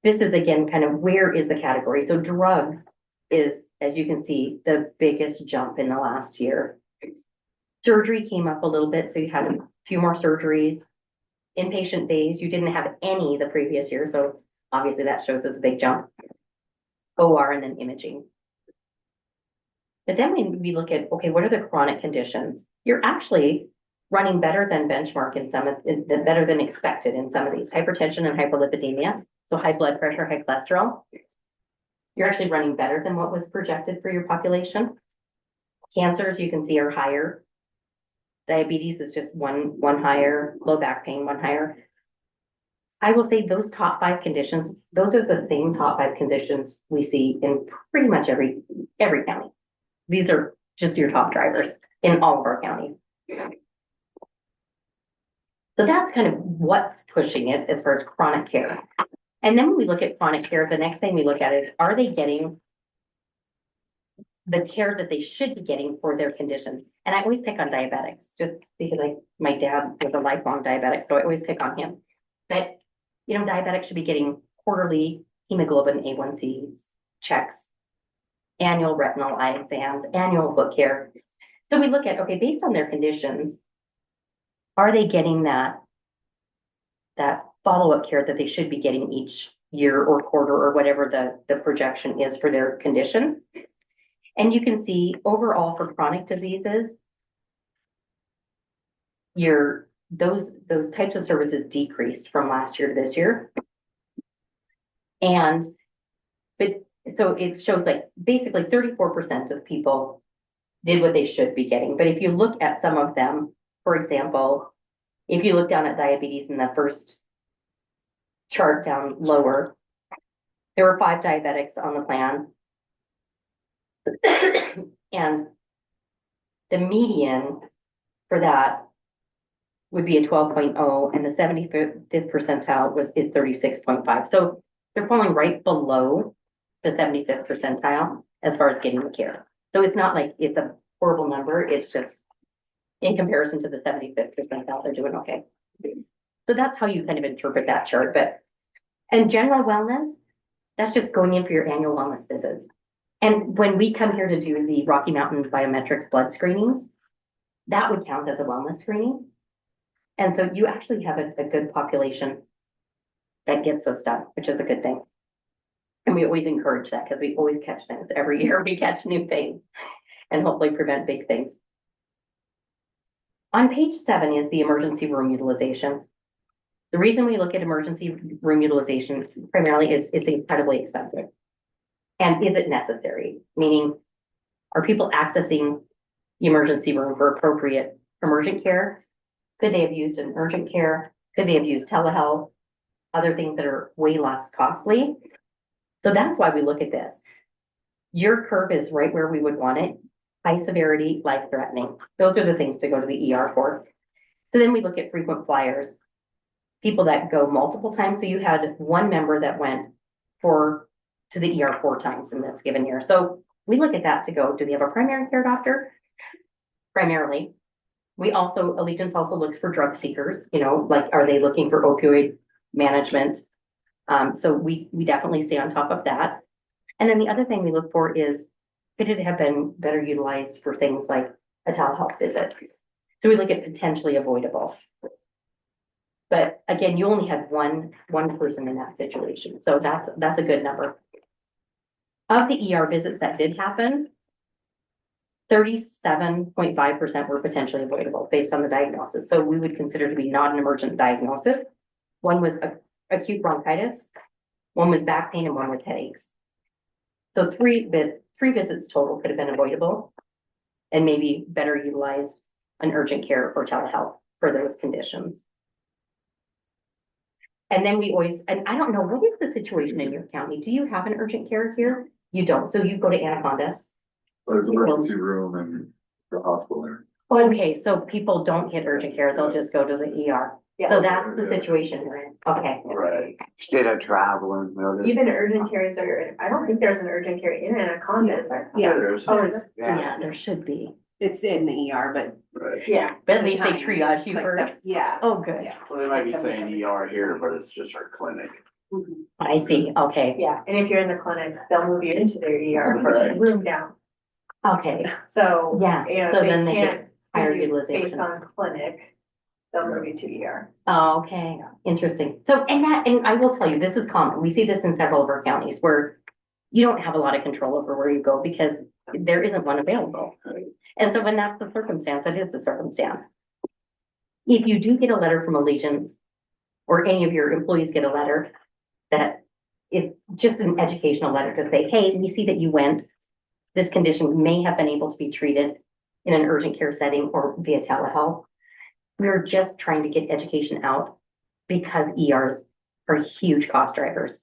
this is again kind of where is the category. So drugs is, as you can see, the biggest jump in the last year. Surgery came up a little bit, so you had a few more surgeries. Inpatient days, you didn't have any the previous year, so obviously that shows us a big jump. OR and then imaging. But then when we look at, okay, what are the chronic conditions? You're actually running better than benchmark in some of, better than expected in some of these. Hypertension and hyperlipidemia, so high blood pressure, high cholesterol. You're actually running better than what was projected for your population. Cancers, you can see, are higher. Diabetes is just one higher, low back pain, one higher. I will say those top 5 conditions, those are the same top 5 conditions we see in pretty much every county. These are just your top drivers in all of our counties. So that's kind of what's pushing it as far as chronic care. And then when we look at chronic care, the next thing we look at is, are they getting the care that they should be getting for their condition? And I always pick on diabetics just because my dad was a lifelong diabetic, so I always pick on him. But, you know, diabetics should be getting quarterly hemoglobin A1C checks, annual retinal eye exams, annual foot care. So we look at, okay, based on their conditions, are they getting that follow-up care that they should be getting each year or quarter or whatever the projection is for their condition? And you can see overall for chronic diseases, those types of services decreased from last year to this year. So it shows like basically 34% of people did what they should be getting. But if you look at some of them, for example, if you look down at diabetes in the first chart down lower, there were 5 diabetics on the plan. And the median for that would be a 12.0, and the 75th percentile is 36.5. So they're falling right below the 75th percentile as far as getting the care. So it's not like it's a horrible number, it's just in comparison to the 75th percentile, they're doing okay. So that's how you kind of interpret that chart. And general wellness, that's just going in for your annual wellness visits. And when we come here to do the Rocky Mountain biometrics blood screenings, that would count as a wellness screening. And so you actually have a good population that gets those done, which is a good thing. And we always encourage that because we always catch things. Every year we catch new things and hopefully prevent big things. On page 7 is the emergency room utilization. The reason we look at emergency room utilization primarily is it's incredibly expensive. And is it necessary? Meaning, are people accessing the emergency room for appropriate emergent care? Could they have used an urgent care? Could they have used telehealth? Other things that are way less costly. So that's why we look at this. Your curve is right where we would want it. High severity, life-threatening. Those are the things to go to the ER for. So then we look at frequent flyers. People that go multiple times. So you had one member that went to the ER 4 times in this given year. So we look at that to go, do they have a primary care doctor? Primarily. Allegiance also looks for drug seekers, you know, like, are they looking for opioid management? So we definitely stay on top of that. And then the other thing we look for is, could it have been better utilized for things like a telehealth visit? So we look at potentially avoidable. But again, you only had one person in that situation, so that's a good number. Of the ER visits that did happen, 37.5% were potentially avoidable based on the diagnosis. So we would consider to be not an emergent diagnosis. One was acute bronchitis, one was back pain, and one was headaches. So three visits total could have been avoidable and maybe better utilized an urgent care or telehealth for those conditions. And then we always, and I don't know, what is the situation in your county? Do you have an urgent care here? You don't, so you go to Anaconda. There's an emergency room in the hospital there. Okay, so people don't hit urgent care, they'll just go to the ER. So that's the situation we're in, okay. Right. Instead of traveling, they'll just- Even urgent cares are, I don't think there's an urgent care in Anaconda, is there? Yeah. There's, Oh, it's, Yeah, there should be, It's in the ER, but. right. yeah, but at least they time, triage you like, first. Yeah. Oh, good, Yeah. Well, they might be saying ER here, but it's just our clinic. I see, okay, yeah, and if you're in the clinic, they'll move you into their ER, Right. room down, okay, so. yeah, You know, so then they can't get higher do Based utilization. on clinic, they'll move you to ER. Oh, okay, interesting. So, and I will tell you, this is common. We see this in several of our counties where you don't have a lot of control over where you go because there isn't one available. And so when that's the circumstance, it is the circumstance. If you do get a letter from Allegiance or any of your employees get a letter that it's just an educational letter to say, hey, we see that you went, this condition may have been able to be treated in an urgent care setting or via telehealth. We're just trying to get education out because ERs are huge cost drivers.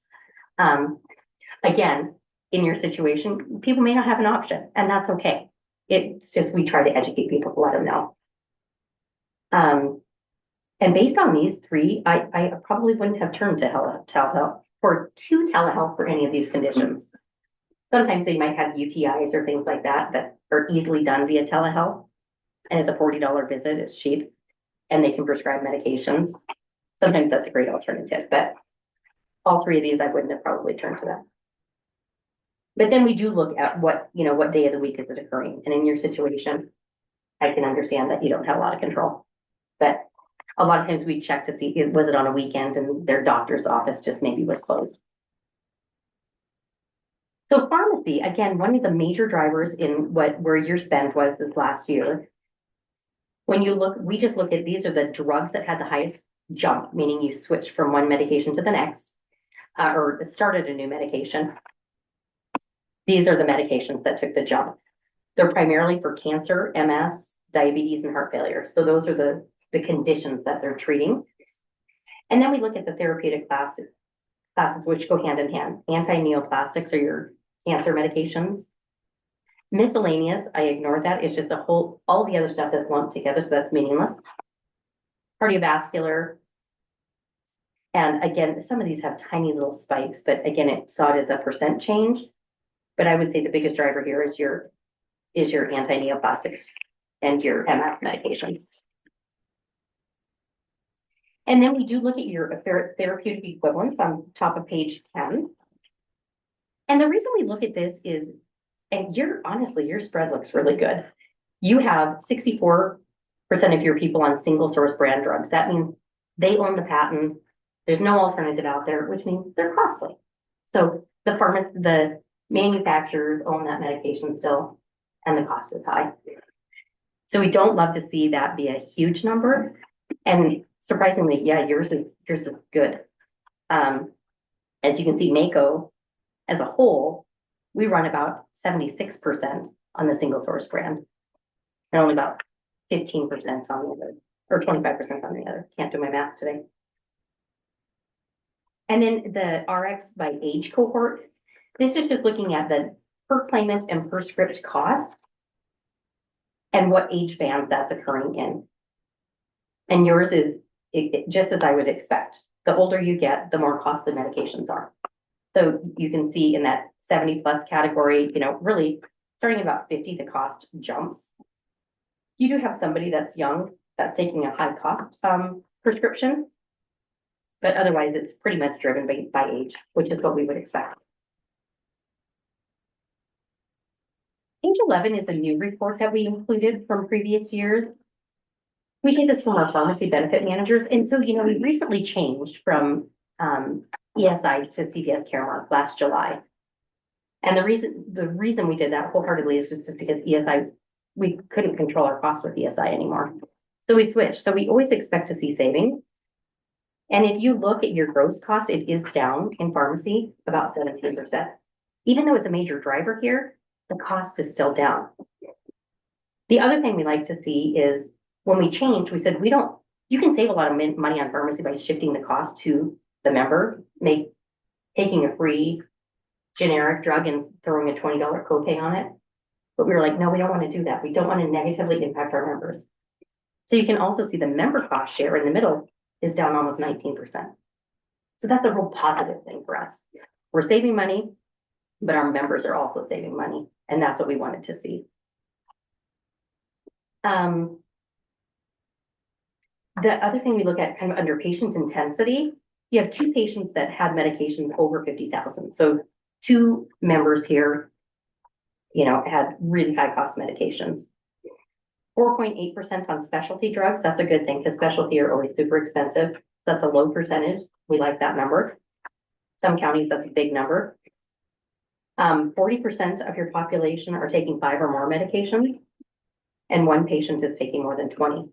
Again, in your situation, people may not have an option, and that's okay. It's just we try to educate people to let them know. And based on these three, I probably wouldn't have turned to telehealth to telehealth for any of these conditions. Sometimes they might have UTIs or things like that that are easily done via telehealth. And it's a $40 visit, it's cheap, and they can prescribe medications. Sometimes that's a great alternative, but all three of these, I wouldn't have probably turned to them. But then we do look at what day of the week is it occurring? And in your situation, I can understand that you don't have a lot of control. But a lot of times we check to see, was it on a weekend and their doctor's office just maybe was closed. So pharmacy, again, one of the major drivers in where your spend was this last year. When you look, we just look at, these are the drugs that had the highest jump, meaning you switched from one medication to the next, or started a new medication. These are the medications that took the jump. They're primarily for cancer, MS, diabetes, and heart failure. So those are the conditions that they're treating. And then we look at the therapeutic classes which go hand in hand. Anti-neoplastics are your cancer medications. Miscellaneous, I ignored that. It's just all the other stuff that's lumped together, so that's meaningless. Cardiovascular. And again, some of these have tiny little spikes, but again, it saw it as a percent change. But I would say the biggest driver here is your anti-neoplastics and your MS medications. And then we do look at your therapeutic equivalents on top of page 10. And the reason we look at this is, and honestly, your spread looks really good. You have 64% of your people on single source brand drugs. That means they own the patent. There's no alternative out there, which means they're costly. So the manufacturers own that medication still, and the cost is high. So we don't love to see that be a huge number. And surprisingly, yeah, yours is good. As you can see, Mako as a whole, we run about 76% on the single source brand, and only about 15% on the other, or 25% on the other. Can't do my math today. And then the RX by age cohort. This is just looking at the per claimant and per script cost and what age band that's occurring in. And yours is just as I would expect. The older you get, the more costly medications are. So you can see in that 70 plus category, really starting at about 50, the cost jumps. You do have somebody that's young, that's taking a high cost prescription, but otherwise it's pretty much driven by age, which is what we would expect. Page 11 is a new report that we included from previous years. we get this from our pharmacy benefit managers, and so, we recently changed from, ESI to CVS Caremark last July. And the reason we did that wholeheartedly is just because ESI, we couldn't control our costs with ESI anymore. So we switched, so we always expect to see savings. And if you look at your gross cost, it is down in pharmacy about 17%. Even though it's a major driver here, the cost is still down. The other thing we like to see is when we changed, we said, you can save a lot of money on pharmacy by shifting the cost to the member, taking a free generic drug and throwing a $20 copay on it. But we were like, no, we don't want to do that. We don't want to negatively impact our members. So you can also see the member cost share in the middle is down almost 19%. So that's a real positive thing for us. We're saving money, but our members are also saving money. And that's what we wanted to see. The other thing we look at kind of under patient intensity, you have 2 patients that had medications over 50,000. So 2 members here, had really high cost medications. 4.8% on specialty drugs. That's a good thing because specialty are always super expensive. That's a low percentage. We like that number. Some counties, that's a big number. 40% of your population are taking 5 or more medications, and 1 patient is taking more than 20.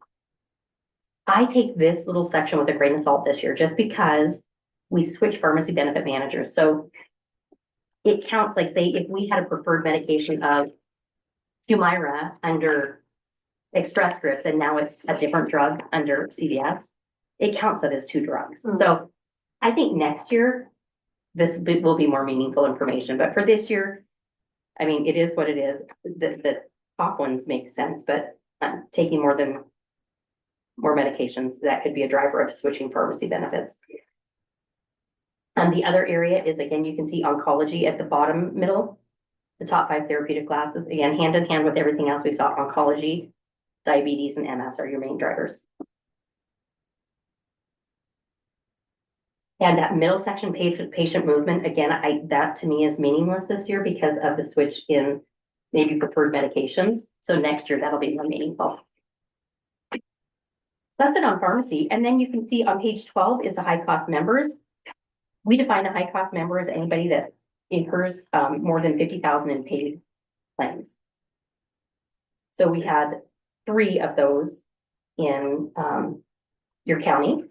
I take this little section with a grain of salt this year, just because we switched pharmacy benefit managers. So it counts, like, say, if we had a preferred medication of Humira under Express Scripts, and now it's a different drug under CVS, it counts that as 2 drugs. So I think next year, this will be more meaningful information, but for this year, I mean, it is what it is. The top ones make sense, but taking more medications, that could be a driver of switching pharmacy benefits. And the other area is, again, you can see oncology at the bottom middle, the top 5 therapeutic classes, again, hand in hand with everything else we saw. Oncology, diabetes, and MS are your main drivers. And that middle section, patient movement, again, that to me is meaningless this year because of the switch in maybe preferred medications. So next year, that'll be more meaningful. That's it on pharmacy. And then you can see on page 12 is the high cost members. We define a high cost member as anybody that incurs more than 50,000 in paid claims. So we had 3 of those in your county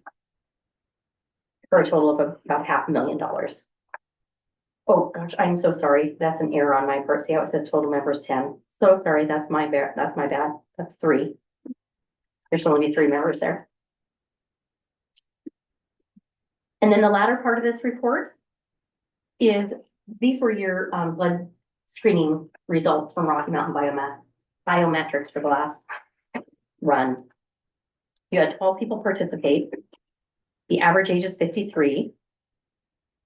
for a total of about $500,000. Oh gosh, I'm so sorry. That's an error on my part. See how it says total members 10. So sorry, that's my bad. That's 3. There should only be 3 members there. And then the latter part of this report is, these were your blood screening results from Rocky Mountain Biometrics for the last run. You had 12 people participate. The average age is 53.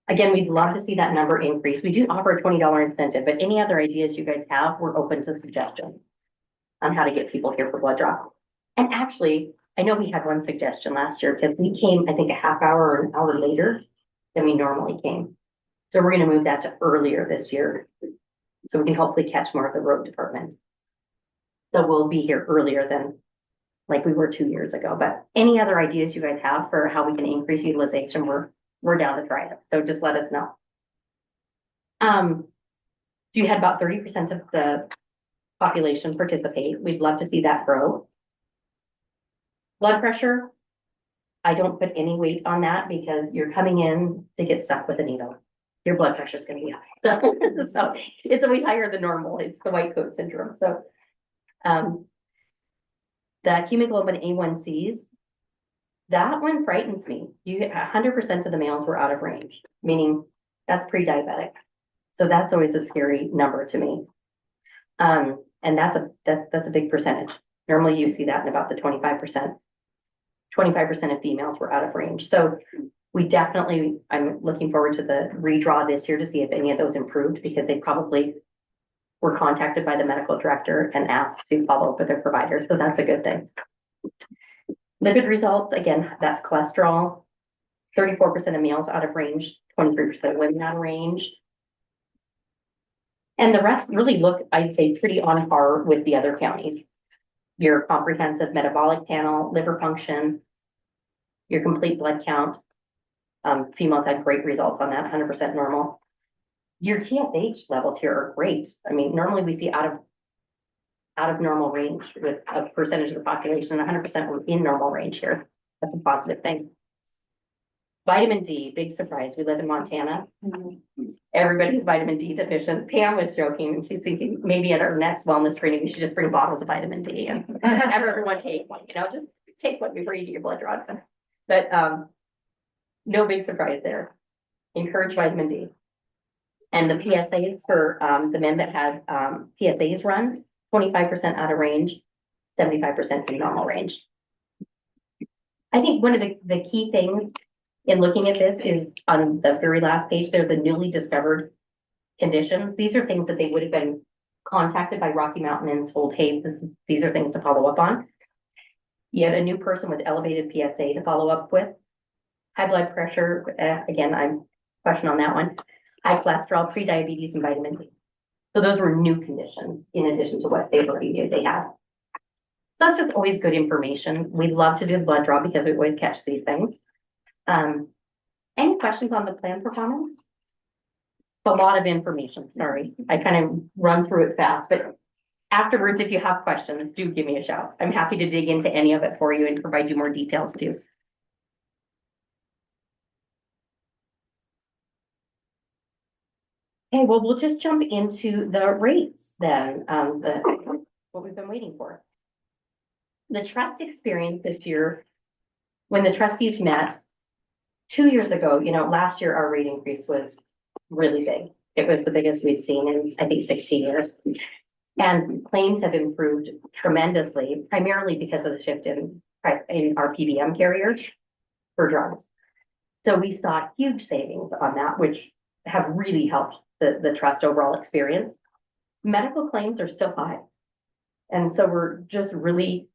Again, we'd love to see that number increase. We do offer a $20 incentive, but any other ideas you guys have, we're open to suggestions on how to get people here for blood draw. And actually, I know we had one suggestion last year because we came, I think, a half hour or an hour later than we normally came. So we're going to move that to earlier this year so we can hopefully catch more of the road department. So we'll be here earlier than like we were 2 years ago. But any other ideas you guys have for how we can increase utilization, we're down to try it. So just let us know. So you had about 30% of the population participate. We'd love to see that grow. Blood pressure, I don't put any weight on that because you're coming in to get stuck with a needle. Your blood pressure is going to be high. So it's always higher than normal. It's the white coat syndrome. So the hemoglobin A1Cs, that one frightens me. 100% of the males were out of range, meaning that's pre-diabetic. So that's always a scary number to me. And that's a big percentage. Normally you see that in about the 25%. 25% of females were out of range. So I'm looking forward to the redraw this year to see if any of those improved, because they probably were contacted by the medical director and asked to follow up with their provider. So that's a good thing. Lipid results, again, that's cholesterol. 34% of males out of range, 23% of women out of range. And the rest really look, I'd say, pretty on par with the other counties. your comprehensive metabolic panel, liver function, your complete blood count. Females had great results on that, 100% normal. Your TSH levels here are great. I mean, normally we see out of normal range with a percentage of the population, and 100% were in normal range here. That's a positive thing. Vitamin D, big surprise. We live in Montana. Everybody's vitamin D deficient. Pam was joking, and she's thinking maybe at our next wellness screening, we should just bring bottles of vitamin D and have everyone take one, just take one before you get your blood drawn. But no big surprise there. Encourage vitamin D. And the PSAs for the men that had PSAs run, 25% out of range, 75% in normal range. I think one of the key things in looking at this is on the very last page, they're the newly discovered conditions. These are things that they would have been contacted by Rocky Mountain and told, hey, these are things to follow up on. You had a new person with elevated PSA to follow up with. High blood pressure, again, I'm question on that one. High cholesterol, prediabetes, and vitamin D. So those were new conditions in addition to what they already knew they had. That's just always good information. We love to do blood draw because we always catch these things. Any questions on the plan performance? A lot of information, sorry. I kind of run through it fast, but afterwards, if you have questions, do give me a shout. I'm happy to dig into any of it for you and provide you more details too. Okay, well, we'll just jump into the rates then, what we've been waiting for. The trust experience this year, when the trustees met 2 years ago, last year our rate increase was really big. It was the biggest we'd seen in, I think, 16 years. And claims have improved tremendously, primarily because of the shift in our PBM carriers for drugs. So we saw huge savings on that, which have really helped the trust overall experience. Medical claims are still high. And so we're just really,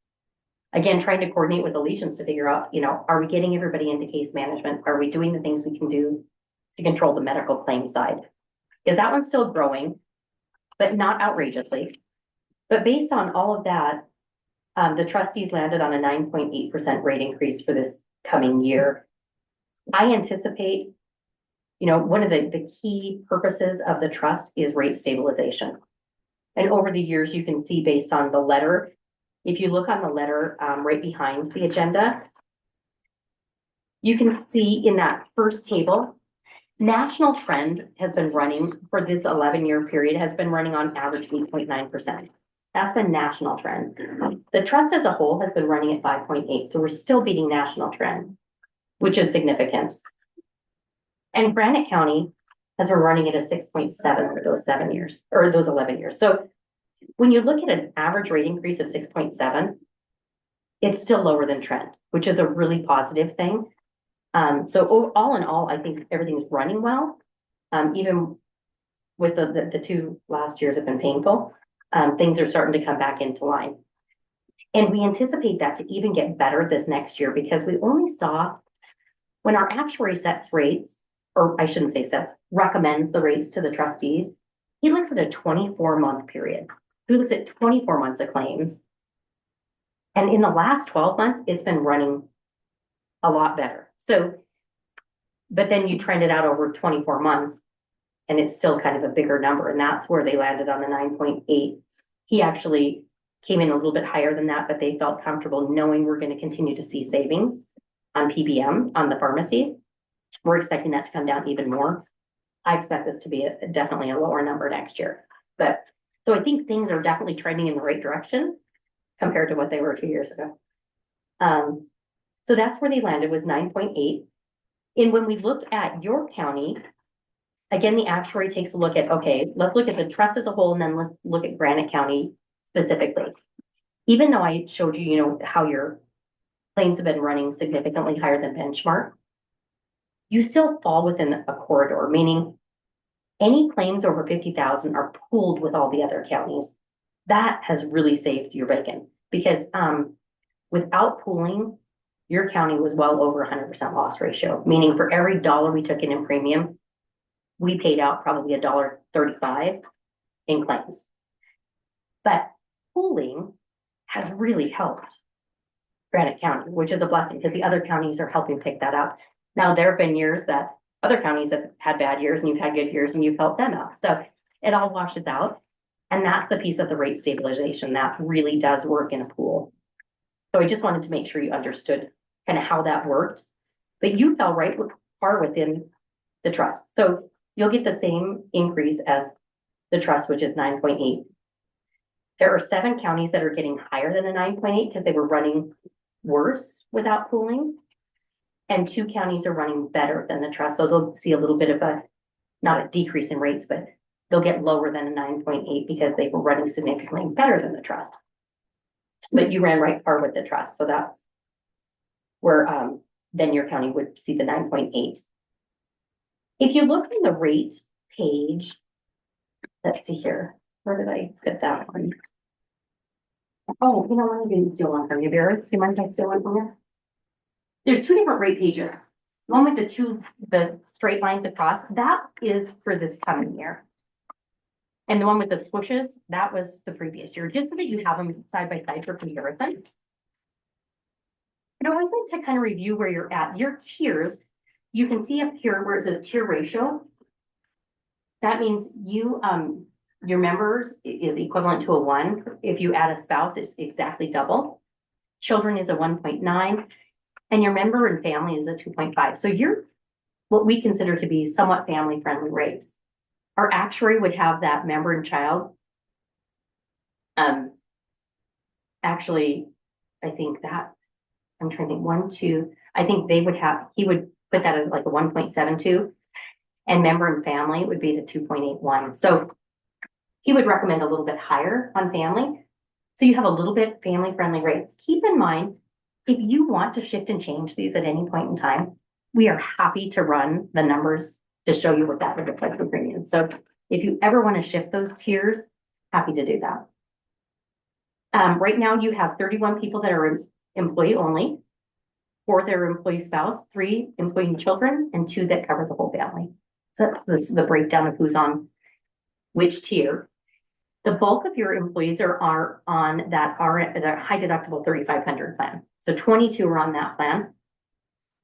again, trying to coordinate with Allegiance to figure out, are we getting everybody into case management? Are we doing the things we can do to control the medical claim side? Is that one still growing, but not outrageously? But based on all of that, the trustees landed on a 9.8% rate increase for this coming year. I anticipate, one of the key purposes of the trust is rate stabilization. And over the years, you can see based on the letter, if you look on the letter right behind the agenda, you can see in that first table, national trend has been running for this 11-year period, has been running on average 8.9%. That's been national trend. The trust as a whole has been running at 5.8%. So we're still beating national trend, which is significant. And Granite County has been running at a 6.7 for those 7 years, or those 11 years. So when you look at an average rate increase of 6.7, it's still lower than trend, which is a really positive thing. So all in all, I think everything's running well. Even with the 2 last years have been painful, things are starting to come back into line. And we anticipate that to even get better this next year because we only saw when our actuary sets rates, or I shouldn't say sets, recommends the rates to the trustees, he looks at a 24-month period. He looks at 24 months of claims. And in the last 12 months, it's been running a lot better. So, but then you trend it out over 24 months and it's still kind of a bigger number. And that's where they landed on the 9.8. He actually came in a little bit higher than that, but they felt comfortable knowing we're going to continue to see savings on PBM, on the pharmacy. We're expecting that to come down even more. I expect this to be definitely a lower number next year. But so I think things are definitely trending in the right direction compared to what they were 2 years ago. So that's where they landed, was 9.8. And when we look at York County, again, the actuary takes a look at, okay, let's look at the trust as a whole, and then let's look at Granite County specifically. Even though I showed you, how your claims have been running significantly higher than benchmark, you still fall within a corridor, meaning any claims over 50,000 are pooled with all the other counties. That has really saved your bacon because without pooling, your county was well over 100% loss ratio, meaning for every dollar we took in premium, we paid out probably $1.35 in claims. But pooling has really helped Granite County, which is a blessing because the other counties are helping pick that up. Now, there have been years that other counties have had bad years and you've had good years and you've helped them out. So it all washes out. And that's the piece of the rate stabilization that really does work in a pool. So I just wanted to make sure you understood kind of how that worked. But you fell right far within the trust. So you'll get the same increase as the trust, which is 9.8. There are 7 counties that are getting higher than a 9.8 because they were running worse without pooling. And 2 counties are running better than the trust. So they'll see a little bit of not a decrease in rates, but they'll get lower than a 9.8 because they were running significantly better than the trust. But you ran right par with the trust. So that's where then your county would see the 9.8. If you look on the rate page, let's see here. Where did I get that one? Oh, you know what? I didn't steal one from you, Barry. Do you mind if I steal one from you? There's 2 different rate pages. One with the straight lines across, that is for this coming year. And the one with the swooshes, that was the previous year, just so that you have them side by side for comparison. I'd always like to kind of review where you're at. Your tiers, you can see up here where it says tier ratio. That means you, your members is equivalent to a 1. If you add a spouse, it's exactly double. Children is a 1.9, and your member and family is a 2.5. So you're what we consider to be somewhat family-friendly rates. Our actuary would have that member and child. Actually, I think that I'm trying to think 1, 2. I think they would have. He would put that at like a 1.72, and member and family would be the 2.81. So he would recommend a little bit higher on family. So you have a little bit family-friendly rates. Keep in mind, if you want to shift and change these at any point in time, we are happy to run the numbers to show you what that would look like for premiums. So if you ever want to shift those tiers, happy to do that. Right now you have 31 people that are employee only, 4 that are employee spouse, 3 employee children, and 2 that cover the whole family. So that's the breakdown of who's on which tier. The bulk of your employees are on that high deductible 3,500 plan. So 22 are on that plan.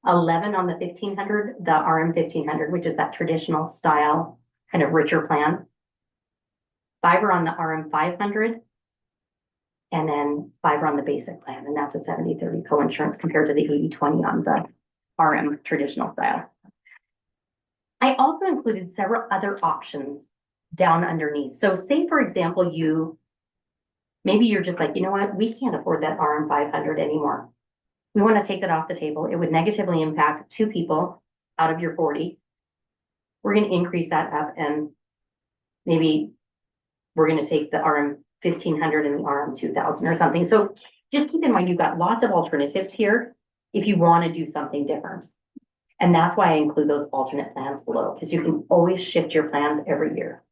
11 on the 1,500, the RM 1,500, which is that traditional style, kind of richer plan. 5 are on the RM 500. And then 5 are on the basic plan. And that's a 70-30 co-insurance compared to the 80-20 on the RM traditional style. I also included several other options down underneath. So say, for example, maybe you're just like, you know what, we can't afford that RM 500 anymore. We want to take that off the table. It would negatively impact 2 people out of your 40. We're going to increase that up, and maybe we're going to take the RM 1,500 and the RM 2,000 or something. So just keep in mind, you've got lots of alternatives here if you want to do something different. And that's why I include those alternate plans below, because you can always shift your plans every year.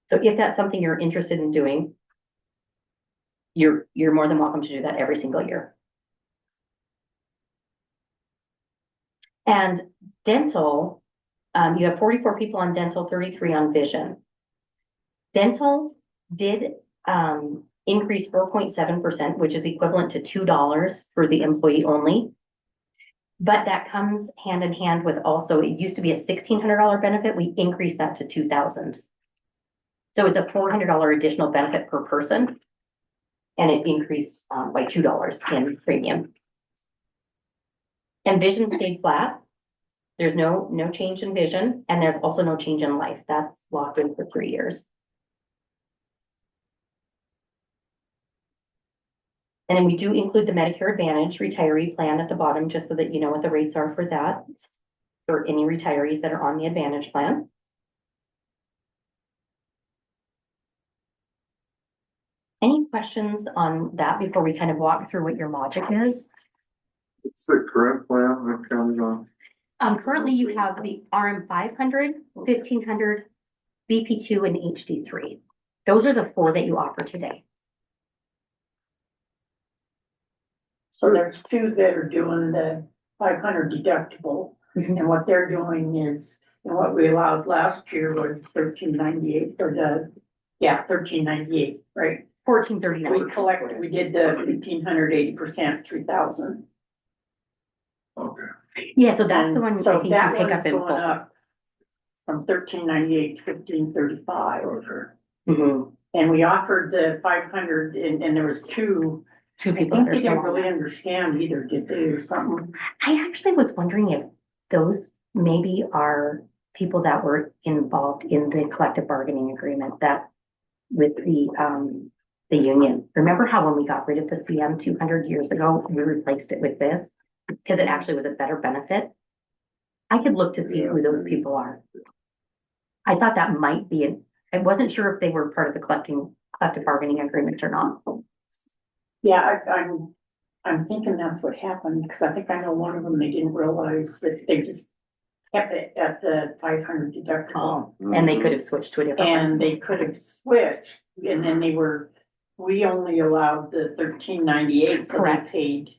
So if that's something you're interested in doing, you're more than welcome to do that every single year. And dental, you have 44 people on dental, 33 on vision. Dental did increase 4.7%, which is equivalent to $2 for the employee only. But that comes hand in hand with also, it used to be a $1,600 benefit. We increased that to $2,000. So it's a $400 additional benefit per person. And it increased by $2 in premium. And vision stayed flat. There's no change in vision, and there's also no change in life. That's locked in for 3 years. And then we do include the Medicare Advantage retiree plan at the bottom, just so that you know what the rates are for that, for any retirees that are on the Advantage plan. Any questions on that before we kind of walk through what your logic is? It's the current plan that comes on. Currently you have the RM 500, 1,500, BP2, and HD3. Those are the 4 that you offer today. So there's 2 that are doing the 500 deductible, and what they're doing is, and what we allowed last year was 1398 or 1398, right? $1,439. we did the 1,580%, 3,000. Okay. Yeah, so that's the one I So think you that pick one's up in going full. up from 1398 to 1535. Mhm. And we offered the 500 and there was two. Two I people think that are they still didn't on really that. understand either, did they, or something? I actually was wondering if those maybe are people that were involved in the collective bargaining agreement that with the union. Remember how when we got rid of the CM 200 years ago, we replaced it with this? Because it actually was a better benefit. I could look to see who those people are. I thought that might be, I wasn't sure if they were part of the collective bargaining agreement or not. Yeah, I'm thinking that's what happened, because I think I know one of them, they didn't realize that they just kept it at the 500 deductible. And they could have switched to a different one. And they could have switched, and then we only allowed the 1398, so they Correct. paid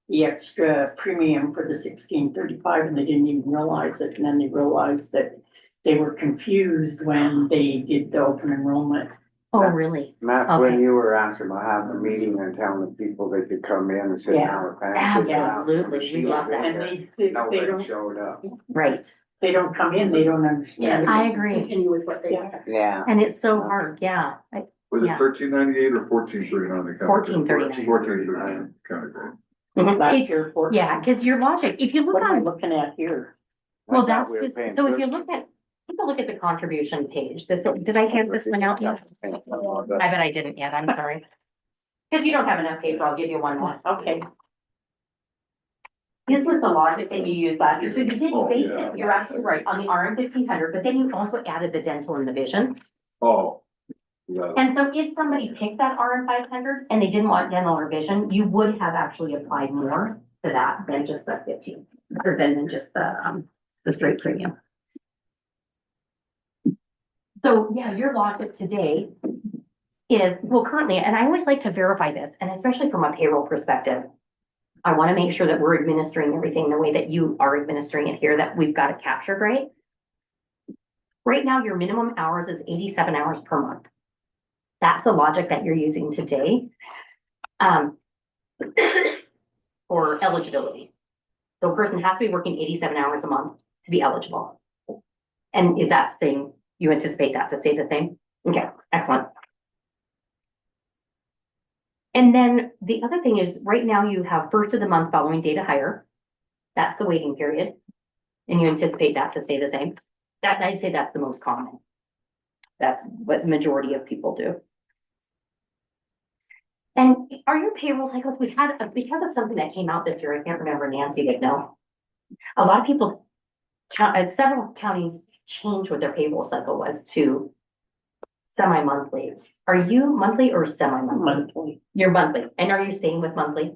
the extra premium for the 1635, and they didn't even realize it, and then they realized that they were confused when they did the open enrollment. Oh, really? That's when Okay. you were asking about having a meeting and telling the people they could come in and sit Yeah. down with Pam. Absolutely. We love that. And they Nobody don't, showed up. Right. they don't come in, they don't understand. I agree. with what they. Yeah. Yeah. And it's so hard, yeah. Was it Yeah. 1398 or 1439? 1439. 1439, kind of great. Mhm. Last It- year, for. Yeah, because your logic, if you look What am I on, looking at here? well, I thought that's we were just, paying so if you look at, take a look at the contribution page. This, did I hand this one out yet? I bet I didn't yet, I'm sorry. Because you don't have enough paper, I'll give you one more. Okay, This was the logic that you used last year. So you did Oh, base yeah. it, you're absolutely right, on the RM 1500, but then you also added the dental and the vision. Oh. Yeah. And so if somebody picked that RM 500 and they didn't want dental or vision, you would have actually applied more to that than just the 15, or than just the straight premium. So yeah, your logic today is, well, currently, and I always like to verify this, and especially from a payroll perspective, I want to make sure that we're administering everything the way that you are administering it here, that we've got it captured right. Right now, your minimum hours is 87 hours per month. That's the logic that you're using today. For eligibility. So a person has to be working 87 hours a month to be eligible. And is that staying, you anticipate that to stay the same? Okay, excellent. And then the other thing is, right now you have first of the month following date of hire. That's the waiting period. And you anticipate that to stay the same. That, I'd say that's the most common. That's what the majority of people do. And are your payroll cycles, we've had, because of something that came out this year, I can't remember, Nancy would know. A lot of people, several counties changed what their payroll cycle was to semi-monthly. Are you monthly or semi-monthly? monthly, You're monthly. And are you staying with monthly?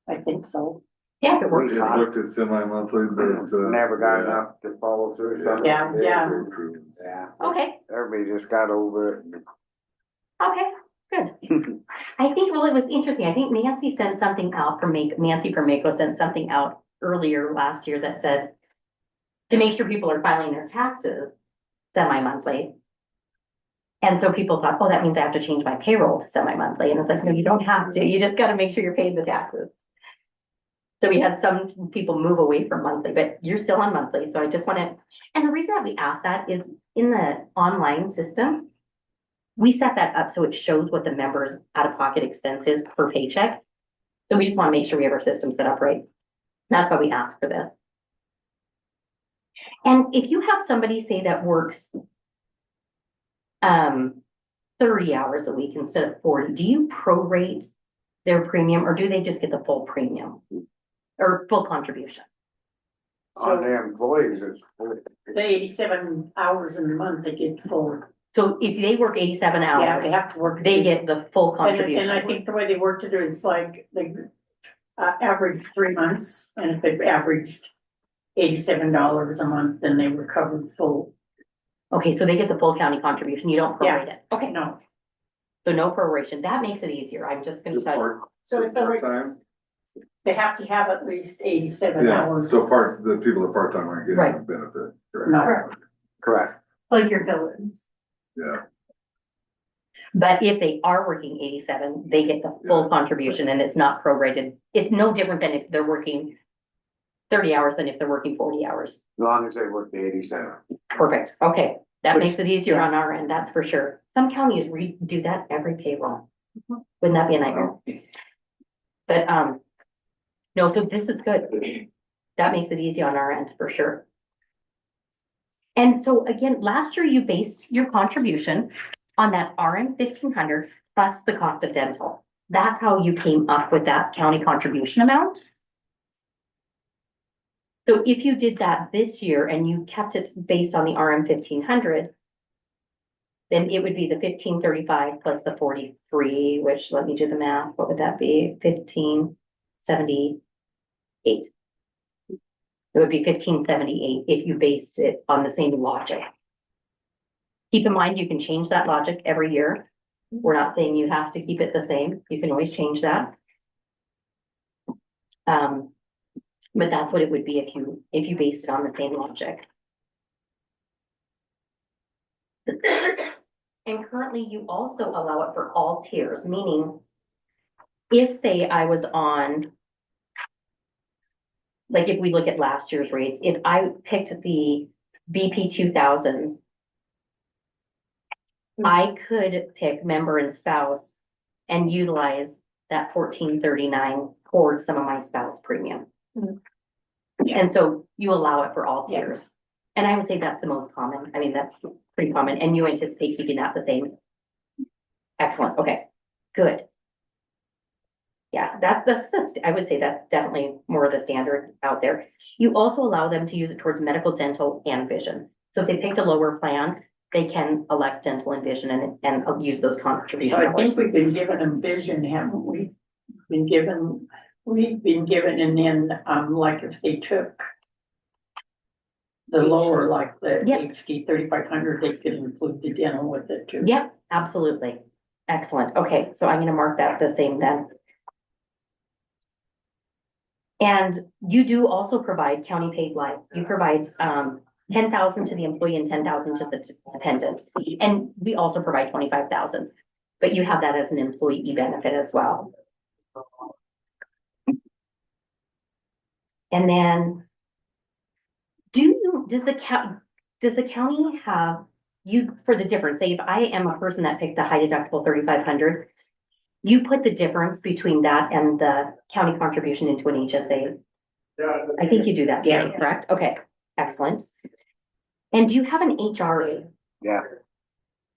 I think so. Yeah, if it works We fine. looked at semi-monthly, but. Never got enough to follow through something. Yeah, yeah. Yeah, Okay, everybody just got over it. okay, good. I think, well, it was interesting. I think Nancy sent something out from Nancy from Mako sent something out earlier last year that said to make sure people are filing their taxes semi-monthly. And so people thought, oh, that means I have to change my payroll to semi-monthly. And it's like, no, you don't have to. You just got to make sure you're paying the taxes. So we had some people move away from monthly, but you're still on monthly. So I just want to, and the reason that we asked that is in the online system, we set that up so it shows what the member's out-of-pocket expense is per paycheck. So we just want to make sure we have our system set up right. That's why we asked for this. And if you have somebody say that works 30 hours a week instead of 40, do you prorate their premium or do they just get the full premium or full contribution? On the employees, it's. The 87 hours in the month, they get full. So if they work 87 Yeah, hours, they have to work. they get the full contribution. And I think the way they worked it is like they averaged 3 months, and if they've averaged $87 a month, then they were covered full. Okay, so they get the full county contribution. You don't prorate it. Okay, No, so no proration. That makes it easier. I'm just gonna Just tell you. part, so it's part-time? they have to have at least 87 Yeah, hours. so the people that part-time aren't getting Right. the benefit. correct? No, Correct. Like your villains. Yeah, But if they are working 87, they get the full contribution and it's not prorated. It's no different than if they're working 30 hours than if they're working 40 hours. As long as they work the 87. Perfect. Okay, that Which- makes it easier yeah. on our end, that's for sure. Some counties do that every payroll. Wouldn't that be a nightmare? But, no, so this is good. That makes it easy on our end, for sure. And so again, last year you based your contribution on that RM 1,500 plus the cost of dental. That's how you came up with that county contribution amount. So if you did that this year and you kept it based on the RM 1,500, then it would be the 1,535 plus the 43, which, let me do the math, what would that be? 1,578. It would be 1,578 if you based it on the same logic. Keep in mind, you can change that logic every year. We're not saying you have to keep it the same. You can always change that. But that's what it would be if you based it on the same logic. And currently you also allow it for all tiers, meaning if, say, I was on, like if we look at last year's rates, if I picked the BP 2000, I could pick member and spouse and utilize that 1439 towards some of my spouse premium. Yeah. And so you allow it for all Yes. tiers. And I would say that's the most common. I mean, that's pretty common, and you anticipate keeping that the same. Excellent, okay, good. Yeah, that's, I would say that's definitely more of the standard out there. You also allow them to use it towards medical, dental, and vision. So if they picked a lower plan, they can elect dental and vision and use those So contributions. I think we've been given them vision, haven't we? We've been given, and then, like if they took the lower, like the Yep. HD 3,500, they could include the dental with it too. Yep, absolutely. Excellent. Okay, so I'm gonna mark that the same then. And you do also provide county paid life. You provide 10,000 to the employee and 10,000 to the dependent. And we also provide 25,000, but you have that as an employee benefit as well. And then does the county have you for the difference? Say if I am a person that picked the high deductible 3,500, you put the difference between that and the county contribution into an HSA. I think you do that today, Yeah. correct? Okay, excellent. And do you have an HRA? Yeah.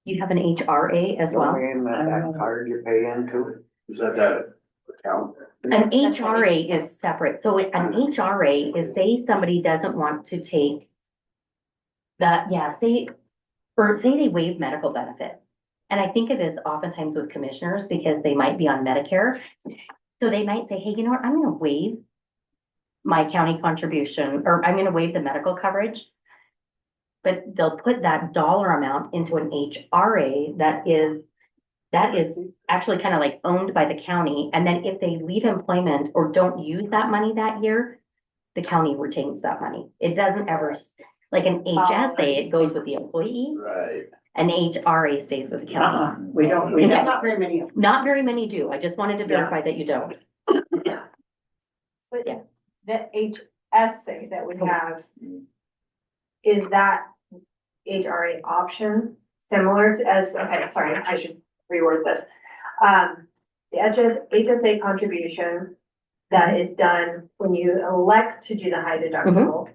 You have an HRA as well? That card you pay into. Is that account? An HRA is separate. So an HRA is, say somebody doesn't want to take say they waive medical benefits. And I think of this oftentimes with commissioners because they might be on Medicare. So they might say, hey, you know what, I'm gonna waive my county contribution, or I'm gonna waive the medical coverage. But they'll put that dollar amount into an HRA that is actually kind of like owned by the county. And then if they leave employment or don't use that money that year, the county retains that money. It doesn't ever, like an HSA, it goes with the employee. Right. An HRA stays with the county. We don't, Okay. not very many. Not very many do. I just wanted to verify that you don't. But Yeah. the HSA that we have, is that HRA option similar to okay, sorry, I should reword this. The HSA contribution that is done when you elect to do the high deductible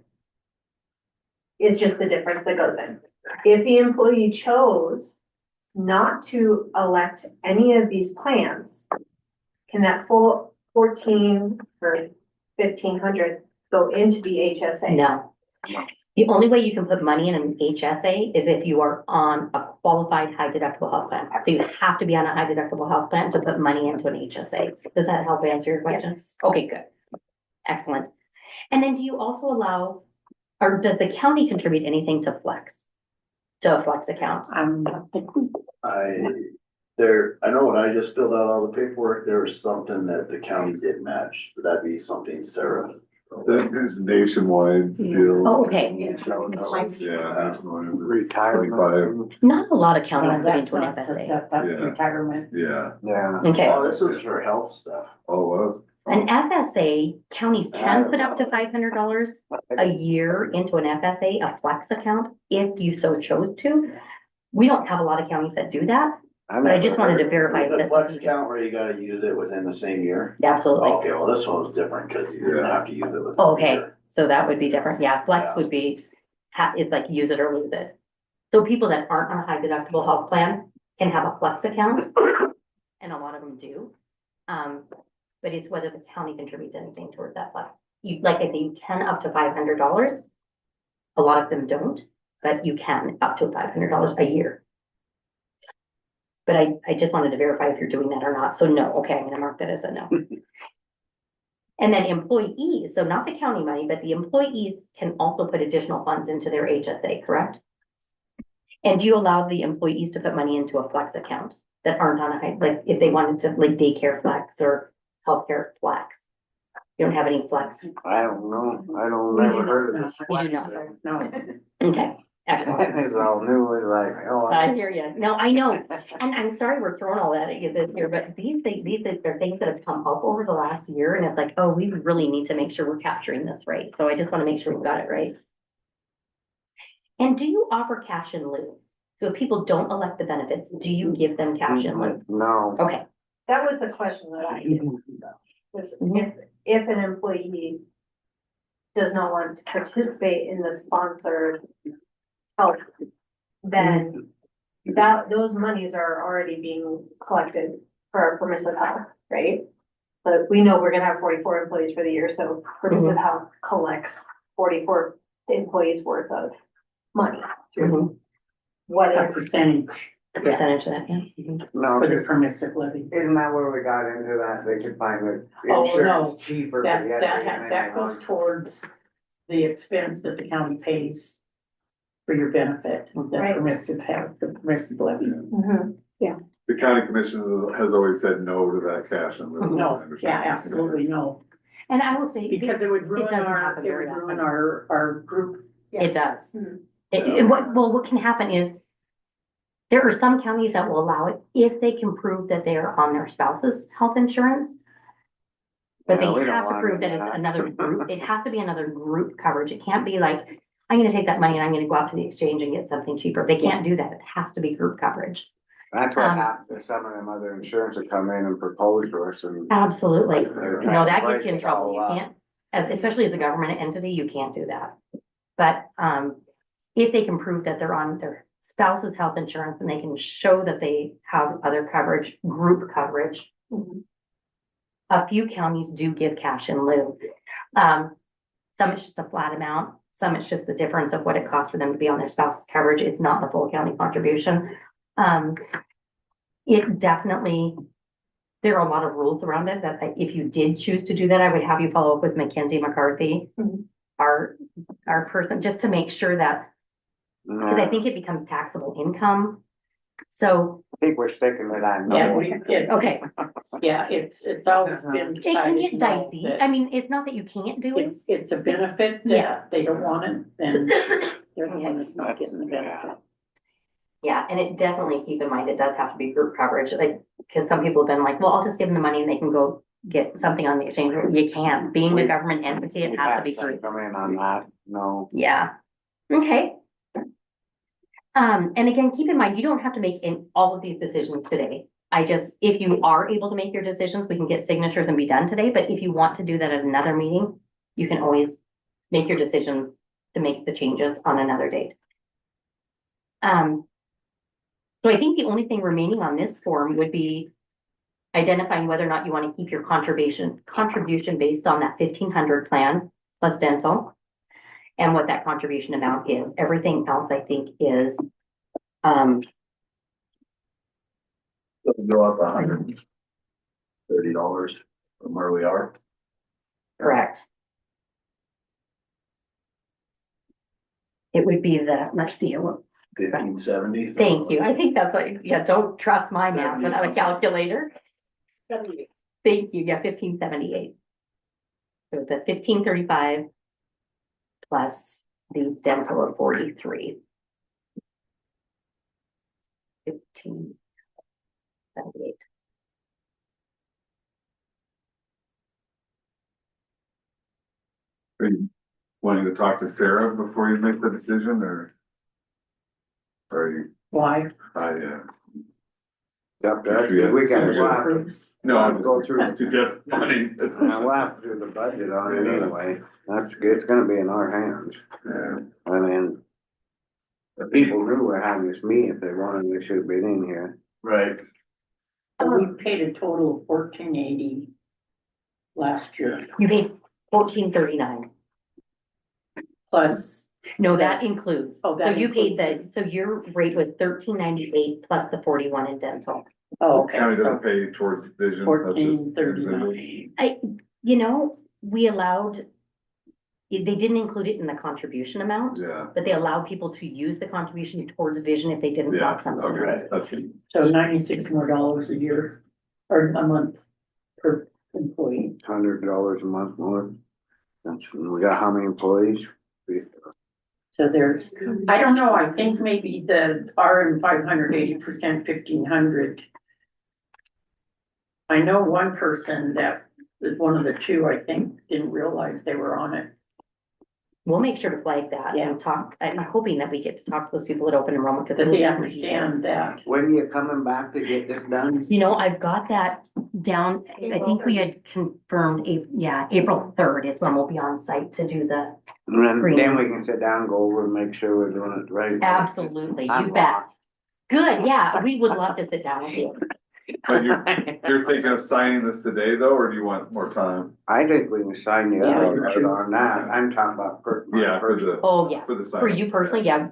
is just the difference that goes in. If the employee chose not to elect any of these plans, can that full 14 or 1,500 go into the HSA? No. The only way you can put money in an HSA is if you are on a qualified high deductible health plan. So you have to be on a high deductible health plan to put money into an HSA. Does that help answer your question? Yes. Okay, good. Excellent. And then do you also allow, or does the county contribute anything to Flex? To a Flex account? I know when I just filled out all the paperwork, there was something that the county did match. Would that be something Sarah That is nationwide deal. Oh, okay. Yeah. nationwide. Retirement. Not a lot of counties No, put that's into an not- FSA. That's Yeah. retirement. Yeah, Yeah. Okay, Oh, this is for health stuff. oh, well. an FSA, counties can put up to $500 a year into an FSA, a flex account, if you so chose to. We don't have a lot of counties that do that, but I just wanted to verify The that. flex account where you gotta use it within the same year? Absolutely. Okay, well, this one was different because you didn't have to use it within the Okay, year. so that would be different. Yeah, flex Yeah. would be, it's like use it or lose it. So people that aren't on a high deductible health plan can have a flex account, and a lot of them do. But it's whether the county contributes anything towards that flex. You, like I say, you can up to $500. A lot of them don't, but you can up to $500 a year. But I just wanted to verify if you're doing that or not. So no, okay, I'm gonna mark that as a no. And then employees, so not the county money, but the employees can also put additional funds into their HSA, correct? And do you allow the employees to put money into a flex account that aren't on a high, like if they wanted to, like daycare flex or healthcare flex? You don't have any flex? I don't know, I don't, We never do heard of not- this. You do not. No. Okay, excellent. It's all new, it's like, oh. I hear you. No, I know. And I'm sorry we're throwing all that at you this year, but these things, are things that have come up over the last year, and it's like, oh, we really need to make sure we're capturing this right. So I just want to make sure we've got it right. And do you offer cash in lieu? So if people don't elect the benefits, do you give them cash in lieu? No. Okay, That was a question that I did, was if an employee does not want to participate in the sponsored help, then those monies are already being collected for our permissive health, right? But we know we're gonna have 44 employees for the year, so permissive health collects 44 employees worth of money. Mhm. What A if, percentage a percentage of that, yeah. Mhm. No, for the isn't permissive levy. that where we got into that, they could find the Oh, insurance no. cheaper. That, but yet that, they didn't that goes want- towards the expense that the county pays for your benefit, the Right. permissive health, the permissive levy. Mhm. The county commission has always said no to that cash and. No, yeah, absolutely no, And I will say. because it would ruin doesn't our, happen it very would often. ruin our group. It does. Mhm. What can happen is there are some counties that will allow it if they can prove that they are on their spouse's health insurance. But Yeah, we they don't have to want prove that it's another group. It has to be another group coverage. It can't be like, I'm gonna take that money and I'm gonna go out to the exchange and get something cheaper. They can't do that. It has to be group coverage. That's what Um, happened to some of them other insurance that come in and propose to us and. Absolutely. They're No, trying to that break gets you in it trouble. all You up. can't, especially as a government entity, you can't do that. But, if they can prove that they're on their spouse's health insurance and they can show that they have other coverage, group coverage. A few counties do give cash in lieu. Some it's just a flat amount, some it's just the difference of what it costs for them to be on their spouse's coverage. It's not the full county contribution. It definitely, there are a lot of rules around it that if you did choose to do that, I would have you follow up with Mackenzie McCarthy, Mhm. our person, just to make sure that, because I think it becomes taxable income. So, I think we're sticking with that. Yeah, No. okay, Yeah, it's always been. it can decided get no, dicey. that I mean, it's not that you can't do it. It's a benefit Yeah. that they don't want it, then they're the one that's not getting the benefit. Yeah, and it definitely, keep in mind, it does have to be group coverage, like, because some people have been like, well, I'll just give them the money and they can go get something on the exchange. You can't, being a government entity, it We has to have be some group. come in on that, no. Yeah, okay. And again, keep in mind, you don't have to make all of these decisions today. If you are able to make your decisions, we can get signatures and be done today, but if you want to do that at another meeting, you can always make your decisions to make the changes on another date. So I think the only thing remaining on this form would be identifying whether or not you want to keep your contribution based on that 1,500 plan plus dental, and what that contribution amount is. Everything else, I think, is, Go up $130 from where we are. correct. It would be the, let's see, 1570. thank you. I think that's what, yeah, don't trust my math without a calculator. Thank you, yeah, 1578. So the 1535 plus the dental of 43. 1578. Are you wanting to talk to Sarah before you make the decision, or? Are you, Why? Up to us, we got Yeah. No, I'm Go just through. to get money. We'll have to do the budget on it anyway. That's good. It's gonna be in our hands. Yeah. I mean, the people knew we're having this meeting. If they wanted, they should have been in here. Right. So we paid a total of 1480 last year, You paid 1439. plus, No, that includes. Oh, So that you paid includes so your rate was 1398 plus the 41 in dental. oh, okay. County doesn't pay towards vision. that's just- 1439. You know, we allowed, they didn't include it in the contribution amount, Yeah, but they allowed people to use the contribution towards vision if they didn't yeah, want something. okay, that's it. So $96 more a year, or a month per employee. $100 a month more. We got how many employees? So there's, I don't know, I think maybe the RM 500, 80%, 1500. I know one person that is one of the two, I think, didn't realize they were on it. We'll make sure to flag that Yeah. and talk. I'm hoping that we get to talk to those people at open enrollment because That they understand that. When are you coming back to get this done? You know, I've got that down. I think we had confirmed, April 3rd is when we'll be on site to do the, And then we can sit down, go over and make sure we're doing it right. absolutely, I'm you bet. lost. Good, yeah, we would love to sit down with you. But you're thinking of signing this today though, or do you want more time? I think we can sign the Yeah, other right on that. I'm talking about Yeah, for the, Oh, yeah. for the sign. For you personally, yeah,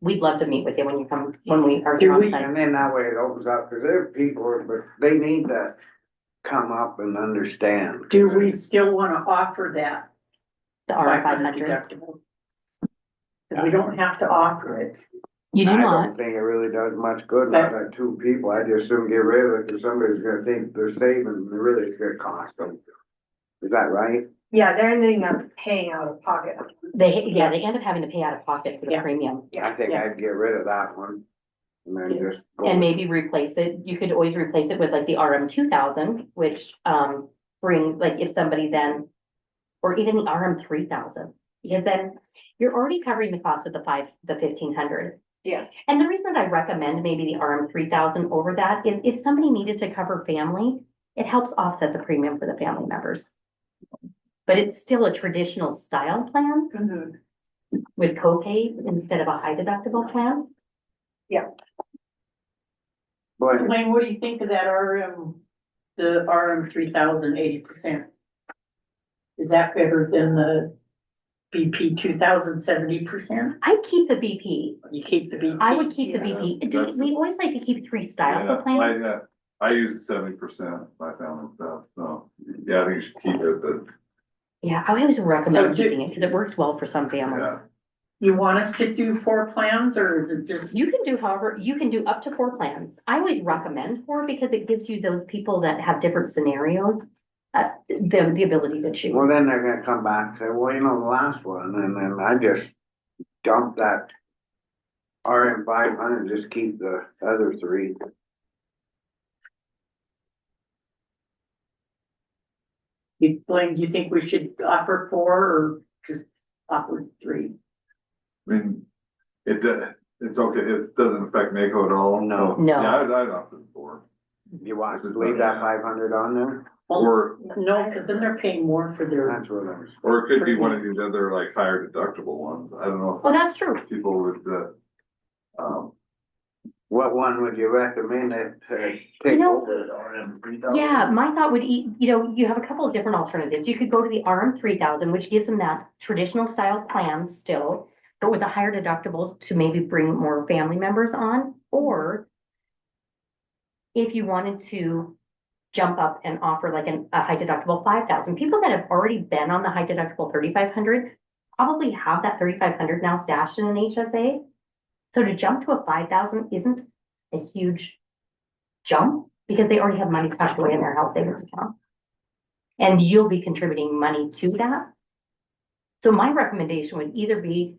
we'd love to meet with you when you come, when we are Do here on we- site. And then that way it opens up, cause there are people, but they need to come up and understand. Do we still wanna offer that The R 500 500. deductible? Cause we don't have to offer it. You do I not. don't think it really does much good, not that two people, I just soon get rid of it, cause somebody's gonna think they're saving, and really it's gonna cost them. Is that right? Yeah, they're ending up paying out of pocket. They end up having to pay out of pocket for the Yeah. premium I think Yeah. I'd get rid of that one. And then just go. and maybe replace it. You could always replace it with like the RM 2000, which, brings, like if somebody then, or even the RM 3000, because then you're already covering the cost of the 1500. Yeah. And the reason that I recommend maybe the RM 3000 over that is if somebody needed to cover family, it helps offset the premium for the family members. But it's still a traditional style plan with co-pays instead of a high deductible plan. Boy, Wayne, what do you think of that the RM 3000, 80%? Is that better than the BP 2000, 70%? I'd keep the BP. You keep the BP? I would keep the Yeah, BP. that's- We always like to keep 3 styles Yeah, of plans. I use 70%, my family stuff, so, yeah, I think you should keep it, but, Yeah, I always recommend So keeping it because it works well for some families. yeah. You want us to do 4 plans, or is it just? You can do however, you can do up to 4 plans. I always recommend 4 because it gives you those people that have different scenarios, the ability to choose. well, then they're gonna come back and say, well, you know, the last one, and then I just dump that RM 500 and just keep the other 3. Blaine, do you think we should offer 4 or just offer 3? I mean, it's okay, it doesn't affect NACO at all. No. so, No. Yeah, I'd opt for, You want to leave that 500 on there? or, No, because then they're paying more for their, That's what I was. or it could be one of these other like higher deductible ones, I don't know Oh, that's true. if people would, What one would you recommend that You take know- over? The RM 3000. Yeah, my thought would, you have a couple of different alternatives. You could go to the RM 3000, which gives them that traditional style plan still, but with a higher deductible to maybe bring more family members on, or if you wanted to jump up and offer like a high deductible 5,000, people that have already been on the high deductible 3,500 probably have that 3,500 now stashed in an HSA. So to jump to a 5,000 isn't a huge jump because they already have money tucked away in their health savings account. And you'll be contributing money to that. So my recommendation would either be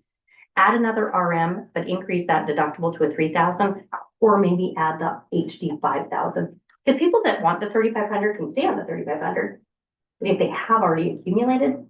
add another RM, but increase that deductible to a 3,000, or maybe add the HD 5,000. Because people that want the 3,500 can stay on the 3,500. But if they have already accumulated,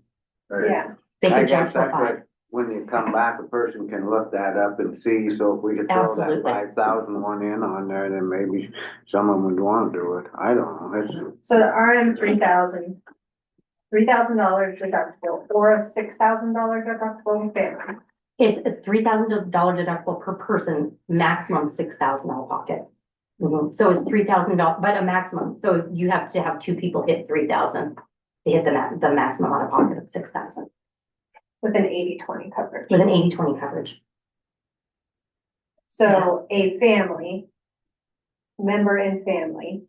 Yeah, they I can jump guess to that's 5. what, when you come back, a person can look that up and see, so if we could throw that Absolutely. 5,000 one in on there, then maybe someone would wanna do it, I don't know, it's. so the RM $3,000 deductible or a $6,000 deductible family. It's a $3,000 deductible per person, maximum 6,000 out of pocket. So it's $3,000, but a maximum, so you have to have 2 people hit 3,000 to hit the maximum out of pocket of 6,000 With an 80-20 coverage. with an 80-20 coverage. So a family, member and family,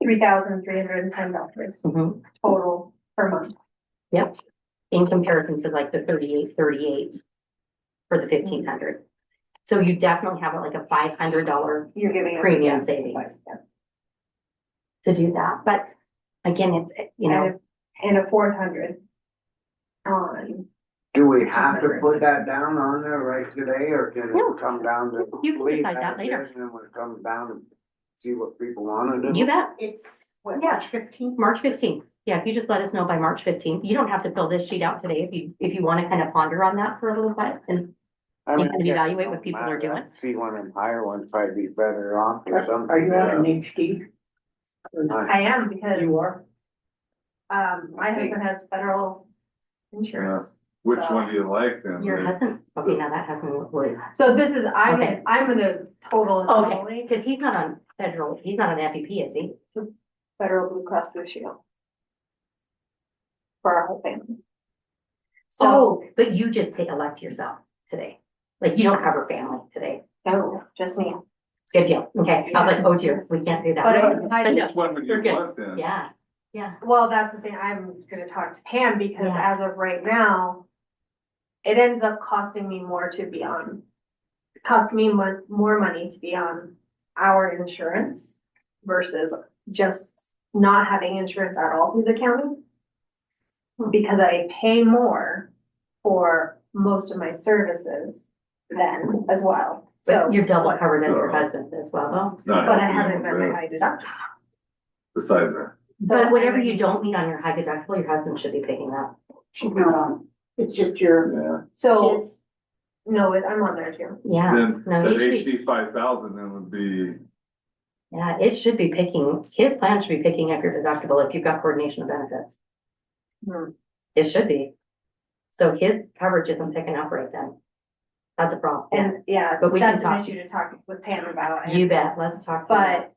$3,310 Mhm. total per month. Yep, in comparison to like the 38 for the 1,500. So you definitely have like a $500 You're giving. us- premium savings to do that, but again, it's, you know, And a 400 on, Do we have to put that down on there right today, or can No. it come down to? You can leave decide that as later. is, And then when it comes down to see what people wanna do? you bet. it's what, Yeah. March 15th? March 15th. Yeah, if you just let us know by March 15th, you don't have to fill this sheet out today if you want to kind of ponder on that for a little bit and I mean, you can I guess evaluate it what don't people are matter. doing. I'd see one of them higher ones probably be better off or something. Are you on an HD? I am because, You are? my husband has federal insurance. Which one do you like then? Your husband, okay, now that husband would, So this is, Okay. I'm gonna total okay, only because he's not on federal, he's not on FEP, is he? federal Blue Cross Blue Shield. For our whole family. Oh, but you just elect yourself today. Like you don't cover family today. No, just me. Good deal. Okay, I was like, oh dear, we can't do But that. I, Which one would you You're good. want then? Yeah, yeah. well, that's the thing, I'm gonna talk to Pam because Yeah. as of right now, it ends up costing me more to be on, cost me more money to be on our insurance versus just not having insurance at all through the county. Because I pay more for most of my services then as well, so. But you're double covered as your husband as well, though. It's not But I helping haven't you, been really, high deductible. besides that. But whatever you don't meet on your high deductible, your husband should be picking up. She's not on. It's just your, Yeah. So, It's, no, I'm on there too. yeah, Then no, that he should be, HD 5,000 then would be, yeah, it should be picking, his plan should be picking up your deductible if you've got coordination of benefits. Hmm. It should be. So his coverage isn't picking up right then. That's a problem. And yeah, But we can that's an talk. issue to talk with Pam about. and- You bet, let's talk. about that.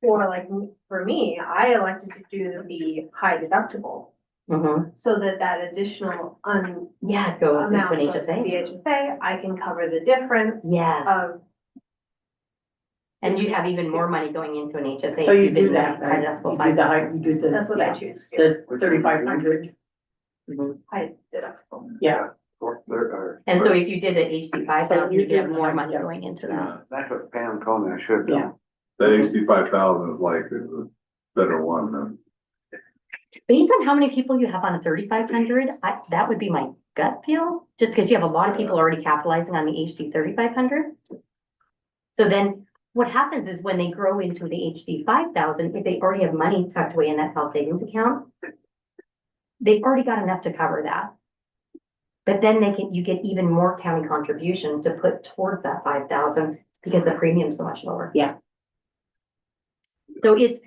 But for like, for me, I elected to do the high deductible Mhm. so that that additional Yeah, it goes into amount an goes to the HSA. HSA, I can cover the difference Yeah, of, and you'd have even more money going into an HSA. so you if did do that, high right? deductible You do the high, $5,000. you do the. that's what I yeah, choose to do, The 3,500, Mhm. high deductible. yeah. And so if you did an HD 5,000, you you'd have do more high money deductible. going into that. That's what Pam told me I should do. Yeah. that HD 5,000 is like the better one then. Based on how many people you have on a 3,500, that would be my gut feel, just because you have a lot of people already capitalizing on the HD 3,500. So then what happens is when they grow into the HD 5,000, if they already have money tucked away in that health savings account, they've already got enough to cover that. But then you get even more county contribution to put towards that 5,000 because the premium's so much lower. Yeah. So it's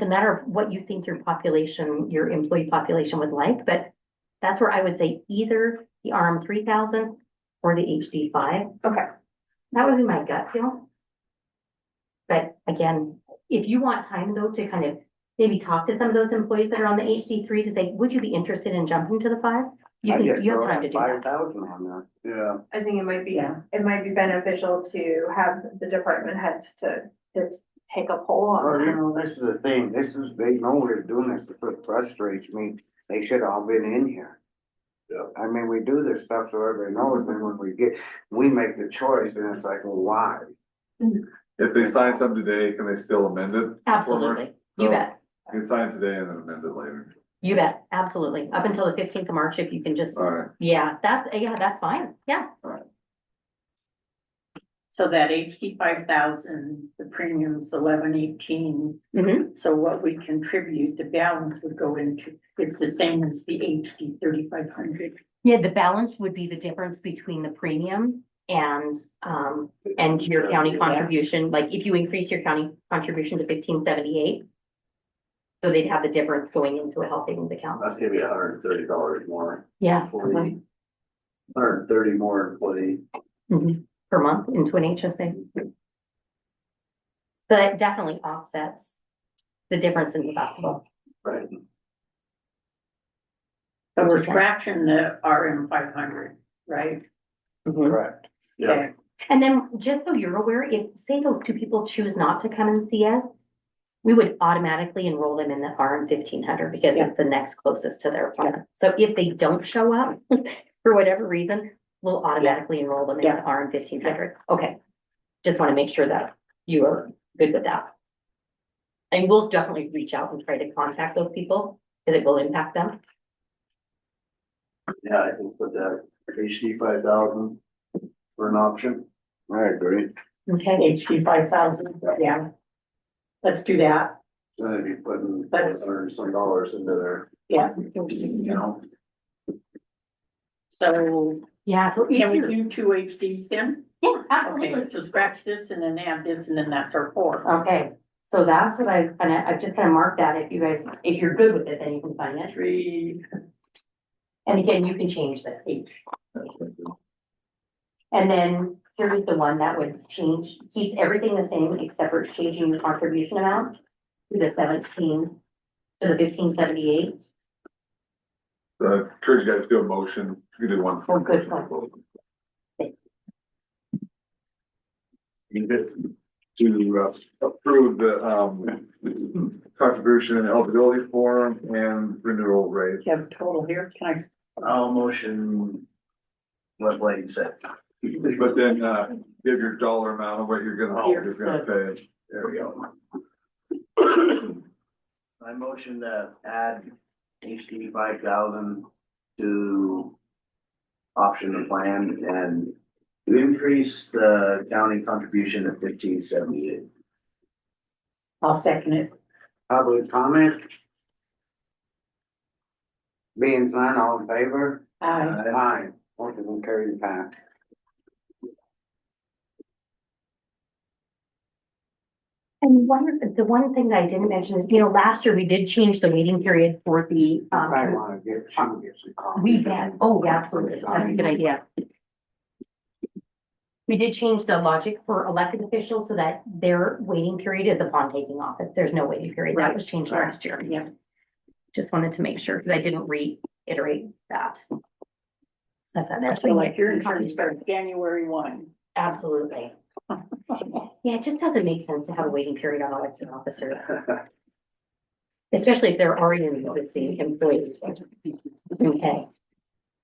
a matter of what you think your population, your employee population would like, but that's where I would say either the RM 3,000 or the HD 5. Okay. That would be my gut feel. But again, if you want time though to kind of maybe talk to some of those employees that are on the HD 3 to say, would you be interested in jumping to the 5? You have time to do that. 5,000 on there. Yeah. I think it might be, Yeah. it might be beneficial to have the department heads to take a poll Well, on you that. know, this is the thing, they know we're doing this, that's what frustrates me, they should all been in here. Yeah. I mean, we do this stuff so everybody knows, and when we make the choice, and it's like, well, why? If they sign something today, can they still amend it? Absolutely. You bet. You can sign today and then amend it later. You bet, absolutely. Up until the 15th of March, if you can just, All right. yeah, that's fine. Yeah. So that HD 5,000, the premium's 1118. Mhm. So what we contribute, the balance would go into, it's the same as the HD 3,500. Yeah, the balance would be the difference between the premium and your county contribution. Like if you increase your county contribution to 1578. So they'd have the difference going into a health savings account. That's gonna be $130 more. Yeah. Employee. 130 more employee. Mhm. Per month into an HSA. So that definitely offsets the difference in deductible. Right. So we're scratching the RM 500, right? Correct. Yeah. Okay. And then just so you're aware, if say those two people choose not to come and see us, we would automatically enroll them in the RM 1500 because it's the next closest to their plan. So if they don't show up for whatever reason, we'll automatically enroll them in the RM 1500. Okay. Just want to make sure that you are good with that. And we'll definitely reach out and try to contact those people because it will impact them. Yeah, I think put that HD 5,000 for an option. I agree. Okay. HD 5,000, yeah. Let's do that. So they'd be putting That's- $400 some dollars into their, Yeah. you know. So Yeah, so can we if do two HDs then? yeah, Okay, absolutely. so scratch this and then add this and then that's our 4. Okay, so that's what I've just kind of marked that. If you guys, if you're good with it, then you can sign it. 3, And again, you can change that. 8. And then here's the one that would change, keeps everything the same except for changing the contribution amount to the 17, to the 1578. So I encourage you guys to do a motion. You can do one. Oh, good. You get to approve the contribution and eligibility form and renewal rate. Do you have a total here? Can I'll motion what Blaine said. But then give your dollar amount of what you're gonna pay. There we go. I motion to add HD 5,000 to option the plan and to increase the county contribution to 1578. I'll second it. Public comment? Being none, all in favor? Aye. Motion will carry the pass. And the one thing that I didn't mention is, last year we did change the waiting period for the, I wanna get some coffee. we can, oh, yeah, absolutely, that's a good idea. We did change the logic for elected officials so that their waiting period is upon taking office. There's no waiting period. That was changed last year. Yeah. Just wanted to make sure, because I didn't reiterate that. So I thought that's So like like your insurance starts January 1. absolutely. Yeah, it just doesn't make sense to have a waiting period on elected officers. Especially if they're already in the employees. Okay.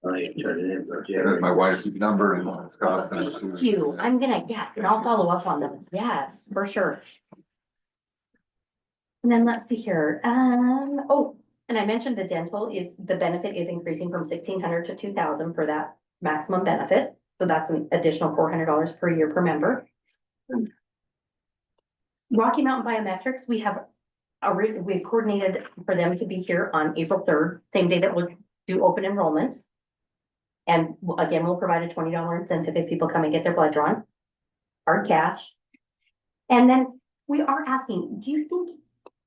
There's my wife's number and Scott's. Thank you. I'm gonna, and I'll follow up on them. Yes, for sure. And then let's see here. Oh, and I mentioned the dental the benefit is increasing from 1,600 to 2,000 for that maximum benefit. So that's an additional $400 per year per member. Rocky Mountain Biometrics, we've coordinated for them to be here on April 3rd, same day that we'll do open enrollment. And again, we'll provide a $20 incentive if people come and get their blood drawn, hard cash. And then we are asking, do you think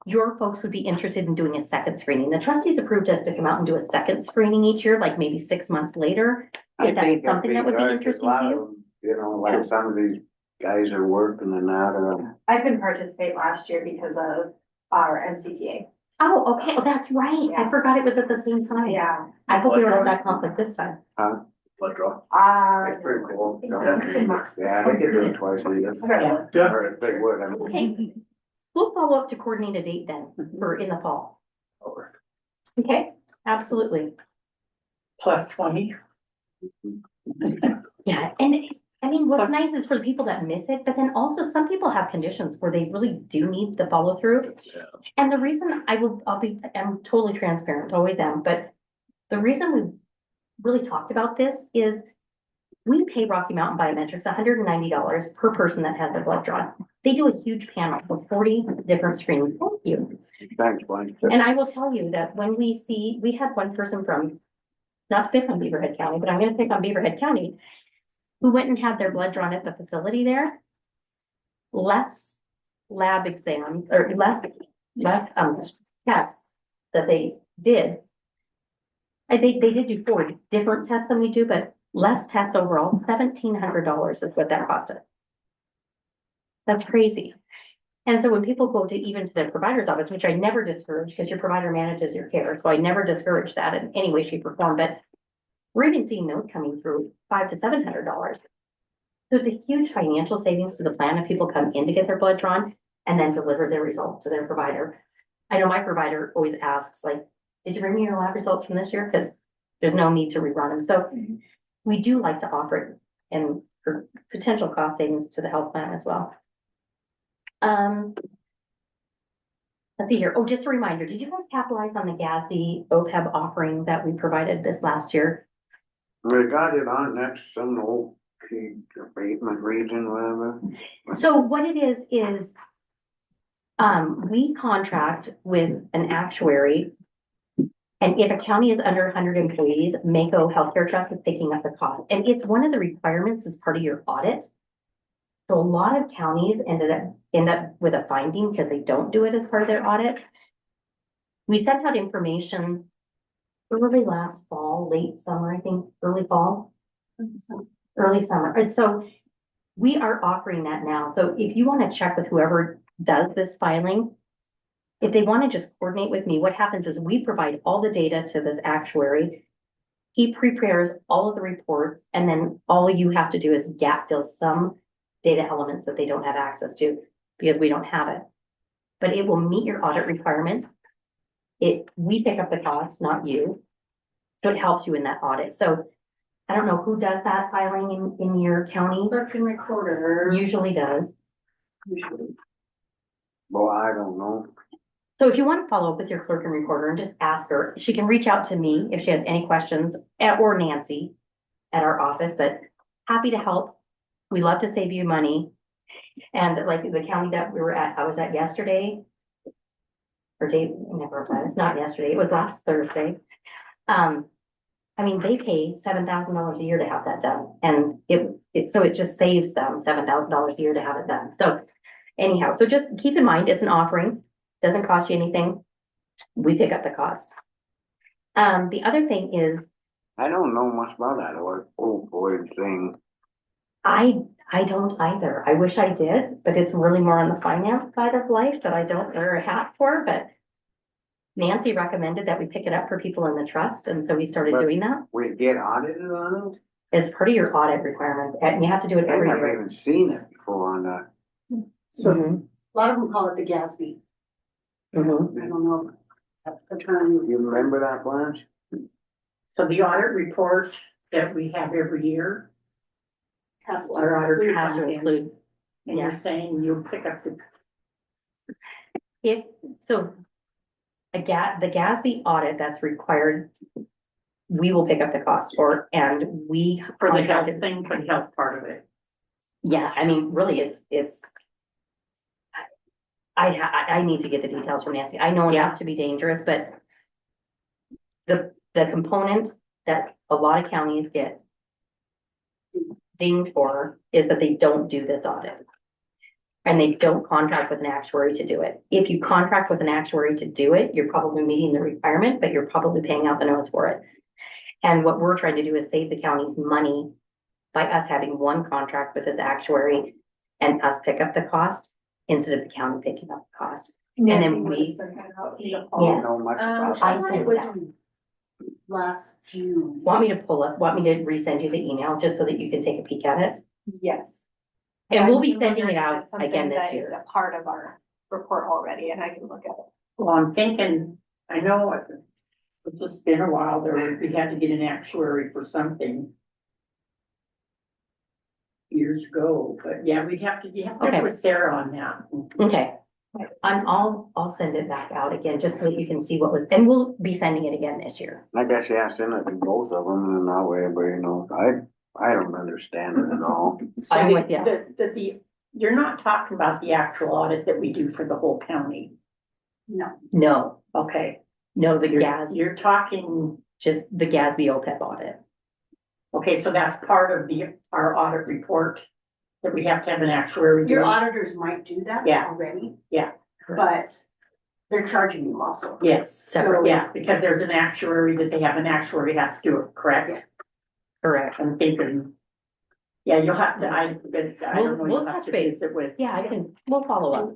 your folks would be interested in doing a second screening? The trustees approved us to come out and do a second screening each year, like maybe 6 months later. If that's something that would be interesting to you. You know, like some of these guys are working and out. I couldn't participate last year because of our MCTA. Oh, okay, oh, that's right. I forgot it was at the same time. Yeah. I hope we don't have that conflict this time. Blood draw. It's pretty cool. Yeah, Okay. they can do it twice a year. Yeah. Or if they would, I mean. Okay, we'll follow up to coordinate a date then for in the fall. Okay, absolutely. Plus 20. Yeah, and mean, what's Plus- nice is for the people that miss it, but then also some people have conditions where they really do need the follow through. Yeah. And the reason I'm totally transparent, always am, but the reason we really talked about this is we pay Rocky Mountain Biometrics $190 per person that has their blood drawn. They do a huge panel with 40 different screenings. Thank you. Thanks, Glenn. And I will tell you that when we had one person from, not to pick on Beaverhead County, but I'm gonna pick on Beaverhead County, who went and had their blood drawn at the facility there. Less lab exams or less tests that they did. They did do 4 different tests than we do, but less tests overall, $1,700 is what that cost us. That's crazy. And so when people go to even to their provider's office, which I never discourage because your provider manages your care, so I never discourage that in any way, shape or form, but we're even seeing those coming through $500 to $700. So it's a huge financial savings to the plan if people come in to get their blood drawn and then deliver their results to their provider. I know my provider always asks, like, did you bring me your lab results from this year? Because there's no need to rerun them. So we do like to offer it and for potential cost savings to the health plan as well. Let's see here. Oh, just a reminder, did you guys capitalize on the GASB OPEB offering that we provided this last year? We got it on, that's some old abatement region, whatever. So what it is, we contract with an actuary. And if a county is under 100 employees, Mako Healthcare Trust is picking up the cost. And it's one of the requirements as part of your audit. So a lot of counties end up with a finding because they don't do it as part of their audit. We sent out information early last fall, late summer, I think, early fall. Early summer. And so we are offering that now. So if you want to check with whoever does this filing, if they want to just coordinate with me, what happens is we provide all the data to this actuary. He prepares all of the reports, and then all you have to do is gap fill some data elements that they don't have access to because we don't have it. But it will meet your audit requirement. We pick up the cost, not you. So it helps you in that audit. So I don't know who does that filing in your county. Clerk and recorder. Usually does. Well, I don't know. So if you want to follow up with your clerk and recorder and just ask her, she can reach out to me if she has any questions, or Nancy at our office, but happy to help. We love to save you money. And like the county that I was at yesterday, or day, never mind, it's not yesterday, it was last Thursday. I mean, they pay $7,000 a year to have that done. And so it just saves them $7,000 a year to have it done. So anyhow, so just keep in mind, it's an offering. Doesn't cost you anything. We pick up the cost. The other thing is, I don't know much about that old boy thing. I don't either. I wish I did, but it's really more on the finance side of life that I don't wear a hat for, but Nancy recommended that we pick it up for people in the trust, and so we started doing that. We get audited on it? It's part of your audit requirement, and you have to do it I every never year. even seen it before on that. So Mhm, a lot of them call it the GASB. mhm. I don't know. That's the term. You remember that, Blanche? So the audit report that we have every year. Has to. Our auditor has to content, include, And you're yeah. saying you'll pick up the, so the GASB audit that's required, we will pick up the cost and we. for the health contracted- thing, for the health part of it. Yeah, I mean, really, it's. I need to get the details from Nancy. I know enough to be dangerous, but. The component that a lot of counties get. Dinged for is that they don't do this audit. And they don't contract with an actuary to do it. If you contract with an actuary to do it, you're probably meeting the requirement, but you're probably paying out the nose for it. And what we're trying to do is save the county's money by us having one contract with this actuary and us pick up the cost instead of the county picking up the cost. And then we, I don't know much about I that. sent that. Last June. Want me to resend you the email just so that you can take a peek at it? Yes. And we'll be I'm sending it wondering if out it's something again this that is year. a part of our report already, and I can look at it. Well, I'm thinking, I know it's just been a while there, we had to get an actuary for something. years ago, but yeah, we'd have to, you have to Okay. get with Sarah on that. Okay. I'll send it back out again, just so that you can see what was, and we'll be sending it again this year. I guess, yeah, send it to both of them and that way everybody knows. I don't understand it at all. So I'm the- with ya. you're not talking about the actual audit that we do for the whole county. No, Okay. no, the You're, gas, you're talking, just the GASB OPEB audit. okay, so that's part of our audit report that we have to have an actuary do. Your auditors might do that Yeah. already. Yeah. But they're charging you also. Yes, Separate. yeah, because there's an actuary that they have an actuary has to do it, correct? Correct. I'm thinking, yeah, you'll have to, I don't know, We'll you'll have touch to base. visit with. Yeah, we'll follow up.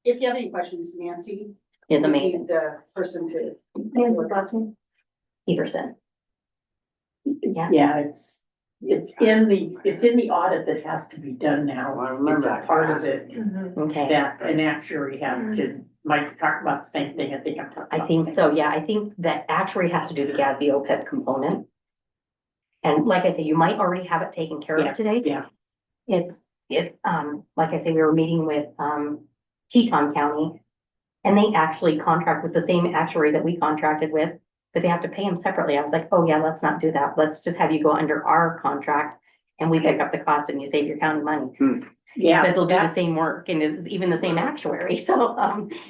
If you have any questions, Nancy. It's would be amazing. The person to. Nancy's last name? Peterson. Yeah. Yeah, it's in the audit that has to be done now. I remember It's a that part of class. it Okay. that an actuary has to, might talk about the same thing, I think I'm talking about. I think so, yeah, I think that actuary has to do the GASB OPEB component. And like I say, you might already have it taken care Yeah, of today. yeah. It's, like I say, we were meeting with, Teton County. And they actually contract with the same actuary that we contracted with, but they have to pay him separately. I was like, oh yeah, let's not do that. Let's just have you go under our contract. And we pick up the cost and you save your county money. Yeah. But they'll do the that's- same work and it's even the same actuary, so,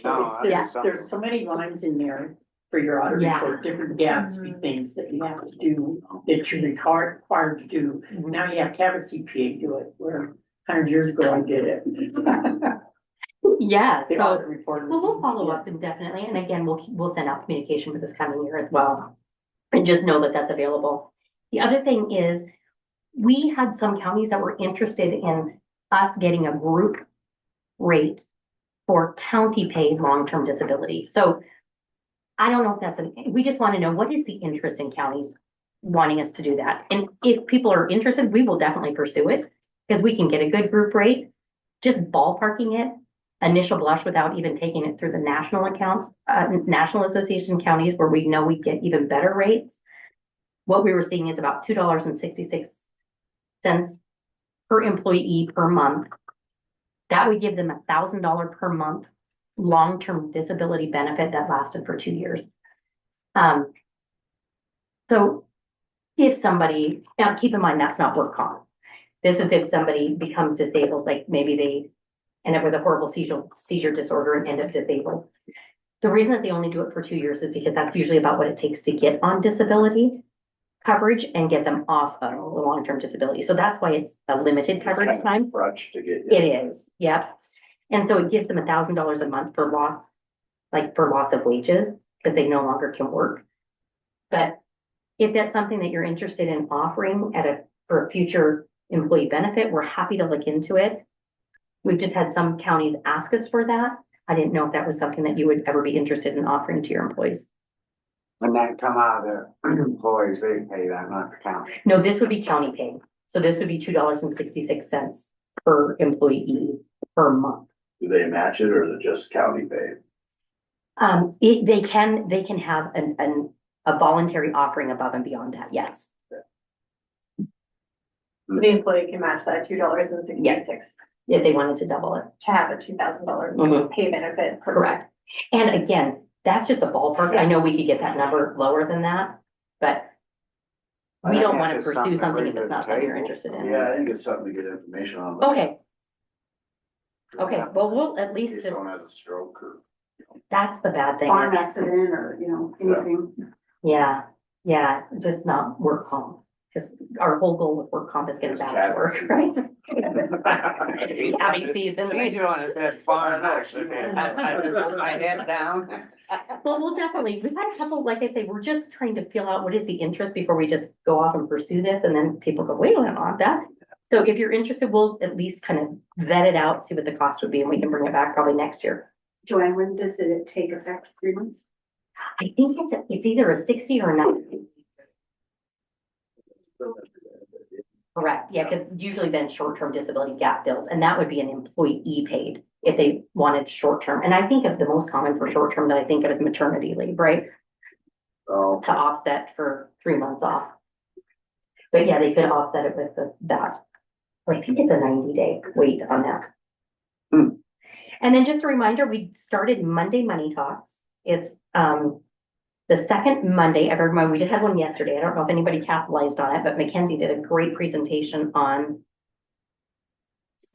No, yeah. There's so many lines in there for your audit Yeah. report, different Gatsby things that you have to do, that you're required to do. Now you have to have a CPA do it, where 100 years ago I did it. yeah, The so. audit report. Well, we'll follow up indefinitely, and again, we'll send out communication for this coming year as well. And just know that that's available. The other thing is, we had some counties that were interested in us getting a group rate for county paid long-term disability. So I don't know if that's, we just want to know, what is the interest in counties wanting us to do that? And if people are interested, we will definitely pursue it, because we can get a good group rate. Just ballparking it, initial blush, without even taking it through the national account, National Association of Counties, where we know we get even better rates. What we were seeing is about $2.66 per employee per month. That would give them $1,000 per month long-term disability benefit that lasted for 2 years. So if somebody, now keep in mind, that's not work comp. This is if somebody becomes disabled, like maybe they end up with a horrible seizure disorder and end up disabled. The reason that they only do it for 2 years is because that's usually about what it takes to get on disability coverage and get them off of a long-term disability. So that's why it's a limited coverage time. Crutch to get. It is, yep. And so it gives them $1,000 a month for loss, like for loss of wages, because they no longer can work. But if that's something that you're interested in offering for a future employee benefit, we're happy to look into it. We've just had some counties ask us for that. I didn't know if that was something that you would ever be interested in offering to your employees. When that come out of the employees, they pay that, not the county. No, this would be county paid. So this would be $2.66 per employee per month. Do they match it or is it just county paid? They can have a voluntary offering above and beyond that, yes. The employee can match that $2.66 If they wanted to double it. to have a $2,000 Mhm. pay benefit. per Correct. And again, that's just a ballpark. I know we could get that number lower than that, but we don't want to That's just pursue something to something bring if to it's the not something you're table. interested in. Yeah, I think it's something to get information on. Okay. Okay, well, we'll at In least, case someone has a stroke or. that's the bad thing. Farm is- accident or, anything. Yeah, just not work comp, because our whole goal with work comp is get it Just back to work, right? Having season. He's the one that said farm accident. I put my head down. Well, we'll definitely, we've had a couple, like I say, we're just trying to feel out what is the interest before we just go off and pursue this, and then people go, wait, I don't want that. So if you're interested, we'll at least kind of vet it out, see what the cost would be, and we can bring it back probably next year. Joanne, when does it take effect? 3 months? I think it's either a 60 or a 90. Correct, yeah, because usually then short-term disability gap bills, and that would be an employee paid if they wanted short-term. And I think of the most common for short-term that I think of is maternity leave, right? Oh, To offset for 3 months off. But yeah, they could offset it with that. I think it's a 90-day wait on that. Hmm. And then just a reminder, we started Monday Money Talks. It's, the second Monday of every month. We just had one yesterday. I don't know if anybody capitalized on it, but Mackenzie did a great presentation on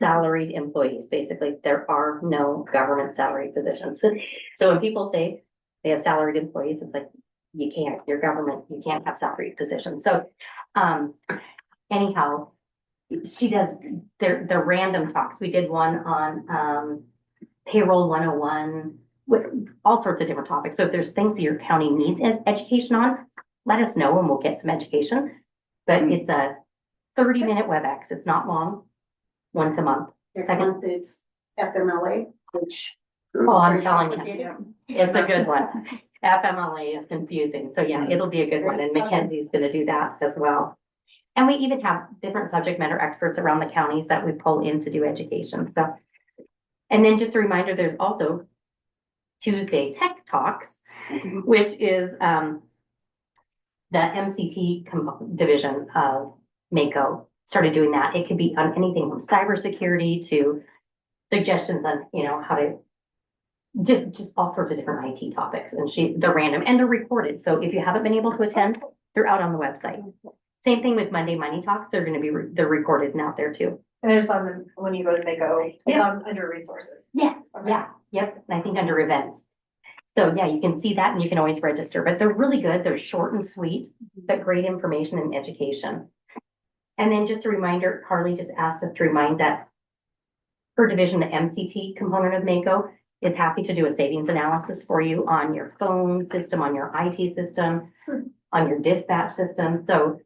salaried employees. Basically, there are no government salary positions. So when people say they have salaried employees, it's like, you can't, you're government, you can't have salaried positions. So, anyhow, she does, they're random talks. We did one on, payroll 101, with all sorts of different topics. So if there's things that your county needs education on, let us know and we'll get some education. But it's a 30-minute WebEx. It's not long, once a month. Next Second. month it's FMLA, which. Oh, I'm telling you, it's a good one. FMLA is confusing. So yeah, it'll be a good one. And Mackenzie's gonna do that as well. And we even have different subject matter experts around the counties that we pull in to do education. So, and then just a reminder, there's also Tuesday Tech Talks, which is the MCT division of Mako started doing that. It could be on anything from cybersecurity to suggestions on, how to just all sorts of different IT topics. And they're random and they're recorded. So if you haven't been able to attend, they're out on the website. Same thing with Monday Money Talks. They're going to be they're recorded and out there too. And there's on when you go to Mako, it's on under resources. Yes, Okay. yeah, yep, and I think under events. So yeah, you can see that and you can always register, but they're really good. They're short and sweet, but great information and education. And then just a reminder, Carly just asked us to remind that her division, the MCT component of Mako, is happy to do a savings analysis for you on your phone system, on your IT system, on your dispatch system. So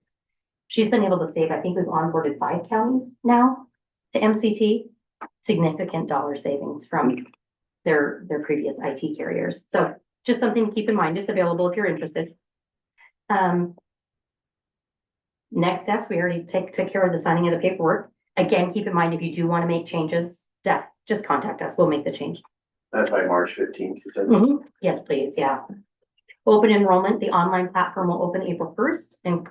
she's been able to save, I think we've onboarded 5 counties now to MCT, significant dollar savings from their previous IT carriers. So just something to keep in mind. It's available if you're interested. Next steps, we already took care of the signing of the paperwork. Again, keep in mind, if you do want to make changes, just contact us. We'll make the change. That's by March 15th. Yes, please. Yeah. Open enrollment, the online platform will open April 1st and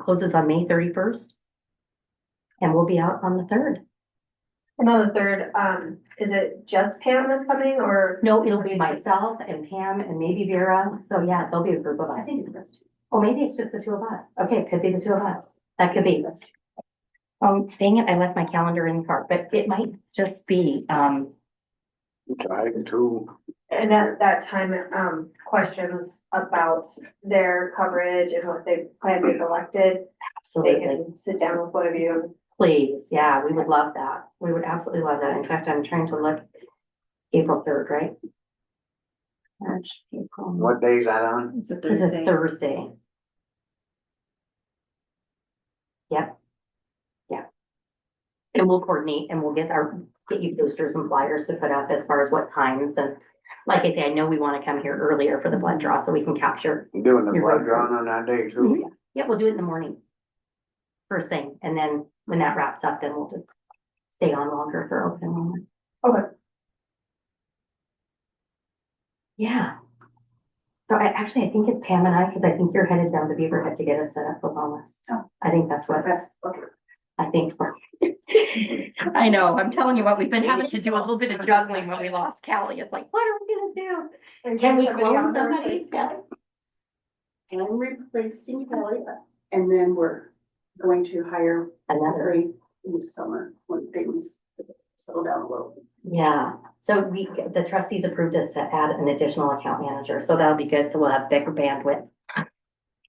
closes on May 31st. And we'll be out on the 3rd. And on the 3rd, is it just Pam that's coming or? No, it'll be myself and Pam and maybe Vera. So yeah, there'll be a group of us. I think it's just. Oh, maybe it's just the 2 of us. Okay, it could be the 2 of us. That could be. Dang it, I left my calendar in the car, but it might just be, Two. And at that time, questions about their coverage and what they plan to get elected, they absolutely. can sit down with one of you. Please, yeah, we would love that. We would absolutely love that. In fact, I'm trying to look April 3rd, right? March, April. What day is that on? It's a It's a Thursday. Thursday. Yep. Yeah. And we'll coordinate and we'll get you posters and flyers to put up as far as what times and like I say, I know we want to come here earlier for the blood draw so we can capture. Doing the You're blood right. drawing on that day too? Yeah, we'll do it in the morning. First thing, and then when that wraps up, then we'll just stay on longer for open enrollment. Okay. Yeah. So I think it's Pam and I, because I think you're headed down to Beaverhead to get us set up with wellness. Oh. I think that's what, That's, okay. I think so. I know, I'm telling you what, we've been having to do a little bit of juggling when we lost Callie. It's like, what are we gonna do? And Can we somebody clone on there somebody? Yeah. And replacing Kelly, and then we're going to hire Another, Larry in the summer when things settle down a little. yeah. So the trustees approved us to add an additional account manager, so that'll be good. So we'll have bigger bandwidth.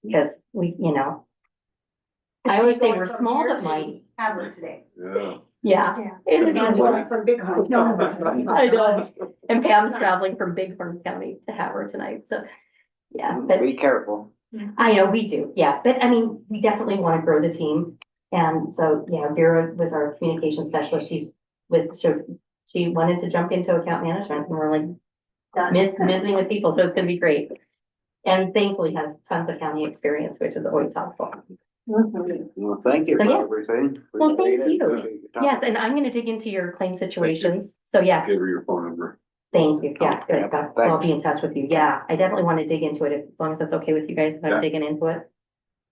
Because I always say we're small but mighty. Have her today. Yeah. Yeah. Yeah. It is Angela from Bighorn. I know. And Pam's traveling from Bighorn County to have her tonight, so, yeah, but Be careful. I know we do, yeah, but I mean, we definitely want to grow the team. And so, yeah, Vera was our communication specialist, she wanted to jump into account management, and we're like, missing with people, so it's gonna be great. And thankfully has tons of county experience, which is always helpful. Well, thank you So, for yeah. everything. Well, thank Appreciate it. you. Appreciate your time. Yes, and I'm gonna dig into your claim situations, so yeah. Give her your phone number. Thank you, yeah, good, Yeah, I'll thanks. be in touch with you, yeah, I definitely want to dig into it, as long as that's okay with you guys, if Yeah. I'm digging into it.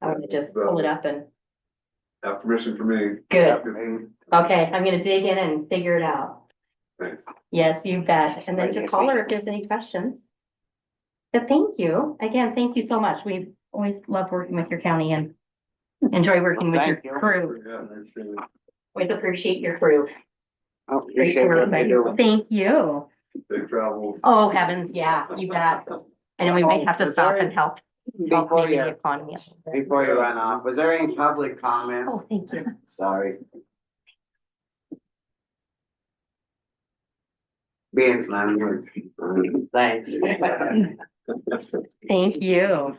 I want to just pull it up and, Have permission from me. Good. Okay, I'm gonna dig in and figure it out. Thanks. Yes, you bet. And then just call her if there's any questions. But thank you. Again, thank you so much. We've always loved working with your county and enjoy working with your Thank you. crew. Yeah, that's really- Always appreciate your crew. Oh, Great appreciate work. what you do. Thank you. Big travels. Oh, heavens, yeah, you bet. And then we might have to stop and help Before maybe the you, economy. a little bit. before you run off, was there any public comment? Oh, thank you. Sorry. Being none. Thanks. Thank you.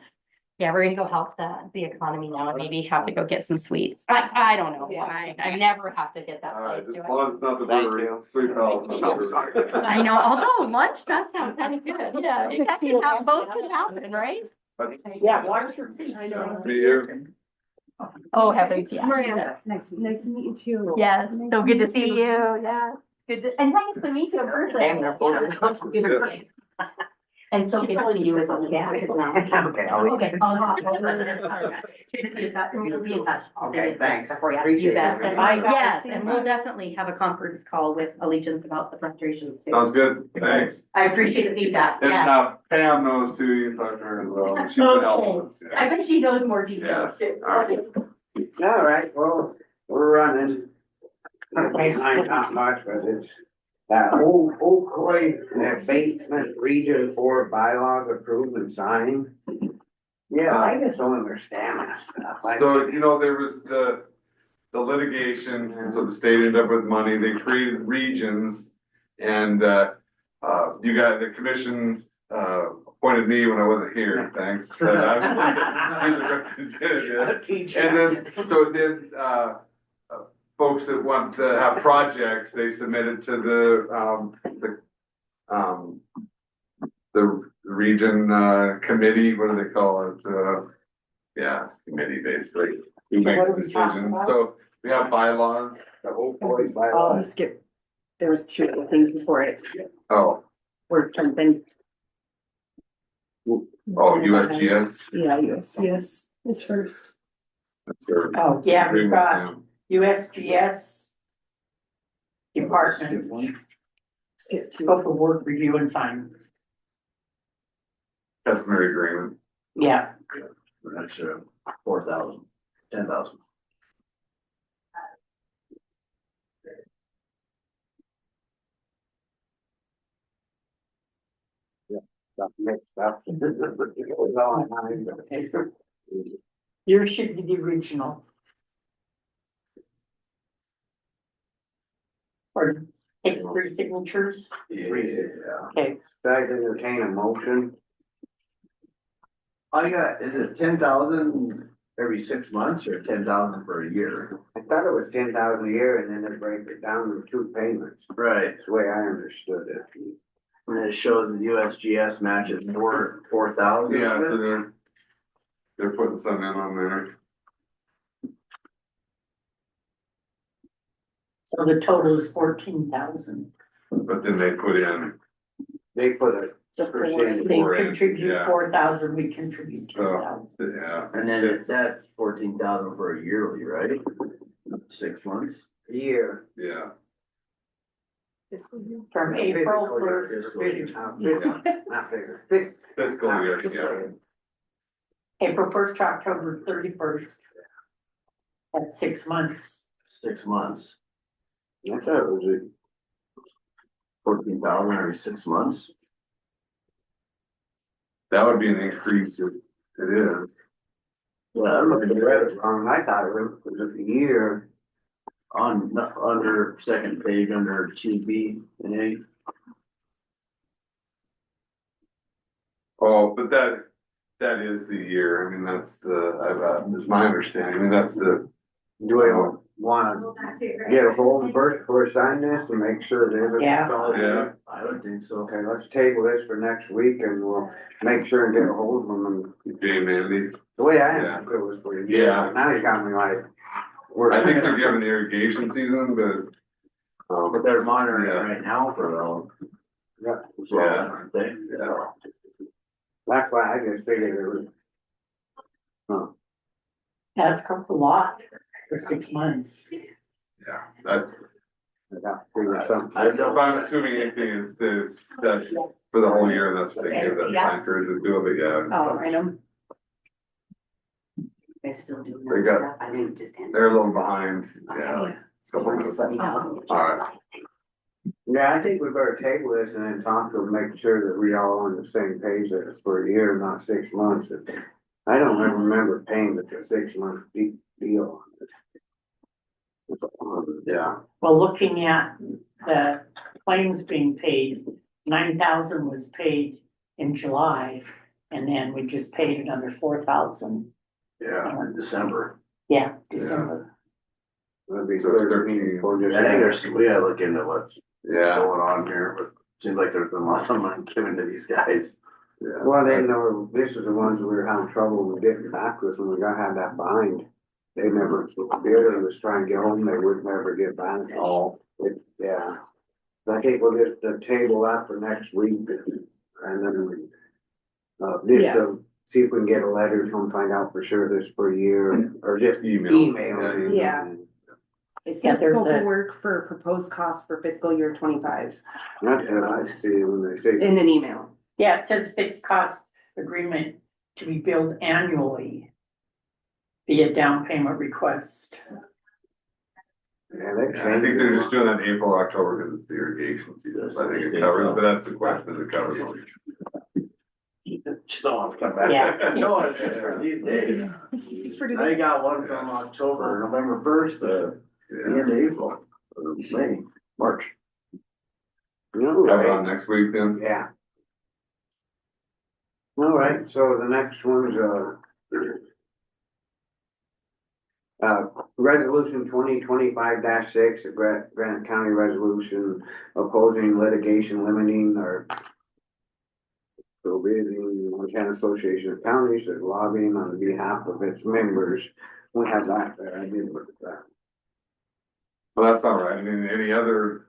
Yeah, we're gonna go help the economy now and maybe have to go get some sweets. I don't know why. I never have to hit that All right, place, as do long as it's not the Thank brewery, you. Sweet Palace. I know, although lunch does sound kind of good. Yeah, that can have, both can happen, right? Yeah, water's your. I know. Nice to meet you. Oh, heavens, yeah. Miranda, nice to meet you too. Yes, so good to see you, yeah. Good to, and nice to meet you in person. Damn, they're bored. Yeah. And so good to see you as well. Yeah. Okay, I'll leave. Okay. Good to see you, Scott. We'll be in touch. Okay, thanks. For you. Appreciate You bet. it. Yes, and we'll definitely have a conference call with Allegiance about the frustrations too. Sounds good, thanks. I appreciate the feedback, And yeah. Pam knows too, you can talk to her as well. She's been helping us. yeah. I bet she knows more details too. All right, well, we're running. Behind not much, but it's, Oak Coy Abatement Region 4 bylaws approved and signed. Yeah, I just don't understand that stuff. So, you know, there was the litigation, and so the state ended up with money, they created regions. And, you guys, the commission, appointed me when I wasn't here, thanks. But I'm the representative. And then, so then, folks that want to have projects, they submitted to the region, committee, what do they call it? Yeah, it's a committee basically, who So makes what the are we talking decisions. about? So we have bylaws. The Oak Coy Oh, bylaws. skip. There was two other things before it. Oh, We're jumping. USGS. Yeah, USPS is first. That's their Oh, yeah, we've agreement, got yeah. USGS. Department, Skip two. scope of work review and sign. Customary agreement. Yeah, That's 4,000, 10,000. Stuff mixed up. It was all mine. yours should be the original. Or take 3 signatures. Yeah. Okay, So I entertain a motion. I got, is it 10,000 every 6 months or 10,000 for a year? I thought it was 10,000 a year and then they break it down in 2 payments. Right, That's the way I understood it. and it shows the USGS matches 4,000. Yeah, so they're putting some in on there. so the total is 14,000. But then they put in, They put a percentage. They for it, contribute yeah. 4,000, we contribute 2,000. yeah. And then that's 14,000 for a yearly, right? 6 months. Year. Yeah, From April Physical year, 1st, fiscal year, not bigger. fiscal year, yeah. April 1st to October 31st. That's 6 months. 6 months, I thought it was 14,000 every 6 months. That would be an increase if it is. Yeah, I I'm looked looking at at it wrong. I thought it was a year. under second page, under TB and A. Oh, but that is the year, I mean, that's is my understanding, I mean, that's the. Do we wanna get a hold of them first before we sign this and make sure that it's Yeah. all? Yeah. I would think so. Okay, let's table this for next week and we'll make sure and get a hold of them and Jay Mandy, the way I understood it was for a year. Yeah. Now you got me like. I think they're giving the irrigation season, but. But they're monitoring Yeah. it right now for though. Yeah. Yeah. Aren't they? Yeah. That's why I just figured it was. That's cost a lot. for 6 months. Yeah, that, I'd have to figure something. if I'm assuming anything is, that's for the whole year, that's what they give that time period to do it, Oh, yeah. I know. I still do. They got- stuff. I didn't just. They're a little behind, yeah. Couple Or just minutes. let me know. Alright. Yeah, I think we better table this and then talk to them, make sure that we all on the same page, that it's for a year, not 6 months. I don't ever remember paying the 6 month deal. Yeah, Well, looking at the claims being paid, 9,000 was paid in July. And then we just paid another 4,000, yeah, in December. yeah, December. That'd be So it's 13 for I just. think there's, we gotta look into what's Yeah, going on here, but seems like there's been lots of money given to these guys. yeah. Well, they know, this is the ones we were having trouble with getting back with when we got had that bind. They never, the other was trying to get home, they would never get back. Oh, Yeah. So I think we'll just table that for next week and then we. Just see if we can get a letter from find out for sure this per year or just Email. email. Yeah. It Yeah, says there's scope a- of work for proposed costs for fiscal year 25 That's what I see when they say. in an email. Yeah, it says fixed cost agreement to be billed annually via down payment request. Yeah, they Yeah, I changed think they're just it. doing that in April, October, because it's the irrigation season, so I think it covers, but that's the question, does it cover? Just don't want to come back. Yeah. No, it's just for these days. This is for I today. got one from October, November 1st, the Yeah, end of April, or May, March. No, have it right? on next week then? Yeah. All right, so the next one's, resolution 2025-6, a Granite County resolution opposing litigation limiting or prohibiting Montana Association of Counties and lobbying on behalf of its members. We have that there, I did look at that. Well, that's all right, I mean, any other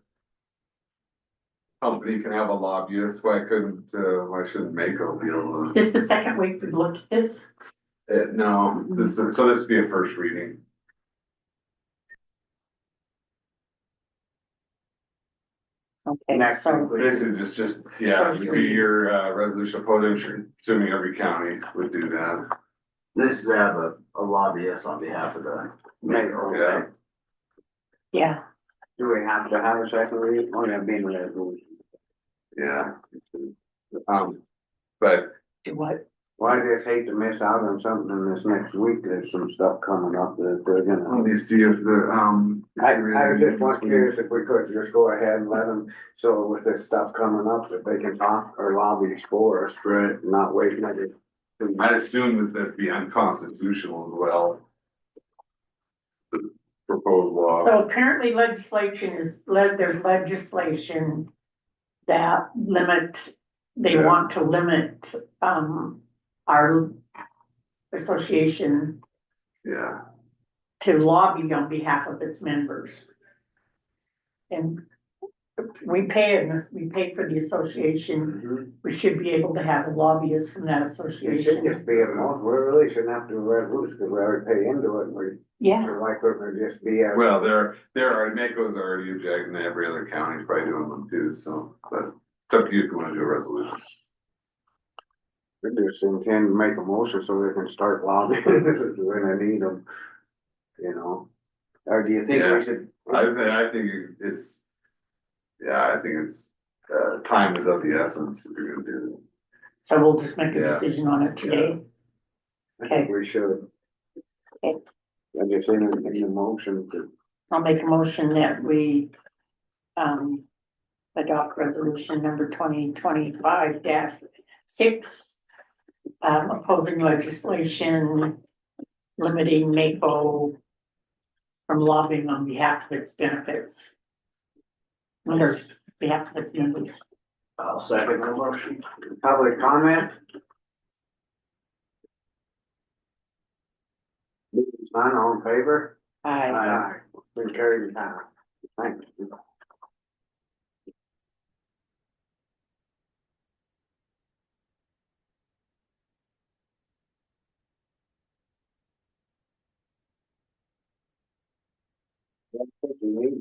company can have a lobbyist, why shouldn't Mako be able Is to? this the second week we've looked at this? No, this would be a first reading. Okay, Next so, week. This is just, yeah, it'd be your, resolution opposing, assuming every county would do that. This is to have a lobbyist on behalf of the mayor. Yeah. yeah, Do we have to have a second reading or that being a resolution? Yeah. But do what? Well, I just hate to miss out on something in this next week. There's some stuff coming up that they're let gonna. me see if the, I was just curious if we could just go ahead and let them, so with this stuff coming up, that they can talk or lobby for us, Right. not waiting at it. I'd assume that that'd be unconstitutional as well. The proposed law. So apparently there's legislation that they Yeah. want to limit, our association Yeah, to lobby on behalf of its members. And we pay for the association, we should be able to have a lobbyist from that It should association. just be a month. We really shouldn't have to do a resolution because we already pay into it. Yeah, So why couldn't it just be a? well, Mako's already objecting, and every other county's probably doing them too, so, but it's up to you if you wanna do a resolution. We just intend to make a motion so we can start lobbying when I need them. You know, or do you think Yeah. we should? I think it's, yeah, I think it's, time is of the essence if you're gonna do so we'll just make a Yeah. decision on it today. I think we should. Okay. I just in the motion to, I'll make a motion that we, adopt resolution number 2025-6, opposing legislation limiting Mako from lobbying on behalf of its benefits. Under behalf of its members. I'll second the motion. public comment. None, all in favor? Aye. Been carried now. Thank you.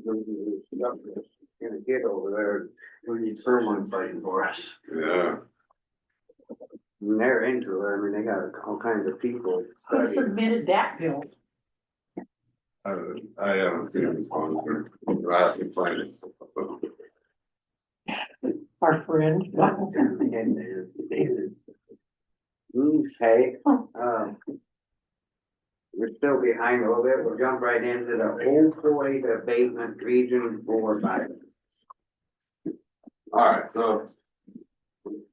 Gonna get over there, We need someone fighting for us. Yeah. and they're into it, I mean, they got all kinds of people. Who studying. submitted that bill? I haven't seen the sponsor, I have to find it. Our friend. Okay, we're still behind a little bit, we'll jump right into the opioid abatement region 4 by. Alright, so.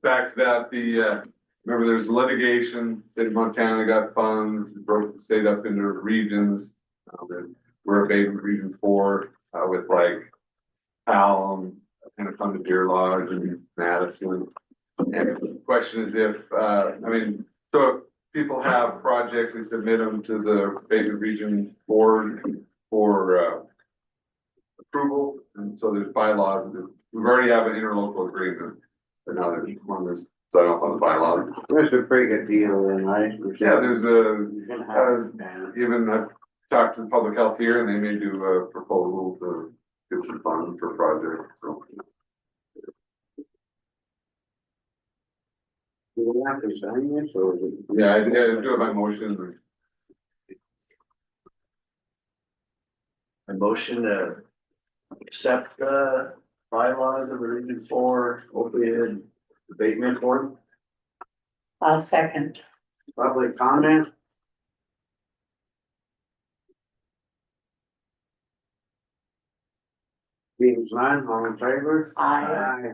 Back to that, remember there's litigation, state of Montana got funds, broke the state up into regions. We're abatement region 4, with like Hallam, Anaconda Deer Lodge and Madison. And the question is if, so if people have projects, they submit them to the abatement region board for, approval. And so there's bylaws, we already have an interlocal agreement, but now there's one that's signed off on the bylaws. That's a pretty good deal, then, right? Yeah, there's You're gonna have- even I've talked to public health here and they may do a proposal to get some funds for projects, so. Do we have to sign this, or? is it- Yeah, I do it by motion. A motion to accept bylaws of the Region 4 opioid abatement board. I'll second. Public comment? Being none, all in favor? Aye.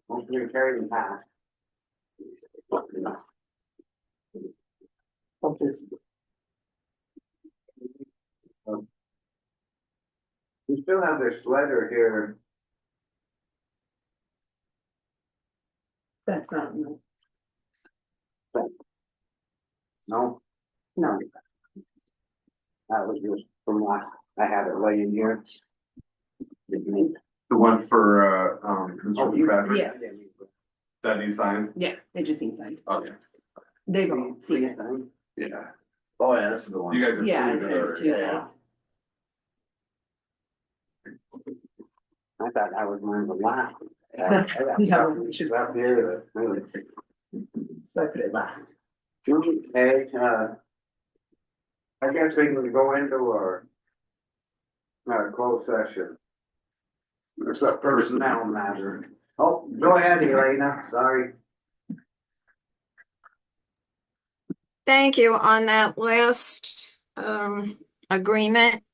Motion carried and passed. We still have this letter here. That's No, no, that was just from what I had it laying here. The one for, Oh, Mr. you- Patrick, yes, that he signed? yeah, they just need signed. Okay, They've all seen it. yeah. Oh, yeah, this is the one. You guys Yeah, I approved sent it it to you Yeah. guys. I thought that was mine, the last. I got Yeah, something we should- up here that really. So I put it last. Okay, I guess we can go into our closed session. It's a personnel matter. Oh, go ahead, Elena, sorry. Thank you. On that last agreement,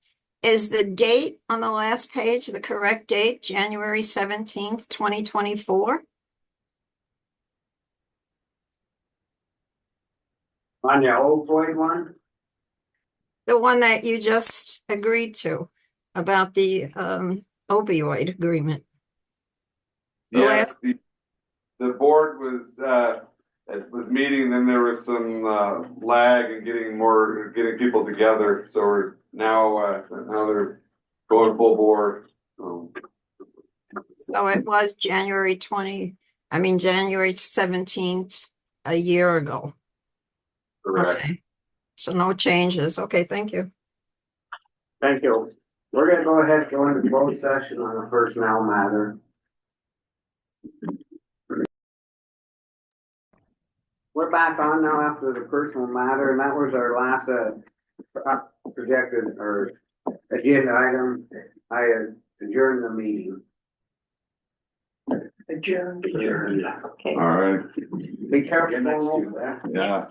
is the date on the last page the correct date, January 17th, 2024? On your old Floyd one? The one that you just agreed to about the opioid agreement. The Yes, last- the board it was meeting, then there was some lag in getting people together, so we're now they're going full board. So it was January 17th, a year ago. Correct. Okay. So no changes. Okay, thank you. Thank you. We're gonna go ahead and go into closed session on a personnel matter. We're back on now after the personal matter, and that was our last projected or agenda item. I adjourned the meeting. Adjourned. Adjourned. Okay. All right, Be careful going over there. yeah.